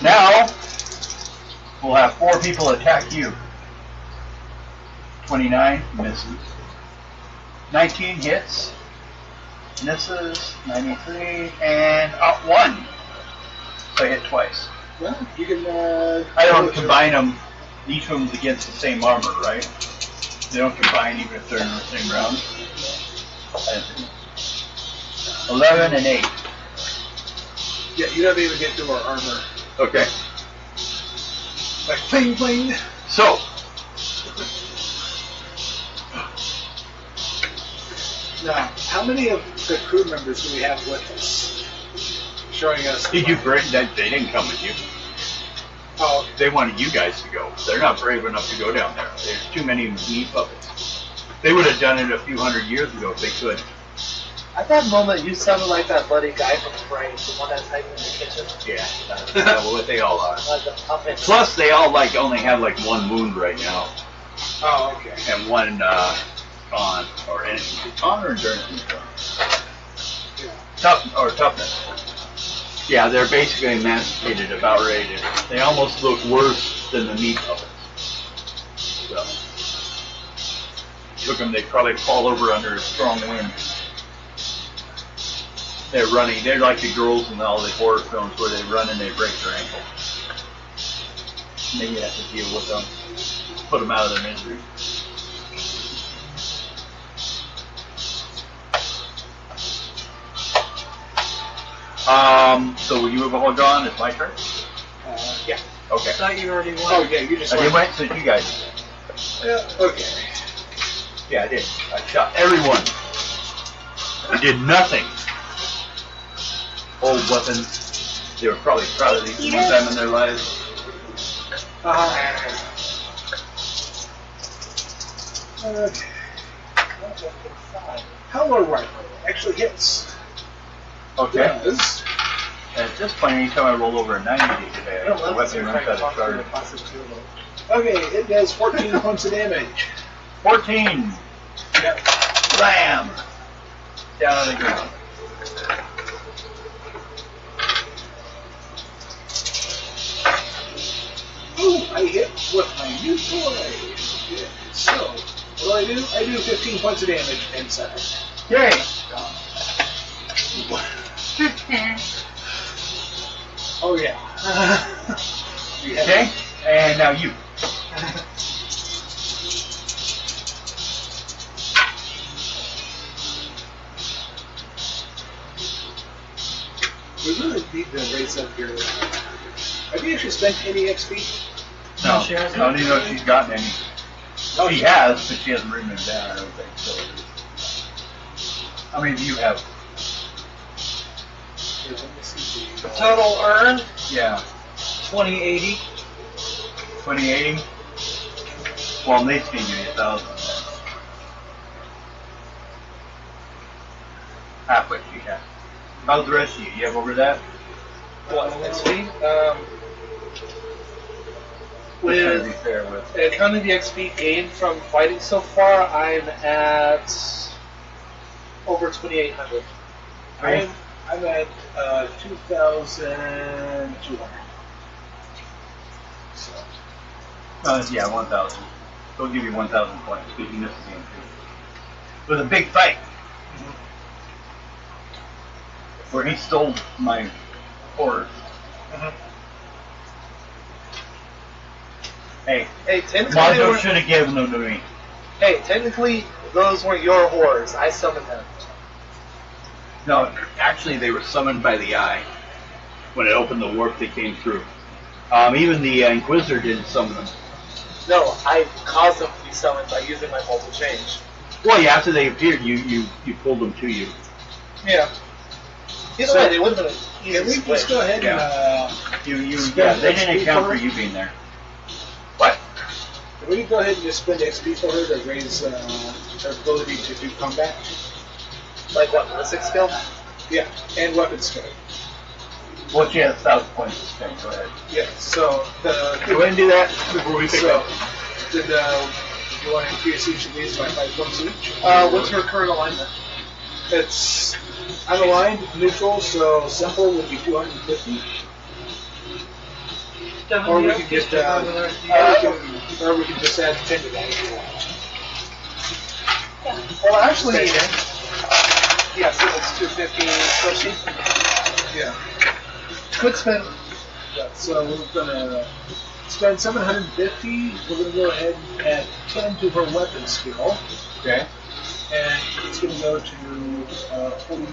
Now, we'll have 4 people attack you. 29 misses. 19 hits. Misses. 93. And up 1. So I hit twice. Well, you can, I don't combine them. Each of them's against the same armor, right? They don't combine even if they're in the same round. 11 and 8. Yeah, you don't even get through our armor. Okay. Like, bling, bling. So, Now, how many of the crew members do we have with us? Showing us. did you bring that? They didn't come with you. Oh, They wanted you guys to go. They're not brave enough to go down there. There's too many meat puppets. They would have done it a few hundred years ago if they could. At that moment, you sounded like that bloody guy from Crusade, the one that's hiding in the kitchen. Yeah, that's what they all are. Like the puppet. Plus, they all only have like 1 wound right now, oh, okay. and 1 on or anything. On or endurance? Yeah. Toughness. Yeah, they're basically emancipated, about ready to. They almost look worse than the meat puppets. So, took them. They probably fall over under a strong wind. They're running. They're like the girls in all the horror films where they run and they break their ankle. And then you have to deal with them, put them out of their misery. So will you have a hold on? It's my turn? Yeah. Okay. I thought you already won. Oh yeah, you just I did went, so you guys did. Yeah, okay. Yeah, I did. I shot everyone. I did nothing. Old weapons. They were probably proud of these one time in their lives. Okay. Hello rifle actually hits. Okay. Does. At this point, anytime I roll over a 90 today, I the love weapon runs out of charge. Okay, it does 14 points of damage. 14! Yep. Blam! Down on the ground. Ooh, I hit with my new toy. Yeah. So, what do? I do 15 points of damage inside. Yay! Oh yeah. Okay, and now you. We really need to raise up your. Have you actually spent any XP? No, she hasn't. I don't even know if she's gotten any. Oh, she has, but she hasn't written them down, I don't think. So. How many do you have? Here, let me see. Total earned Yeah. 2080. 2080? Well, Nate's gonna give you 1,000. Half what she has. How's the rest of you? You have over that? What, XP? Just trying to be With fair with. counting the XP gained from fighting so far, I'm at over 2,800. I'm at 2,200. So. Yeah, 1,000. They'll give you 1,000 points because you missed the game too. It was a big fight. Where he stole my horse. Hey, Technically, Mondo should have given them to me. technically, those weren't your horrors. I summoned them. No, actually they were summoned by the eye. When it opened the warp, they came through. Even the Inquisitor didn't summon them. No, I caused them to be summoned by using my multiple change. Well, yeah, after they appeared, you pulled them to you. Yeah. Either way, they would have been an easy Can we split. just go ahead and Yeah, they didn't account for you being there. What? can we go ahead and just spend XP for her to raise her ability to do combat? Like what, ballistic skill? Yeah, and weapon skill. Well, she has 1,000 points to spend. Go ahead. Yeah. So Go ahead and do that before we pick so up. did you want to increase each of these by 5 points each? What's her current alignment? It's unaligned, neutral, so simple would be 250. Or we could get or we could just add 10 to that if you want. Well, actually, yeah, so it's 250 pushing. Yeah. Could spend. Yeah. So we're gonna spend 750. We're gonna go ahead and add 10 to her weapon skill, Okay. and it's gonna go to 40.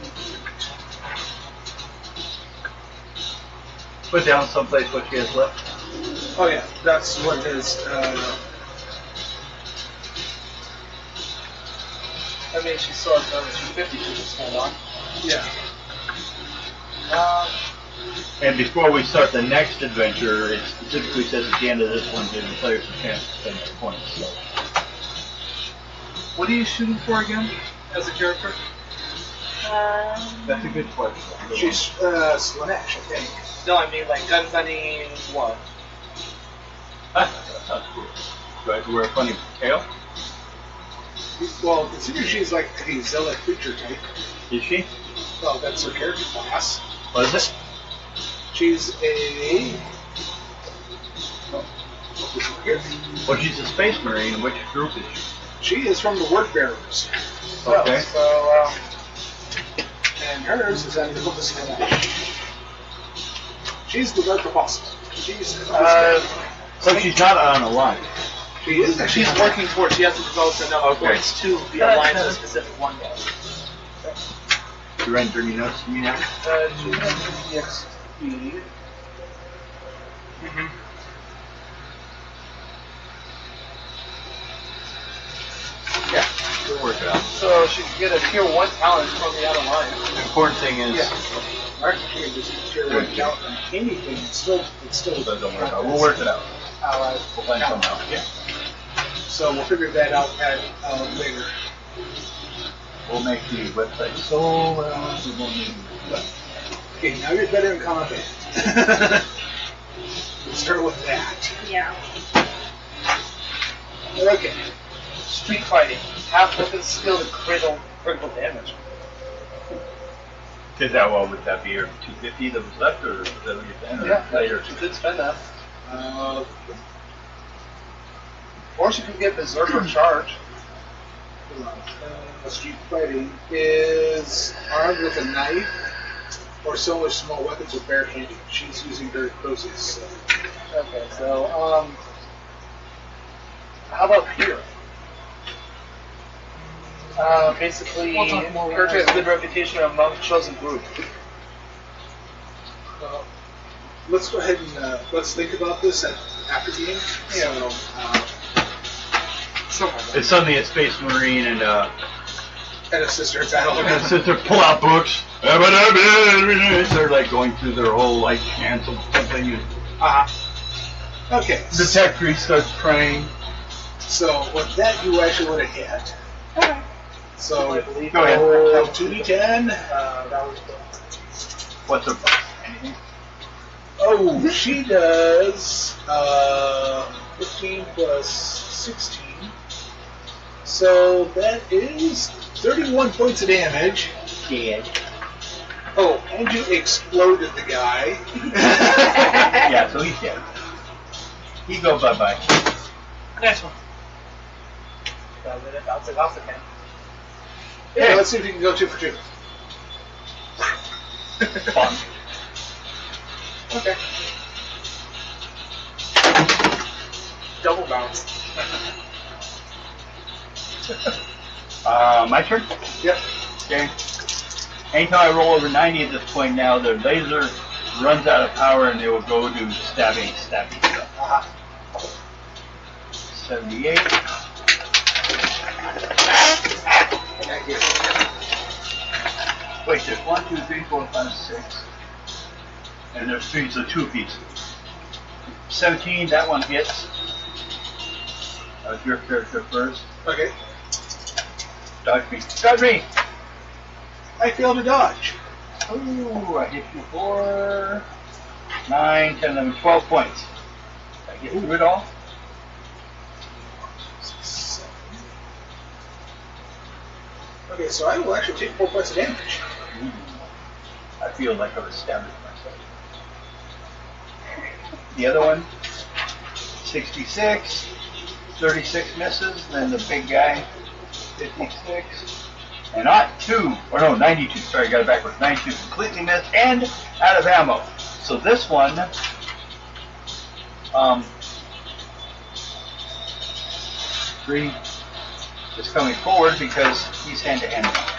Put down someplace what she has left. Oh yeah, that's what is. I mean, she still has another 250 she can spend on. Yeah. And before we start the next adventure, it specifically says at the end of this one, giving the players a chance to spend their points. So. What are you shooting for again, as a character? That's a good question. She's Slanesh, I think. No, I mean like gunfighting what? That sounds cool. Do I have to wear a funny tail? Well, consider she's like a zealot creature type. Is she? Well, that's her character class. What is it? She's a. Well, she's a space marine. Which group is she? She is from the Word Bearers. Okay. So, and hers is identical to Slanesh. She's the Dark Apostle. She's. So she's not on a line. She is. She's working towards. She hasn't developed enough Okay. points to be aligned to a specific one yet. You rendering notes to me now? GXP. Yeah, we'll work it out. So she can get a tier 1 talent from the out of line. The important thing is, Mark can just tier 1 count on anything. It's still don't worry about it. We'll work it out. allies. We'll find something out. Yeah. So we'll figure that out later. We'll make the website so well we won't need Okay, now you're better in combat. We'll start with that. Yeah. Okay. Street fighting. Half weapon skill to critical damage. Is that what would that be? Your 250 that was left, or is that what you're saying? Or Yeah, later? she could spend that. Or she could get Berserker Charge. Street fighting is armed with a knife or so with small weapons or barehanded. She's using her cruises. So. Okay, so, how about here? Basically, We'll talk more about character has that. good reputation among chosen group. Let's go ahead and let's think about this after the game. Yeah. So, It's suddenly a Space Marine and a sister battle. and sister pull out books. They're like going through their whole like chants of something. Okay. The tech priest starts praying. So with that, you actually would have hit. Okay. So I believe Go ahead. roll 2d10. That was What's her? Anything? Oh, she does 15 plus 16. So that is 31 points of damage. Dead. Oh, and you exploded the guy. Yeah, so he's dead. He go bye bye. Next one. bounce it off the can. Yeah, let's see if you can go 2 for 2. Fun. Okay. Double bounce. My turn? Yep. Okay. Anytime I roll over 90 at this point now, the laser runs out of power and it will go to stabbing stuff. 78. Thank you. Wait, there's 1, 2, 3, 4, 5, 6. And there's 3, so 2 apiece. 17, that one hits. That was your character first. Okay. Dodge me. Dodge me! I failed to dodge. Ooh, I hit you for 9, 10, 11, 12 points. Did I get through it all? Okay, so I will actually take 4 points of damage. I feel like I was stabbing myself. The other one, 66, 36 misses, then the big guy, 56, and not 2, or no, 92, sorry, I got it backwards, 92, completely missed, and out of ammo. So this one, 3 is coming forward because he's hand-to-hand now.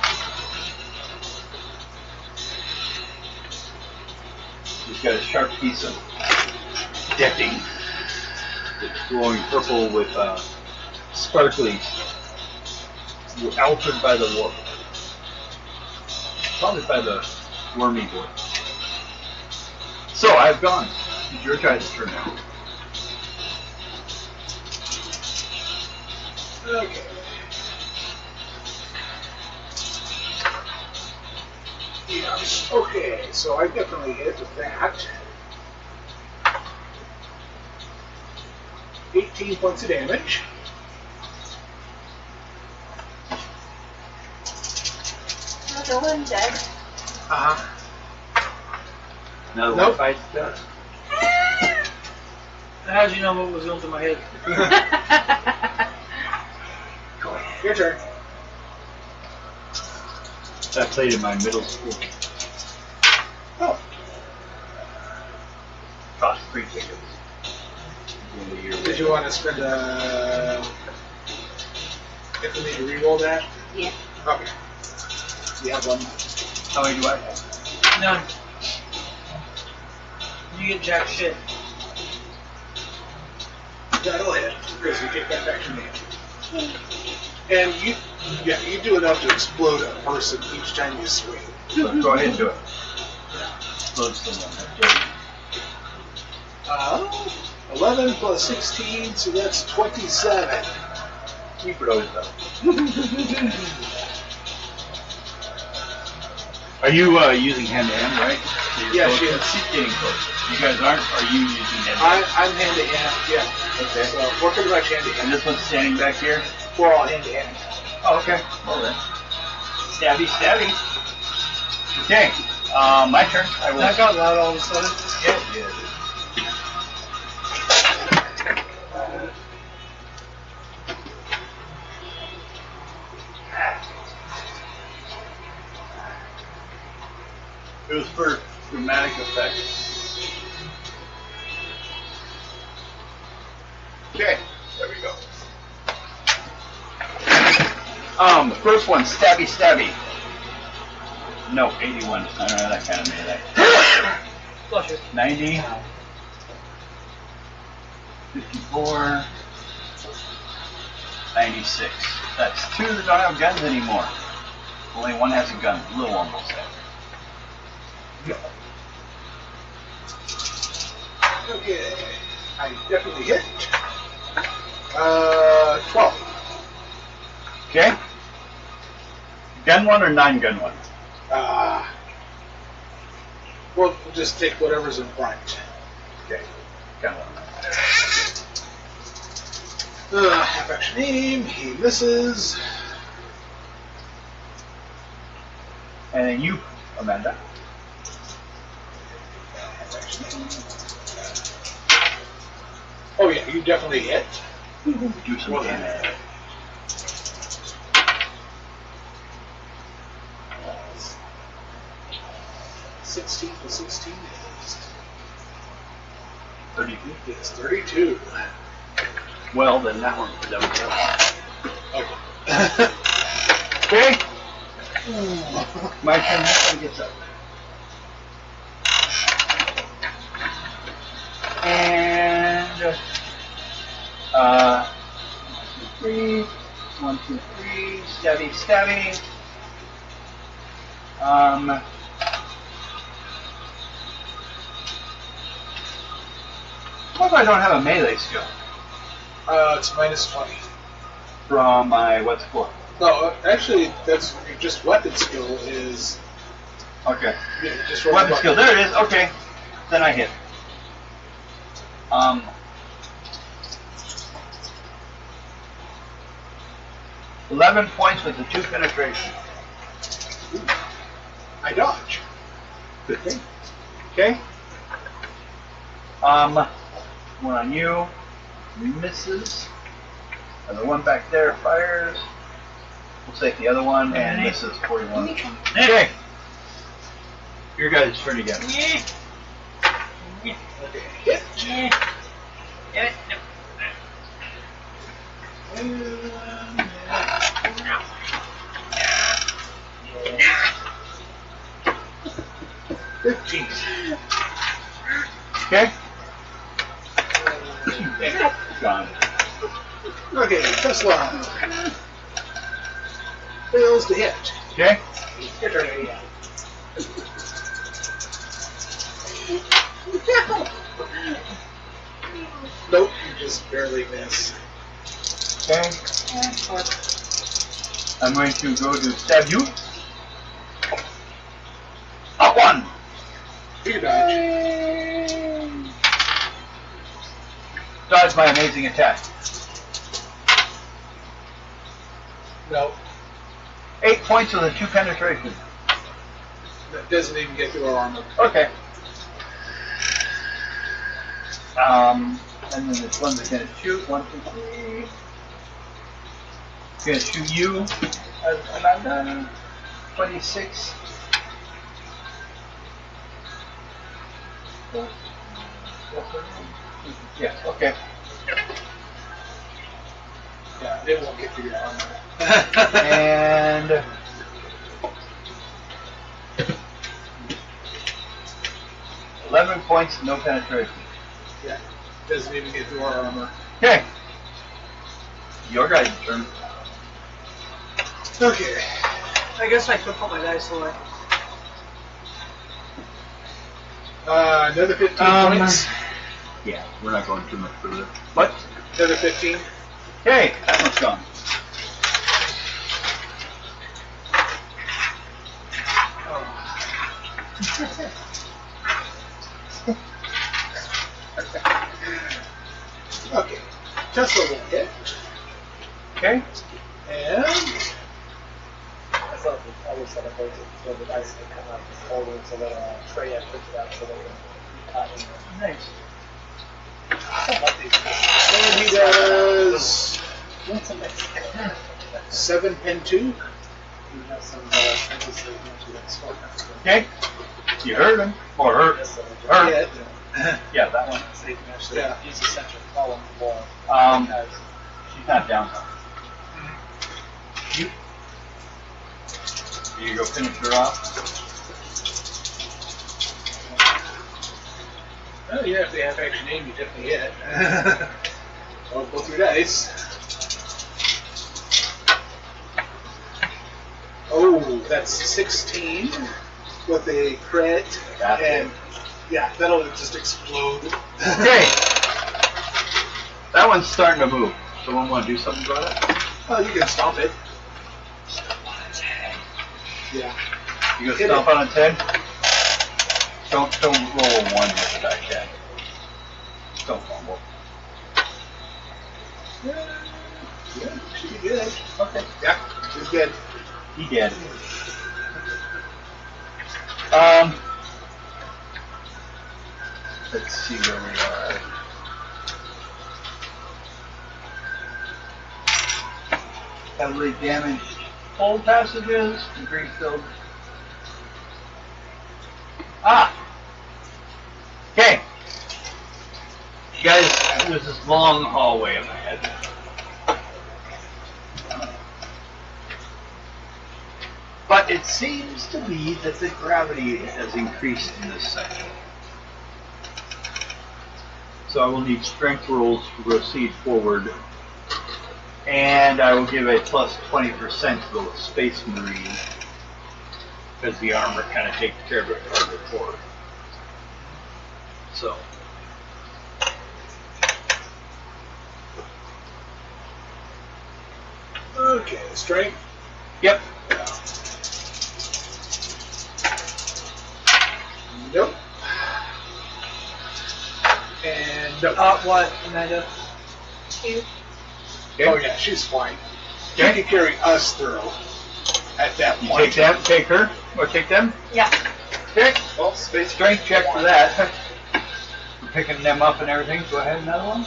He's got a sharp piece of decking that's glowing purple with sparkly, altered by the war. Probably by the wormy boy. So I've gone. It's your guys' turn now. Okay. Yes. Okay, so I definitely hit with that. 18 points of damage. Another one dead. Another Nope. one fights death. How'd you know what was going through my head? Go ahead. Your turn. I played in my middle school. Oh, Cost 3 tickets. In the year did you want to spend if we need to re-roll that? Yeah. Okay. You have one. How many do I have? None. You get jack shit. That'll hit, because you take that back to me. And you do enough to explode a person each time you swing. Go ahead and do it. Explode someone. 11 plus 16, so that's 27. Keep it always though. Are you using hand-to-hand, right? So you're Yeah, close she to- is. She's getting close. You guys aren't? Or are you using hand-to-hand? I'm hand to hand, yeah. Okay. So we're pretty much hand to And hand. this one's standing back here? We're all hand to hand. Oh, okay. Well then. Stabby, stabby. Okay. My turn. I will. That got loud all of a sudden. Yeah. It was for dramatic effect. Okay, there we go. The first one, stabby, stabby. No, 81. I don't know that kind of melee. Flush it. 90. 54. 96. That's two that don't have guns anymore. Only one has a gun. Little one will say. Okay. I definitely hit. 12. Okay. Gun one or non-gun one? We'll just take whatever's in front. Okay. Gun one. Half action aim, he misses. And then you, Amanda. Half action aim. Oh yeah, you definitely hit. Do some damage. Uh, 16 plus 16 is 32. It's 32. Well, then that one. That was Okay. okay. My turn. This one gets up. And 1, 2, 3. 1, 2, 3. Stabby, stabby. What if I don't have a melee skill? It's minus 20. From my what's it for? No, actually, that's just weapon skill is. Okay. Just Weapon skill. There it is. Okay. Then I hit. 11 points with the 2 penetration. I dodge. Good thing. Okay. One on you. Misses. And the one back there fires. We'll take the other one and misses 41. Okay. Your guys' turn again. Okay, hit. Okay. Gone. Okay, Tesla fails to hit. Okay. Your turn again. Nope, you just barely miss. Okay. I'm going to go to stab you. Up one. You dodge. Dodge my amazing attack. No, 8 points with a 2 penetration. that doesn't even get through our armor. Okay. And then this one's gonna shoot. 1, 2, 3. Gonna shoot you. Amanda. 26. Yeah. Okay. Yeah, it won't get through your armor. And 11 points, no penetration. Yeah. Doesn't even get door armor. Okay. Your guys' turn. Okay. I guess I could put my dice away. Another 15 points. Yeah, we're not going too much further. What? Another 15. Okay, that one's gone. Okay. Tesla will hit. Okay. And I thought the other set of those, so the dice can come out forward so that Trey had picked it up so they can be caught in there. Nice. and he does What's a mix? 7 and 2. You have some sentences that you mentioned in the store. Okay. You heard him. Or her. Yes, Her. Yeah. Yeah, that one. so you can actually Yeah. use the central column for guys. She's not down. You. You go finish her off. Oh, yeah, if they have action aim, you definitely hit. I'll go through dice. Oh, that's 16 with a crit. That's and yeah, that'll just explode. Okay. That one's starting to move. Someone want to do something about it? Oh, you can stomp it. Yeah. You go Hit stomp it. on a 10? Don't roll a 1 with the die check. Don't fumble. Yeah, should be good. Okay. Yeah, she's good. He did. Let's see where we are. Heavily damaged old passages, debris filled. Ah! Okay. Guys, there's this long hallway up ahead. But it seems to be that the gravity has increased in this section. So I will need strength rolls to proceed forward. And I will give a plus 20% to the Space Marine. Because the armor kind of takes care of it farther forward. So. Okay, strength. Yep. Nope. And nope. What, Amanda? 2. Oh yeah, she's fine. Okay. You can carry us through at that You point. take them, take her, or take them. Yeah. Okay. Well, space strength check for that. We're picking them up and everything. Go ahead, another one.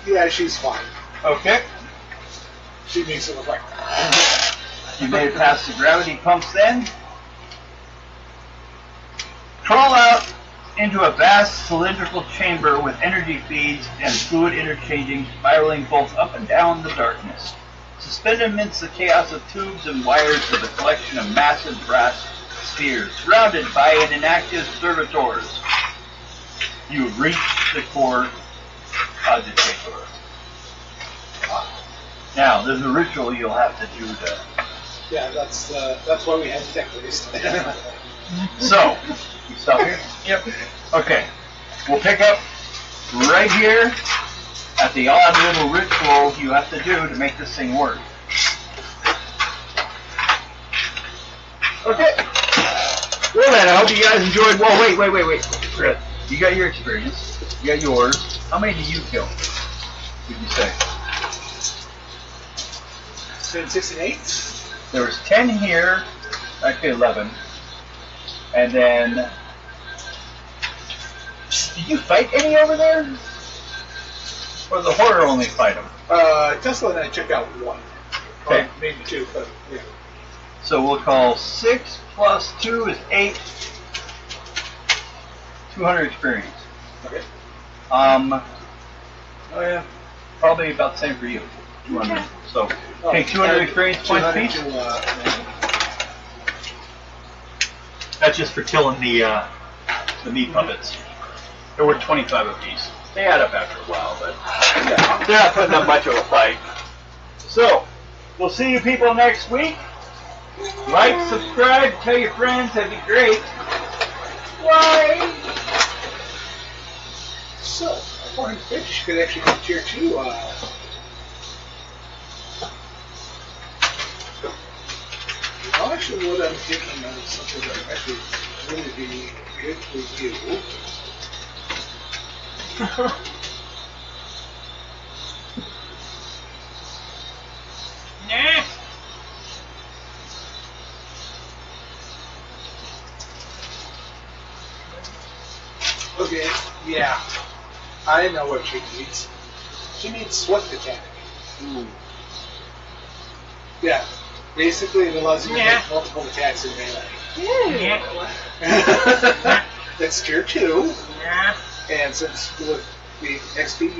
Yeah, she's fine. Okay. She makes it look like. You made it past the gravity pumps then. Crawl out into a vast cylindrical chamber with energy feeds and fluid interchanging, spiraling both up and down the darkness. Suspended amidst the chaos of tubes and wires is a collection of massive brass spheres, surrounded by an inactive servitors. You have reached the core agitator. Now, there's a ritual you'll have to do to... Yeah, that's why we have tech waste. So, you stop here? Yep. Okay. We'll pick up right here at the odd little ritual you have to do to make this thing work. Okay. Well then, I hope you guys enjoyed. Whoa, wait. Chris, you got your experience. You got yours. How many did you kill? Did you say? Between 6 and 8? There was 10 here, actually 11. And then, did you fight any over there? Or the horror only fight them? Tesla and I took out 1. Okay. Or maybe 2, but yeah. So we'll call 6 plus 2 is 8. 200 experience. Okay. Oh yeah, probably about the same for you. 200. Okay. So take 200 experience points 200 each. to, That's just for killing the meat puppets. They're worth 25 apiece. They add up after a while, but they're not putting up much of a fight. So, we'll see you people next week. Like, subscribe, tell your friends, that'd be great. Bye! So, according to Fitch, you could actually get tier 2. Actually, what I'm thinking of is something that would actually really be good for you. Nah. Okay, yeah. I know what she needs. She needs Swift Attack. Yeah. Basically, it allows you to make multiple attacks in melee. Yeah. That's tier 2. Yeah. And since with the XP